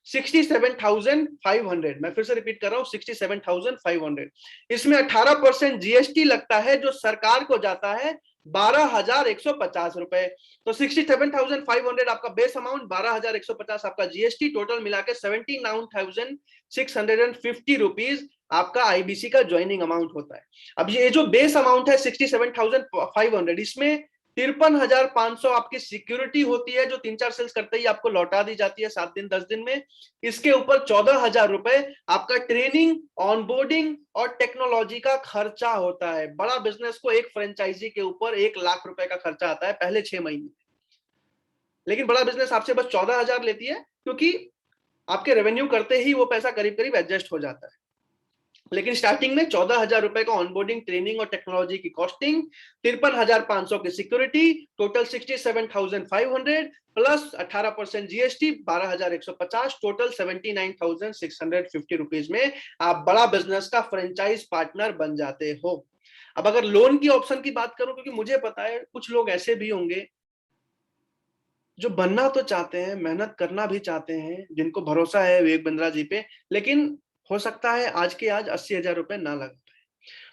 67,500, मैं फिर से रिपीट कर रहा हूं, 67,500। इसमें 18% जीएसटी लगता है, जो सरकार को जाता है 12,150 रुपए। तो 67,500 आपका बेस अमाउंट, 12,150 आपका जीएसटी, टोटल मिला के 79,650 रुपीज आपका आईबीसी का ज्वाइनिंग अमाउंट होता है। अब ये जो बेस अमाउंट है 67,500, इसमें 53,500 आपकी सिक्योरिटी होती है, जो 3-4 सेल्स करते ही आपको लौटा दी जाती है 7 दिन 10 दिन में। इसके ऊपर 14,000 रुपए आपका ट्रेनिंग, ऑनबोर्डिंग और टेक्नोलॉजी का खर्चा होता है। बड़ा बिजनेस को एक फ्रेंचाइजी के ऊपर 1 लाख रुपए का खर्चा आता है पहले 6 महीने, लेकिन बड़ा बिजनेस आपसे बस 14,000 लेती है, क्योंकि आपके रेवेन्यू करते ही वो पैसा करीब करीब एडजस्ट हो जाता है। लेकिन स्टार्टिंग में 14,000 रुपए का ऑनबोर्डिंग, ट्रेनिंग और टेक्नोलॉजी की कॉस्टिंग, 53,500 की security, total 67,500 plus 18% GST 12,150, total 79,650 rupees में आप बड़ा बिजनेस का फ्रेंचाइज पार्टनर बन जाते हो। अब अगर लोन की ऑप्शन की बात करूं, क्योंकि मुझे पता है कुछ लोग ऐसे भी होंगे जो बनना तो चाहते हैं, मेहनत करना भी चाहते हैं, जिनको भरोसा है विवेक बिंद्रा जी पे, लेकिन हो सकता है आज के आज 80,000 रुपए ना लग पाए।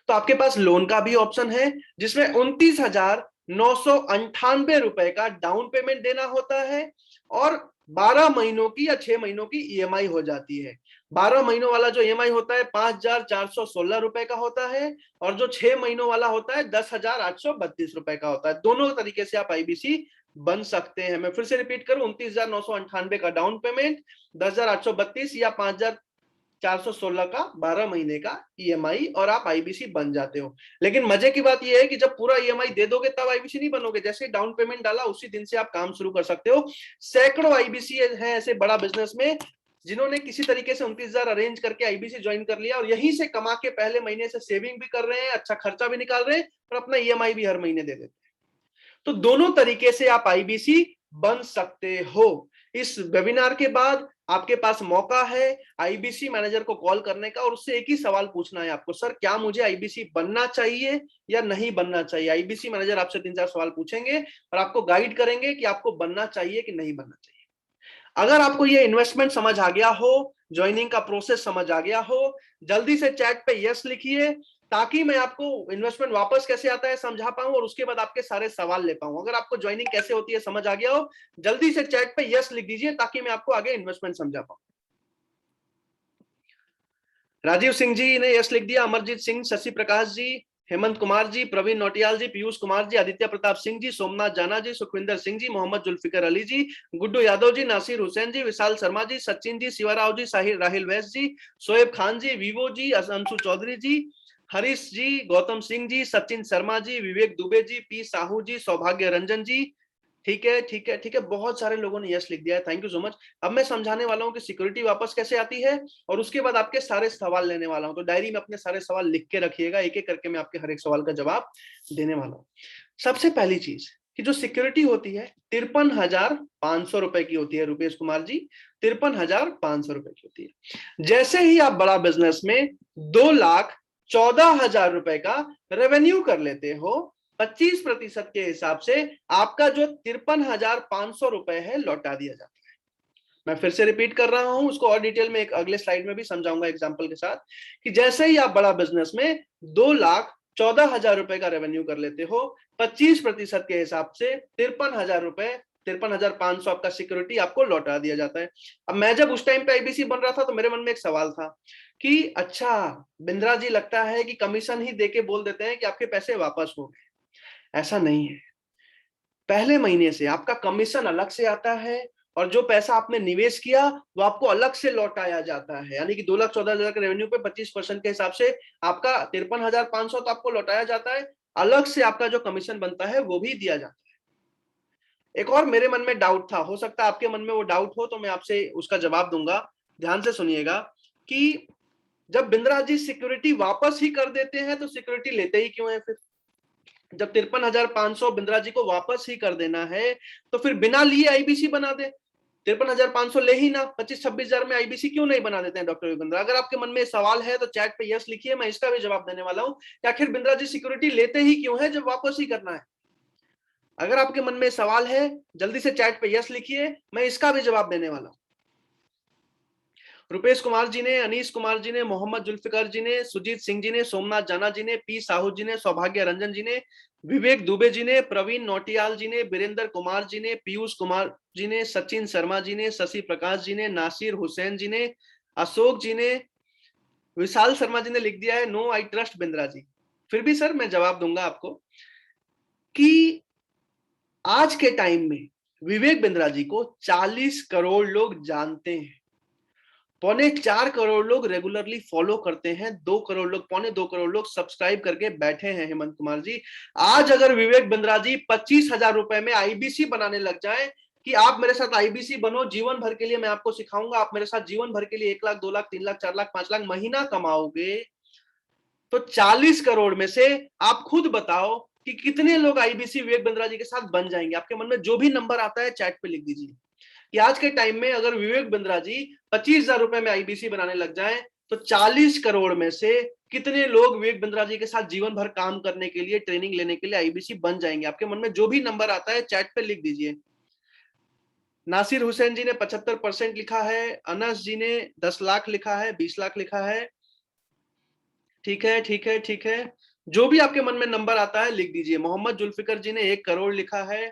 तो आपके पास लोन का भी ऑप्शन है, जिसमें 29,998 रुपए का डाउन पेमेंट देना होता है, और 12 महीनों की या 6 महीनों की ईएमआई हो जाती है। 12 महीनों वाला जो ईएमआई होता है 5,416 रुपए का होता है, और जो 6 महीनों वाला होता है 10,832 रुपए का होता है। दोनों तरीके से आप आईबीसी बन सकते हैं। मैं फिर से रिपीट करूं, 29,998 का डाउन पेमेंट, 10,832 या 5,416 का 12 महीने का ईएमआई, और आप आईबीसी बन जाते हो। लेकिन मजे की बात यह है कि जब पूरा ईएमआई दे दोगे तब आईबीसी नहीं बनोगे। जैसे डाउन पेमेंट डाला उसी दिन से आप काम शुरू कर सकते हो। सैकड़ों आईबीसी है ऐसे बड़ा बिजनेस में, जिन्होंने किसी तरीके से 29,000 अरेंज करके आईबीसी ज्वाइन कर लिया, और यहीं से कमा के पहले महीने से सेविंग भी कर रहे हैं, अच्छा खर्चा भी निकाल रहे हैं, और अपना ईएमआई भी हर महीने दे देते हैं। तो दोनों तरीके से आप आईबीसी बन सकते हो। इस वेबिनार के बाद आपके पास मौका है आईबीसी मैनेजर को कॉल करने का, और उससे एक ही सवाल पूछना है आपको, सर क्या मुझे आईबीसी बनना चाहिए या नहीं बनना चाहिए। आईबीसी मैनेजर आपसे 3-4 सवाल पूछेंगे और आपको गाइड करेंगे कि आपको बनना चाहिए कि नहीं बनना चाहिए। अगर आपको ये इन्वेस्टमेंट समझ आ गया हो, ज्वाइनिंग का प्रोसेस समझ आ गया हो, जल्दी से चैट पे यस लिखिए, ताकि मैं आपको इन्वेस्टमेंट वापस कैसे आता है समझा पाऊं, और उसके बाद आपके सारे सवाल ले पाऊं। अगर आपको ज्वाइनिंग कैसे होती है समझ आ गया हो, जल्दी से चैट पे यस लिख दीजिए, ताकि मैं आपको आगे इन्वेस्टमेंट समझा पाऊं। राजीव सिंह जी ने यस लिख दिया, अमरजीत सिंह, शशि प्रकाश जी, हेमंत कुमार जी, प्रवीण नौटियाल जी, पीयूष कुमार जी, आदित्य प्रताप सिंह जी, सोमनाथ जाना जी, सुखविंदर सिंह जी, मोहम्मद जुल्फिकर अली जी, गुड्डू यादव जी, नासिर हुसैन जी, विशाल शर्मा जी, सचिन जी, शिवाराव जी, साहिर राहिल वैस जी, शोएब खान जी, विवो जी, अंशु चौधरी जी, हरीश जी, गौतम सिंह जी, सचिन शर्मा जी, विवेक दुबे जी, पी साहू जी, सौभाग्य रंजन जी। ठीक है, ठीक है, ठीक है, बहुत सारे लोगों ने यस लिख दिया है, थैंक यू सो मच। अब मैं समझाने वाला हूं कि सिक्योरिटी वापस कैसे आती है और उसके बाद आपके सारे सवाल लेने वाला हूं। तो डायरी में अपने सारे सवाल लिख के रखिएगा, एक एक करके मैं आपके हर एक सवाल का जवाब देने वाला हूं। सबसे पहली चीज कि जो सिक्योरिटी होती है 53,500 रुपए की होती है रुपेश कुमार जी, 53,500 रुपए की होती है। जैसे ही आप बड़ा बिजनेस में 2,14,000 रुपए का रेवेन्यू कर लेते हो, 25% के हिसाब से आपका जो 53,500 रुपए है लौटा दिया जाता है। मैं फिर से रिपीट कर रहा हूं, उसको और डिटेल में एक अगले स्लाइड में भी समझाऊंगा एग्जांपल के साथ, कि जैसे ही आप बड़ा बिजनेस में 2,14,000 रुपए का रेवेन्यू कर लेते हो, 25% के हिसाब से 53,000 रुपए, 53,500 आपका सिक्योरिटी आपको लौटा दिया जाता है। अब मैं जब उस टाइम पे आईबीसी बन रहा था तो मेरे मन में एक सवाल था कि अच्छा बिंद्रा जी, लगता है कि कमीशन ही देके बोल देते हैं कि आपके पैसे वापस हो गए। ऐसा नहीं है। पहले महीने से आपका कमीशन अलग से आता है और जो पैसा आपने निवेश किया वो आपको अलग से लौटाया जाता है। यानी कि 2,14,000 के रेवेन्यू पे 25% के हिसाब से आपका 53,500 तो आपको लौटाया जाता है, अलग से आपका जो कमीशन बनता है वो भी दिया जाता है। एक और मेरे मन में डाउट था, हो सकता है आपके मन में वो डाउट हो, तो मैं आपसे उसका जवाब दूंगा। ध्यान से सुनिएगा कि जब बिंद्रा जी सिक्योरिटी वापस ही कर देते हैं तो सिक्योरिटी लेते ही क्यों है? फिर जब 53,500 बिंद्रा जी को वापस ही कर देना है तो फिर बिना लिए आईबीसी बना दे। 53,500 ले ही ना, 25-26,000 में आईबीसी क्यों नहीं बना देते हैं डॉक्टर बिंद्रा? अगर आपके मन में सवाल है तो चैट पे यस लिखिए, मैं इसका भी जवाब देने वाला हूं कि आखिर बिंद्रा जी सिक्योरिटी लेते ही क्यों है जब वापस ही करना है। अगर आपके मन में सवाल है जल्दी से चैट पे यस लिखिए, मैं इसका भी जवाब देने वाला हूं। रुपेश कुमार जी ने, अनीश कुमार जी ने, मोहम्मद जुल्फिकार जी ने, सुजीत सिंह जी ने, सोमनाथ जाना जी ने, पी साहू जी ने, सौभाग्य रंजन जी ने, विवेक दुबे जी ने, प्रवीण नौटियाल जी ने, बीरेंद्र कुमार जी ने, पीयूष कुमार जी ने, सचिन शर्मा जी ने, शशि प्रकाश जी ने, नासिर हुसैन जी ने, अशोक जी ने, विशाल शर्मा जी ने लिख दिया है no I trust Bindra ji. फिर भी सर मैं जवाब दूंगा आपको कि आज के टाइम में विवेक बिंद्रा जी को 40 करोड़ लोग जानते हैं, 3.25 करोड़ लोग रेगुलरली फॉलो करते हैं, 2 करोड़ लोग, 2.25 करोड़ लोग सब्सक्राइब करके बैठे हैं। हेमंत कुमार जी, आज अगर विवेक बिंद्रा जी 25,000 रुपए में आईबीसी बनाने लग जाए कि आप मेरे साथ आईबीसी बनो, जीवन भर के लिए मैं आपको सिखाऊंगा, आप मेरे साथ जीवन भर के लिए 1 लाख, 2 लाख, 3 लाख, 4 लाख, 5 लाख महीना कमाओगे, तो 40 करोड़ में से आप खुद बताओ कि कितने लोग आईबीसी विवेक बिंद्रा जी के साथ बन जाएंगे। आपके मन में जो भी नंबर आता है चैट पे लिख दीजिए कि आज के टाइम में अगर विवेक बिंद्रा जी 25,000 रुपए में आईबीसी बनाने लग जाएं तो 40 करोड़ में से कितने लोग विवेक बिंद्रा जी के साथ जीवन भर काम करने के लिए, ट्रेनिंग लेने के लिए आईबीसी बन जाएंगे। आपके मन में जो भी नंबर आता है चैट पे लिख दीजिए। नासिर हुसैन जी ने 75% लिखा है, अनस जी ने 10 लाख लिखा है, 20 लाख लिखा है। ठीक है, ठीक है, ठीक है, जो भी आपके मन में नंबर आता है लिख दीजिए। मोहम्मद जुल्फिकर जी ने 1 करोड़ लिखा है,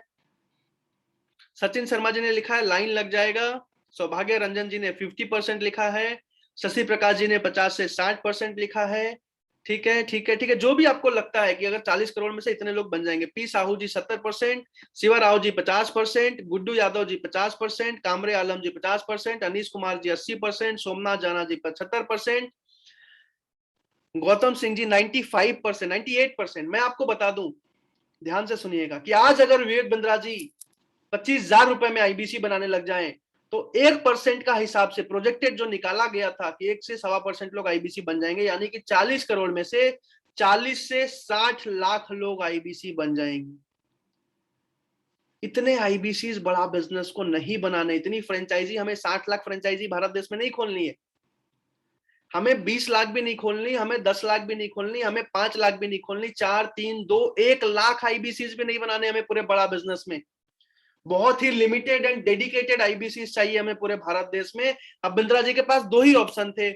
सचिन शर्मा जी ने लिखा है लाइन लग जाएगा, सौभाग्य रंजन जी ने 50% लिखा है, शशि प्रकाश जी ने 50 से 60% लिखा है। ठीक है, ठीक है, ठीक है, जो भी आपको लगता है कि अगर 40 करोड़ में से इतने लोग बन जाएंगे। पी साहू जी 70%, शिवाराव जी 50%, गुड्डू यादव जी 50%, कामरे आलम जी 50%, अनीश कुमार जी 80%, सोमनाथ जाना जी 75%, गौतम सिंह जी 95%, 98%। मैं आपको बता दूं, ध्यान से सुनिएगा, कि आज अगर विवेक बिंद्रा जी 25,000 रुपए में आईबीसी बनाने लग जाएं तो 1% का हिसाब से प्रोजेक्टेड जो निकाला गया था कि 1 से 1.25% लोग आईबीसी बन जाएंगे, यानी कि 40 करोड़ में से 40 से 60 लाख लोग आईबीसी बन जाएंगे। इतने आईबीसी बड़ा बिजनेस को नहीं बनाने, इतनी फ्रेंचाइजी, हमें 60 लाख फ्रेंचाइजी भारत देश में नहीं खोलनी है, हमें 20 लाख भी नहीं खोलनी, हमें 10 लाख भी नहीं खोलनी, हमें 5 लाख भी नहीं खोलनी, 4, 3, 2, 1 लाख आईबीसी भी नहीं बनाने हमें पूरे बड़ा बिजनेस में। बहुत ही लिमिटेड एंड डेडिकेटेड आईबीसी चाहिए हमें पूरे भारत देश में। अब बिंद्रा जी के पास 2 ही ऑप्शन थे,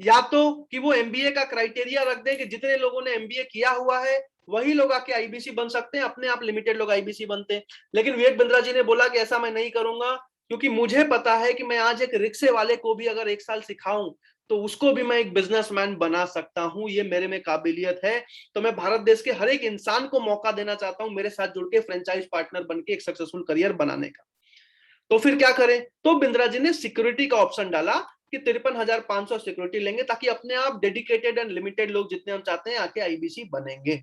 या तो कि वो एमबीए का क्राइटेरिया रख दें कि जितने लोगों ने एमबीए किया हुआ है वही लोग आके आईबीसी बन सकते हैं, अपने आप लिमिटेड लोग आईबीसी बनते हैं। लेकिन विवेक बिंद्रा जी ने बोला कि ऐसा मैं नहीं करूंगा, क्योंकि मुझे पता है कि मैं आज एक रिक्शे वाले को भी अगर 1 साल सिखाऊं तो उसको भी मैं एक बिजनेसमैन बना सकता हूं, ये मेरे में काबिलियत है। तो मैं भारत देश के हर एक इंसान को मौका देना चाहता हूं मेरे साथ जुड़ के फ्रेंचाइज पार्टनर बन के एक सक्सेसफुल करियर बनाने का। तो फिर क्या करें? तो बिंद्रा जी ने सिक्योरिटी का ऑप्शन डाला कि 53,500 सिक्योरिटी लेंगे, ताकि अपने आप डेडिकेटेड एंड लिमिटेड लोग जितने हम चाहते हैं आके आईबीसी बनेंगे,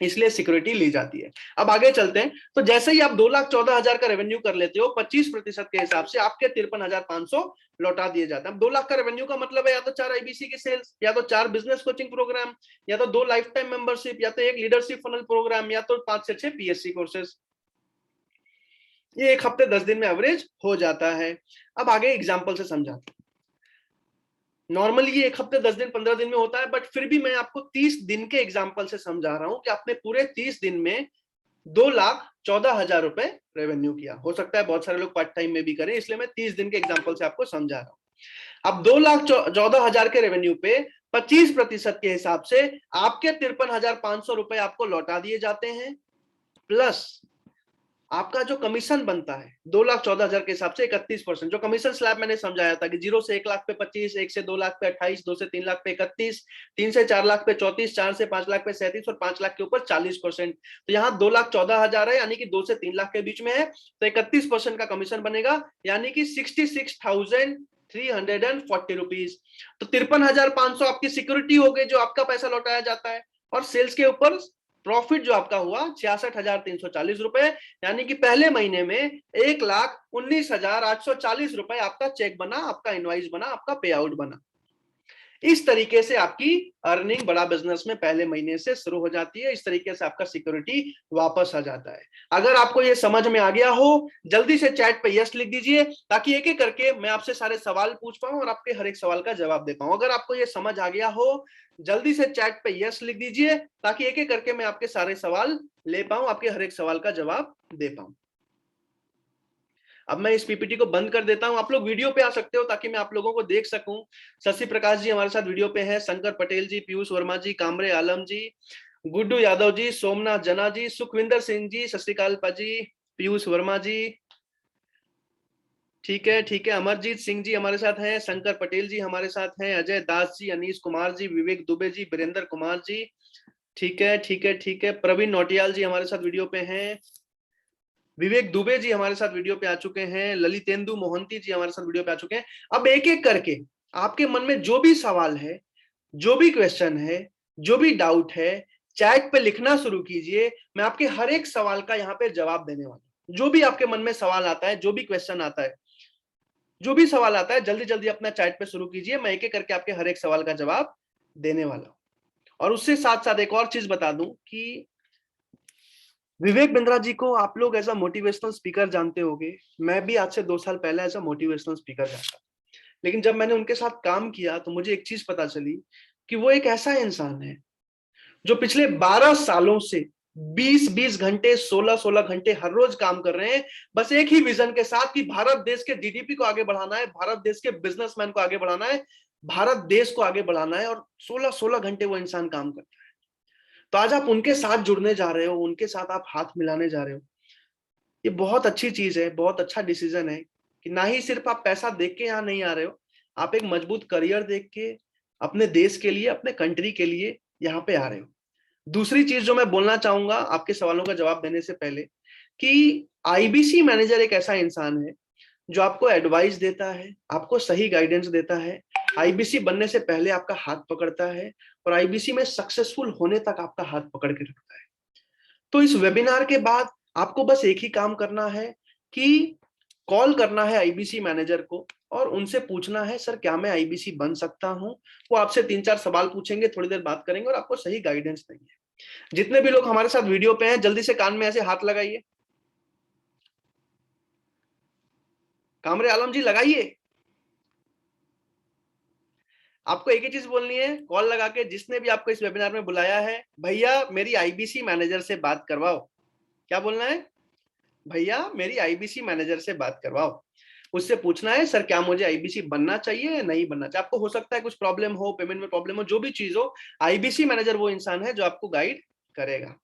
इसलिए सिक्योरिटी ली जाती है। अब आगे चलते हैं। तो जैसे ही आप 2,14,000 का रेवेन्यू कर लेते हो, 25% के हिसाब से आपके 53,500 लौटा दिए जाते हैं। अब 2 लाख का रेवेन्यू का मतलब है या तो 4 आईबीसी की सेल्स, या तो 4 बिजनेस कोचिंग प्रोग्राम, या तो 2 लाइफ टाइम मेंबरशिप, या तो 1 लीडरशिप फनल प्रोग्राम, या तो 5 से 6 पीएससी कोर्सेज। ये 1 हफ्ते 10 दिन में एवरेज हो जाता है। अब आगे एग्जाम्पल से समझाते हैं। नॉर्मली ये 1 हफ्ते 10 दिन 15 दिन में होता है, बट फिर भी मैं आपको 30 दिन के एग्जाम्पल से समझा रहा हूं कि आपने पूरे 30 दिन में 2,14,000 रुपए रेवेन्यू किया। हो सकता है बहुत सारे लोग पार्ट टाइम में भी करें, इसलिए मैं 30 दिन के एग्जाम्पल से आपको समझा रहा हूं। अब 2,14,000 के रेवेन्यू पे 25% के हिसाब से आपके 53,500 रुपए आपको लौटा दिए जाते हैं, प्लस आपका जो कमीशन बनता है 2,14,000 के हिसाब से 31%, जो कमीशन स्लैब मैंने समझाया था कि 0 से 1 लाख पे 25, 1 से 2 लाख पे 28, 2 से 3 लाख पे 31, 3 से 4 लाख पे 34, 4 से 5 लाख पे 37 और 5 लाख के ऊपर 40%। तो यहाँ 2,14,000 है, यानी कि 2 से 3 लाख के बीच में है, तो 31% का कमीशन बनेगा, यानी कि 66,340 रुपीज। तो 53,500 आपकी सिक्योरिटी हो गई, जो आपका पैसा लौटाया जाता है, और सेल्स के ऊपर प्रॉफिट जो आपका हुआ 66,340 रुपए, यानी कि पहले महीने में 1,19,840 रुपए आपका चेक बना, आपका इनवॉइस बना, आपका पे आउट बना। इस तरीके से आपकी अर्निंग बड़ा बिजनेस में पहले महीने से शुरू हो जाती है। इस तरीके से आपका सिक्योरिटी वापस आ जाता है। अगर आपको ये समझ में आ गया हो, जल्दी से चैट पे यस लिख दीजिए, ताकि एक एक करके मैं आपसे सारे सवाल पूछ पाऊं और आपके हर एक सवाल का जवाब दे पाऊं। अगर आपको ये समझ आ गया हो, जल्दी से चैट पे यस लिख दीजिए, ताकि एक एक करके मैं आपके सारे सवाल ले पाऊं, आपके हर एक सवाल का जवाब दे पाऊं। अब मैं इस पीपीटी को बंद कर देता हूं। आप लोग वीडियो पे आ सकते हो ताकि मैं आप लोगों को देख सकूं। शशि प्रकाश जी हमारे साथ वीडियो पे हैं, शंकर पटेल जी, पीयूष वर्मा जी, कामरे आलम जी, गुड्डू यादव जी, सोमनाथ जना जी, सुखविंदर सिंह जी, सत श्री अकाल पाजी, पीयूष वर्मा जी, ठीक है ठीक है। अमरजीत सिंह जी हमारे साथ हैं, शंकर पटेल जी हमारे साथ हैं, अजय दास जी, अनीश कुमार जी, विवेक दुबे जी, वीरेंद्र कुमार जी, ठीक है ठीक है ठीक है। प्रवीण नौटियाल जी हमारे साथ वीडियो पे हैं, विवेक दुबे जी हमारे साथ वीडियो पे आ चुके हैं, ललितेंदु मोहंती जी हमारे साथ वीडियो पे आ चुके हैं। अब एक एक करके आपके मन में जो भी सवाल है, जो भी क्वेश्चन है, जो भी डाउट है, चैट पे लिखना शुरू कीजिए। मैं आपके हर एक सवाल का यहाँ पे जवाब देने वाला हूं। जो भी आपके मन में सवाल आता है, जो भी क्वेश्चन आता है, जो भी सवाल आता है, जल्दी जल्दी अपना चैट पे शुरू कीजिए। मैं एक एक करके आपके हर एक सवाल का जवाब देने वाला हूं। और उससे साथ साथ एक और चीज बता दूं कि विवेक बिंद्रा जी को आप लोग एज अ मोटिवेशनल स्पीकर जानते होंगे। मैं भी आज से 2 साल पहले एज अ मोटिवेशनल स्पीकर जानता, लेकिन जब मैंने उनके साथ काम किया तो मुझे एक चीज पता चली कि वो एक ऐसा इंसान है जो पिछले 12 सालों से 20-20 घंटे, 16-16 घंटे हर रोज काम कर रहे हैं, बस एक ही विजन के साथ कि भारत देश के जीडीपी को आगे बढ़ाना है, भारत देश के बिजनेसमैन को आगे बढ़ाना है, भारत देश को आगे बढ़ाना है। और 16-16 घंटे वो इंसान काम करता है। तो आज आप उनके साथ जुड़ने जा रहे हो, उनके साथ आप हाथ मिलाने जा रहे हो। ये बहुत अच्छी चीज है, बहुत अच्छा डिसीजन है कि ना ही सिर्फ आप पैसा देख के यहाँ नहीं आ रहे हो, आप एक मजबूत करियर देख के अपने देश के लिए, अपने कंट्री के लिए यहाँ पे आ रहे हो। दूसरी चीज जो मैं बोलना चाहूंगा आपके सवालों का जवाब देने से पहले, कि आईबीसी मैनेजर एक ऐसा इंसान है जो आपको एडवाइस देता है, आपको सही गाइडेंस देता है, आईबीसी बनने से पहले आपका हाथ पकड़ता है, और आईबीसी में सक्सेसफुल होने तक आपका हाथ पकड़ के रखता है। तो इस वेबिनार के बाद आपको बस एक ही काम करना है कि कॉल करना है आईबीसी मैनेजर को और उनसे पूछना है, सर क्या मैं आईबीसी बन सकता हूं? वो आपसे 3-4 सवाल पूछेंगे, थोड़ी देर बात करेंगे और आपको सही गाइडेंस देंगे। जितने भी लोग हमारे साथ वीडियो पे हैं, जल्दी से कान में ऐसे हाथ लगाइए। कामरे आलम जी लगाइए। आपको एक ही चीज बोलनी है, कॉल लगा के जिसने भी आपको इस वेबिनार में बुलाया है, भैया मेरी आईबीसी मैनेजर से बात करवाओ। क्या बोलना है? भैया मेरी आईबीसी मैनेजर से बात करवाओ। उससे पूछना है, सर क्या मुझे आईबीसी बनना चाहिए या नहीं बनना चाहिए? आपको हो सकता है कुछ प्रॉब्लम हो, पेमेंट में प्रॉब्लम हो, जो भी चीज हो, आईबीसी मैनेजर वो इंसान है जो आपको गाइड करेगा।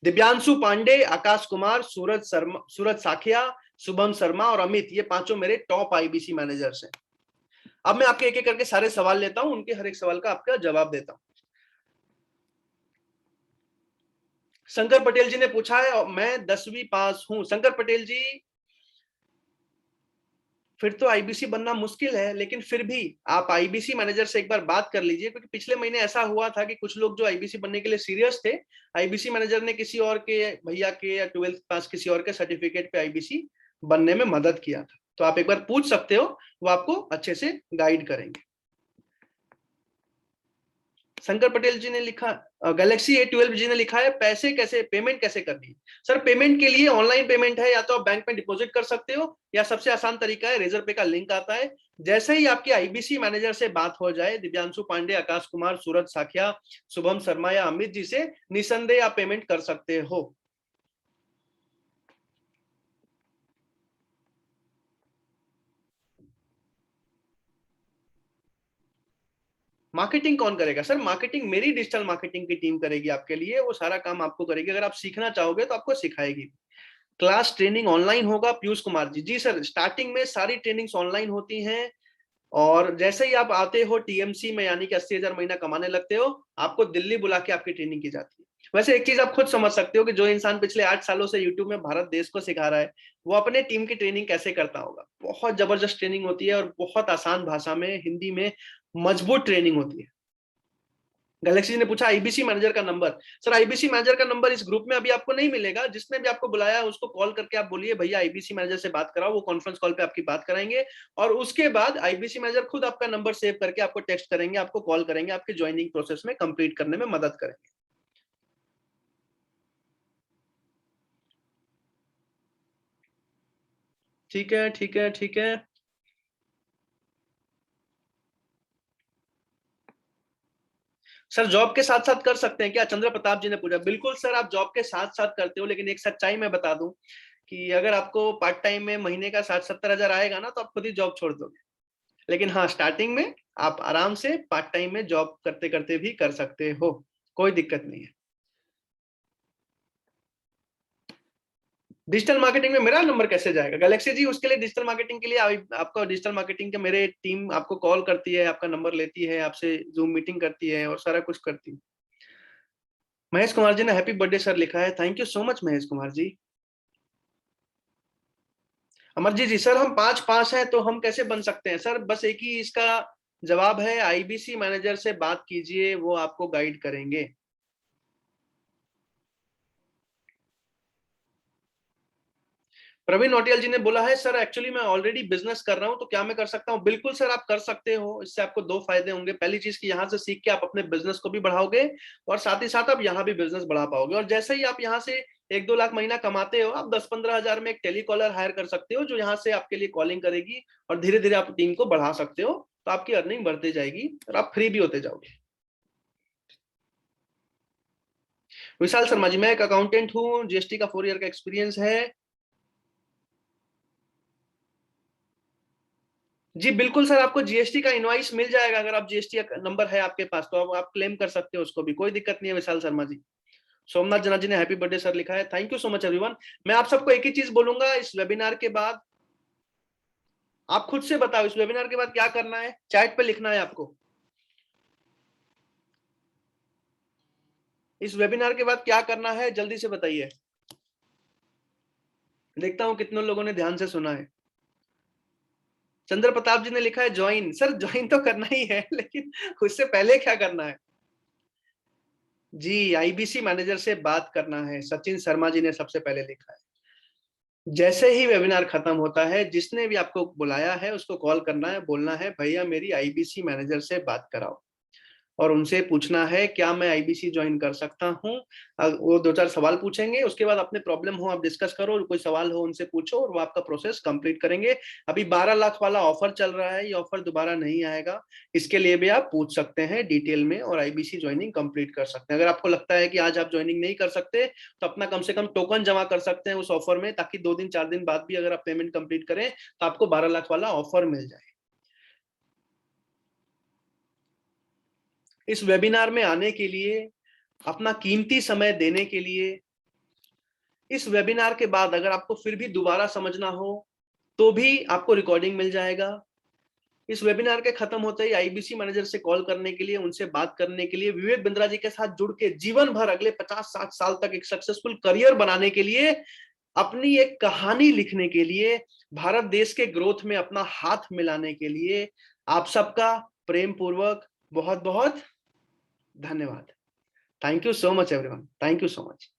दिव्यांशु पांडे, आकाश कुमार, सूरज साखिया, शुभम शर्मा और अमित, ये पांचों मेरे टॉप आईबीसी मैनेजर्स हैं। अब मैं आपके एक एक करके सारे सवाल लेता हूं, उनके हर एक सवाल का आपका जवाब देता हूं। शंकर पटेल जी ने पूछा है, मैं 10वीं पास हूं। शंकर पटेल जी, फिर तो आईबीसी बनना मुश्किल है, लेकिन फिर भी आप आईबीसी मैनेजर से एक बार बात कर लीजिए, क्योंकि पिछले महीने ऐसा हुआ था कि कुछ लोग जो आईबीसी बनने के लिए सीरियस थे, आईबीसी मैनेजर ने किसी और के भैया के या 12th पास किसी और के सर्टिफिकेट पे आईबीसी बनने में मदद किया था। तो आप एक बार पूछ सकते हो, वो आपको अच्छे से गाइड करेंगे। शंकर पटेल जी ने लिखा, गैलेक्सी A12 जी ने लिखा है, पैसे कैसे पेमेंट कैसे करनी है? सर पेमेंट के लिए ऑनलाइन पेमेंट है, या तो आप बैंक में डिपॉजिट कर सकते हो, या सबसे आसान तरीका है रेजर पे का लिंक आता है। जैसे ही आपकी आईबीसी मैनेजर से बात हो जाए, दिव्यांशु पांडे, आकाश कुमार, सूरज साखिया, शुभम शर्मा या अमित जी से, निसंदेह आप पेमेंट कर सकते हो। मार्केटिंग कौन करेगा? सर मार्केटिंग मेरी डिजिटल मार्केटिंग की टीम करेगी आपके लिए, वो सारा काम आपको करेगी। अगर आप सीखना चाहोगे तो आपको सिखाएगी। क्लास ट्रेनिंग ऑनलाइन होगा, पीयूष कुमार जी। जी सर, स्टार्टिंग में सारी ट्रेनिंग्स ऑनलाइन होती हैं, और जैसे ही आप आते हो टीएमसी में, यानी कि 80,000 महीना कमाने लगते हो, आपको दिल्ली बुला के आपकी ट्रेनिंग की जाती है। वैसे एक चीज आप खुद समझ सकते हो कि जो इंसान पिछले 8 सालों से यूट्यूब में भारत देश को सिखा रहा है, वो अपने टीम की ट्रेनिंग कैसे करता होगा। बहुत जबरदस्त ट्रेनिंग होती है, और बहुत आसान भाषा में, हिंदी में मजबूत ट्रेनिंग होती है। गैलेक्सी ने पूछा आईबीसी मैनेजर का नंबर। सर आईबीसी मैनेजर का नंबर इस ग्रुप में अभी आपको नहीं मिलेगा। जिसने भी आपको बुलाया है उसको कॉल करके आप बोलिए भैया आईबीसी मैनेजर से बात कराओ, वो कॉन्फ्रेंस कॉल पे आपकी बात कराएंगे, और उसके बाद आईबीसी मैनेजर खुद आपका नंबर सेव करके आपको टेक्स्ट करेंगे, आपको कॉल करेंगे, आपके ज्वाइनिंग प्रोसेस में कंप्लीट करने में मदद करेंगे। ठीक है, ठीक है, ठीक है। सर जॉब के साथ साथ कर सकते हैं क्या? चंद्र प्रताप जी ने पूछा। बिल्कुल सर, आप जॉब के साथ साथ करते हो, लेकिन एक सच्चाई मैं बता दूं कि अगर आपको पार्ट टाइम में महीने का 60-70 हजार आएगा ना, तो आप खुद ही जॉब छोड़ दोगे। लेकिन हाँ, स्टार्टिंग में आप आराम से पार्ट टाइम में जॉब करते करते भी कर सकते हो, कोई दिक्कत नहीं है। डिजिटल मार्केटिंग में मेरा नंबर कैसे जाएगा? गैलेक्सी जी, उसके लिए डिजिटल मार्केटिंग के लिए आपको डिजिटल मार्केटिंग के मेरे टीम आपको कॉल करती है, आपका नंबर लेती है, आपसे जूम मीटिंग करती है, और सारा कुछ करती है। महेश कुमार जी ने हैप्पी बर्थडे सर लिखा है। Thank you so much Mahesh Kumar ji. Amarjeet ji, sir हम 5 पास हैं तो हम कैसे बन सकते हैं? सर बस एक ही इसका जवाब है, आईबीसी मैनेजर से बात कीजिए, वो आपको गाइड करेंगे। प्रवीण नोटियाल जी ने बोला है, सर एक्चुअली मैं ऑलरेडी बिजनेस कर रहा हूं, तो क्या मैं कर सकता हूं? बिल्कुल सर, आप कर सकते हो। इससे आपको 2 फायदे होंगे। पहली चीज कि यहाँ से सीख के आप अपने बिजनेस को भी बढ़ाओगे, और साथ ही साथ आप यहाँ भी बिजनेस बढ़ा पाओगे। और जैसे ही आप यहाँ से 1-2 लाख महीना कमाते हो, आप 10-15 हजार में एक टेलीकॉलर हायर कर सकते हो, जो यहाँ से आपके लिए कॉलिंग करेगी, और धीरे धीरे आप टीम को बढ़ा सकते हो। तो आपकी अर्निंग बढ़ती जाएगी, और आप फ्री भी होते जाओगे। विशाल शर्मा जी, मैं एक अकाउंटेंट हूँ, जीएसटी का 4 ईयर का एक्सपीरियंस है। जी बिल्कुल सर, आपको जीएसटी का इनवॉइस मिल जाएगा। अगर आप जीएसटी नंबर है आपके पास, तो आप क्लेम कर सकते हो उसको भी, कोई दिक्कत नहीं है विशाल शर्मा जी। सोमनाथ जना जी ने हैप्पी बर्थडे सर लिखा है। Thank you so much everyone. मैं आप सबको एक ही चीज बोलूंगा, इस वेबिनार के बाद आप खुद से बताओ, इस वेबिनार के बाद क्या करना है? चैट पे लिखना है आपको। इस वेबिनार के बाद क्या करना है, जल्दी से बताइए। देखता हूं कितने लोगों ने ध्यान से सुना है। चंद्र प्रताप जी ने लिखा है ज्वाइन। सर ज्वाइन तो करना ही है, लेकिन उससे पहले क्या करना है? जी, आईबीसी मैनेजर से बात करना है। सचिन शर्मा जी ने सबसे पहले लिखा है। जैसे ही वेबिनार खत्म होता है, जिसने भी आपको बुलाया है उसको कॉल करना है, बोलना है भैया मेरी आईबीसी मैनेजर से बात कराओ, और उनसे पूछना है क्या मैं आईबीसी ज्वाइन कर सकता हूं। वो 2-4 सवाल पूछेंगे, उसके बाद अपने प्रॉब्लम हो आप डिस्कस करो, कोई सवाल हो उनसे पूछो, और वो आपका प्रोसेस कंप्लीट करेंगे। अभी 12 लाख वाला ऑफर चल रहा है, ये ऑफर दोबारा नहीं आएगा। इसके लिए भी आप पूछ सकते हैं डिटेल में, और आईबीसी ज्वाइनिंग कंप्लीट कर सकते हैं। अगर आपको लगता है कि आज आप ज्वाइनिंग नहीं कर सकते, तो अपना कम से कम टोकन जमा कर सकते हैं उस ऑफर में, ताकि 2 दिन 4 दिन बाद भी अगर आप पेमेंट कंप्लीट करें तो आपको 12 लाख वाला ऑफर मिल जाए। इस वेबिनार में आने के लिए, अपना कीमती समय देने के लिए, इस वेबिनार के बाद अगर आपको फिर भी दोबारा समझना हो तो भी आपको रिकॉर्डिंग मिल जाएगा। इस वेबिनार के खत्म होते ही आईबीसी मैनेजर से कॉल करने के लिए, उनसे बात करने के लिए, विवेक बिंद्रा जी के साथ जुड़ के जीवन भर अगले 50-60 साल तक एक सक्सेसफुल करियर बनाने के लिए, अपनी एक कहानी लिखने के लिए, भारत देश के ग्रोथ में अपना हाथ मिलाने के लिए आप सबका प्रेम पूर्वक बहुत बहुत धन्यवाद। Thank you so much everyone, thank you so much.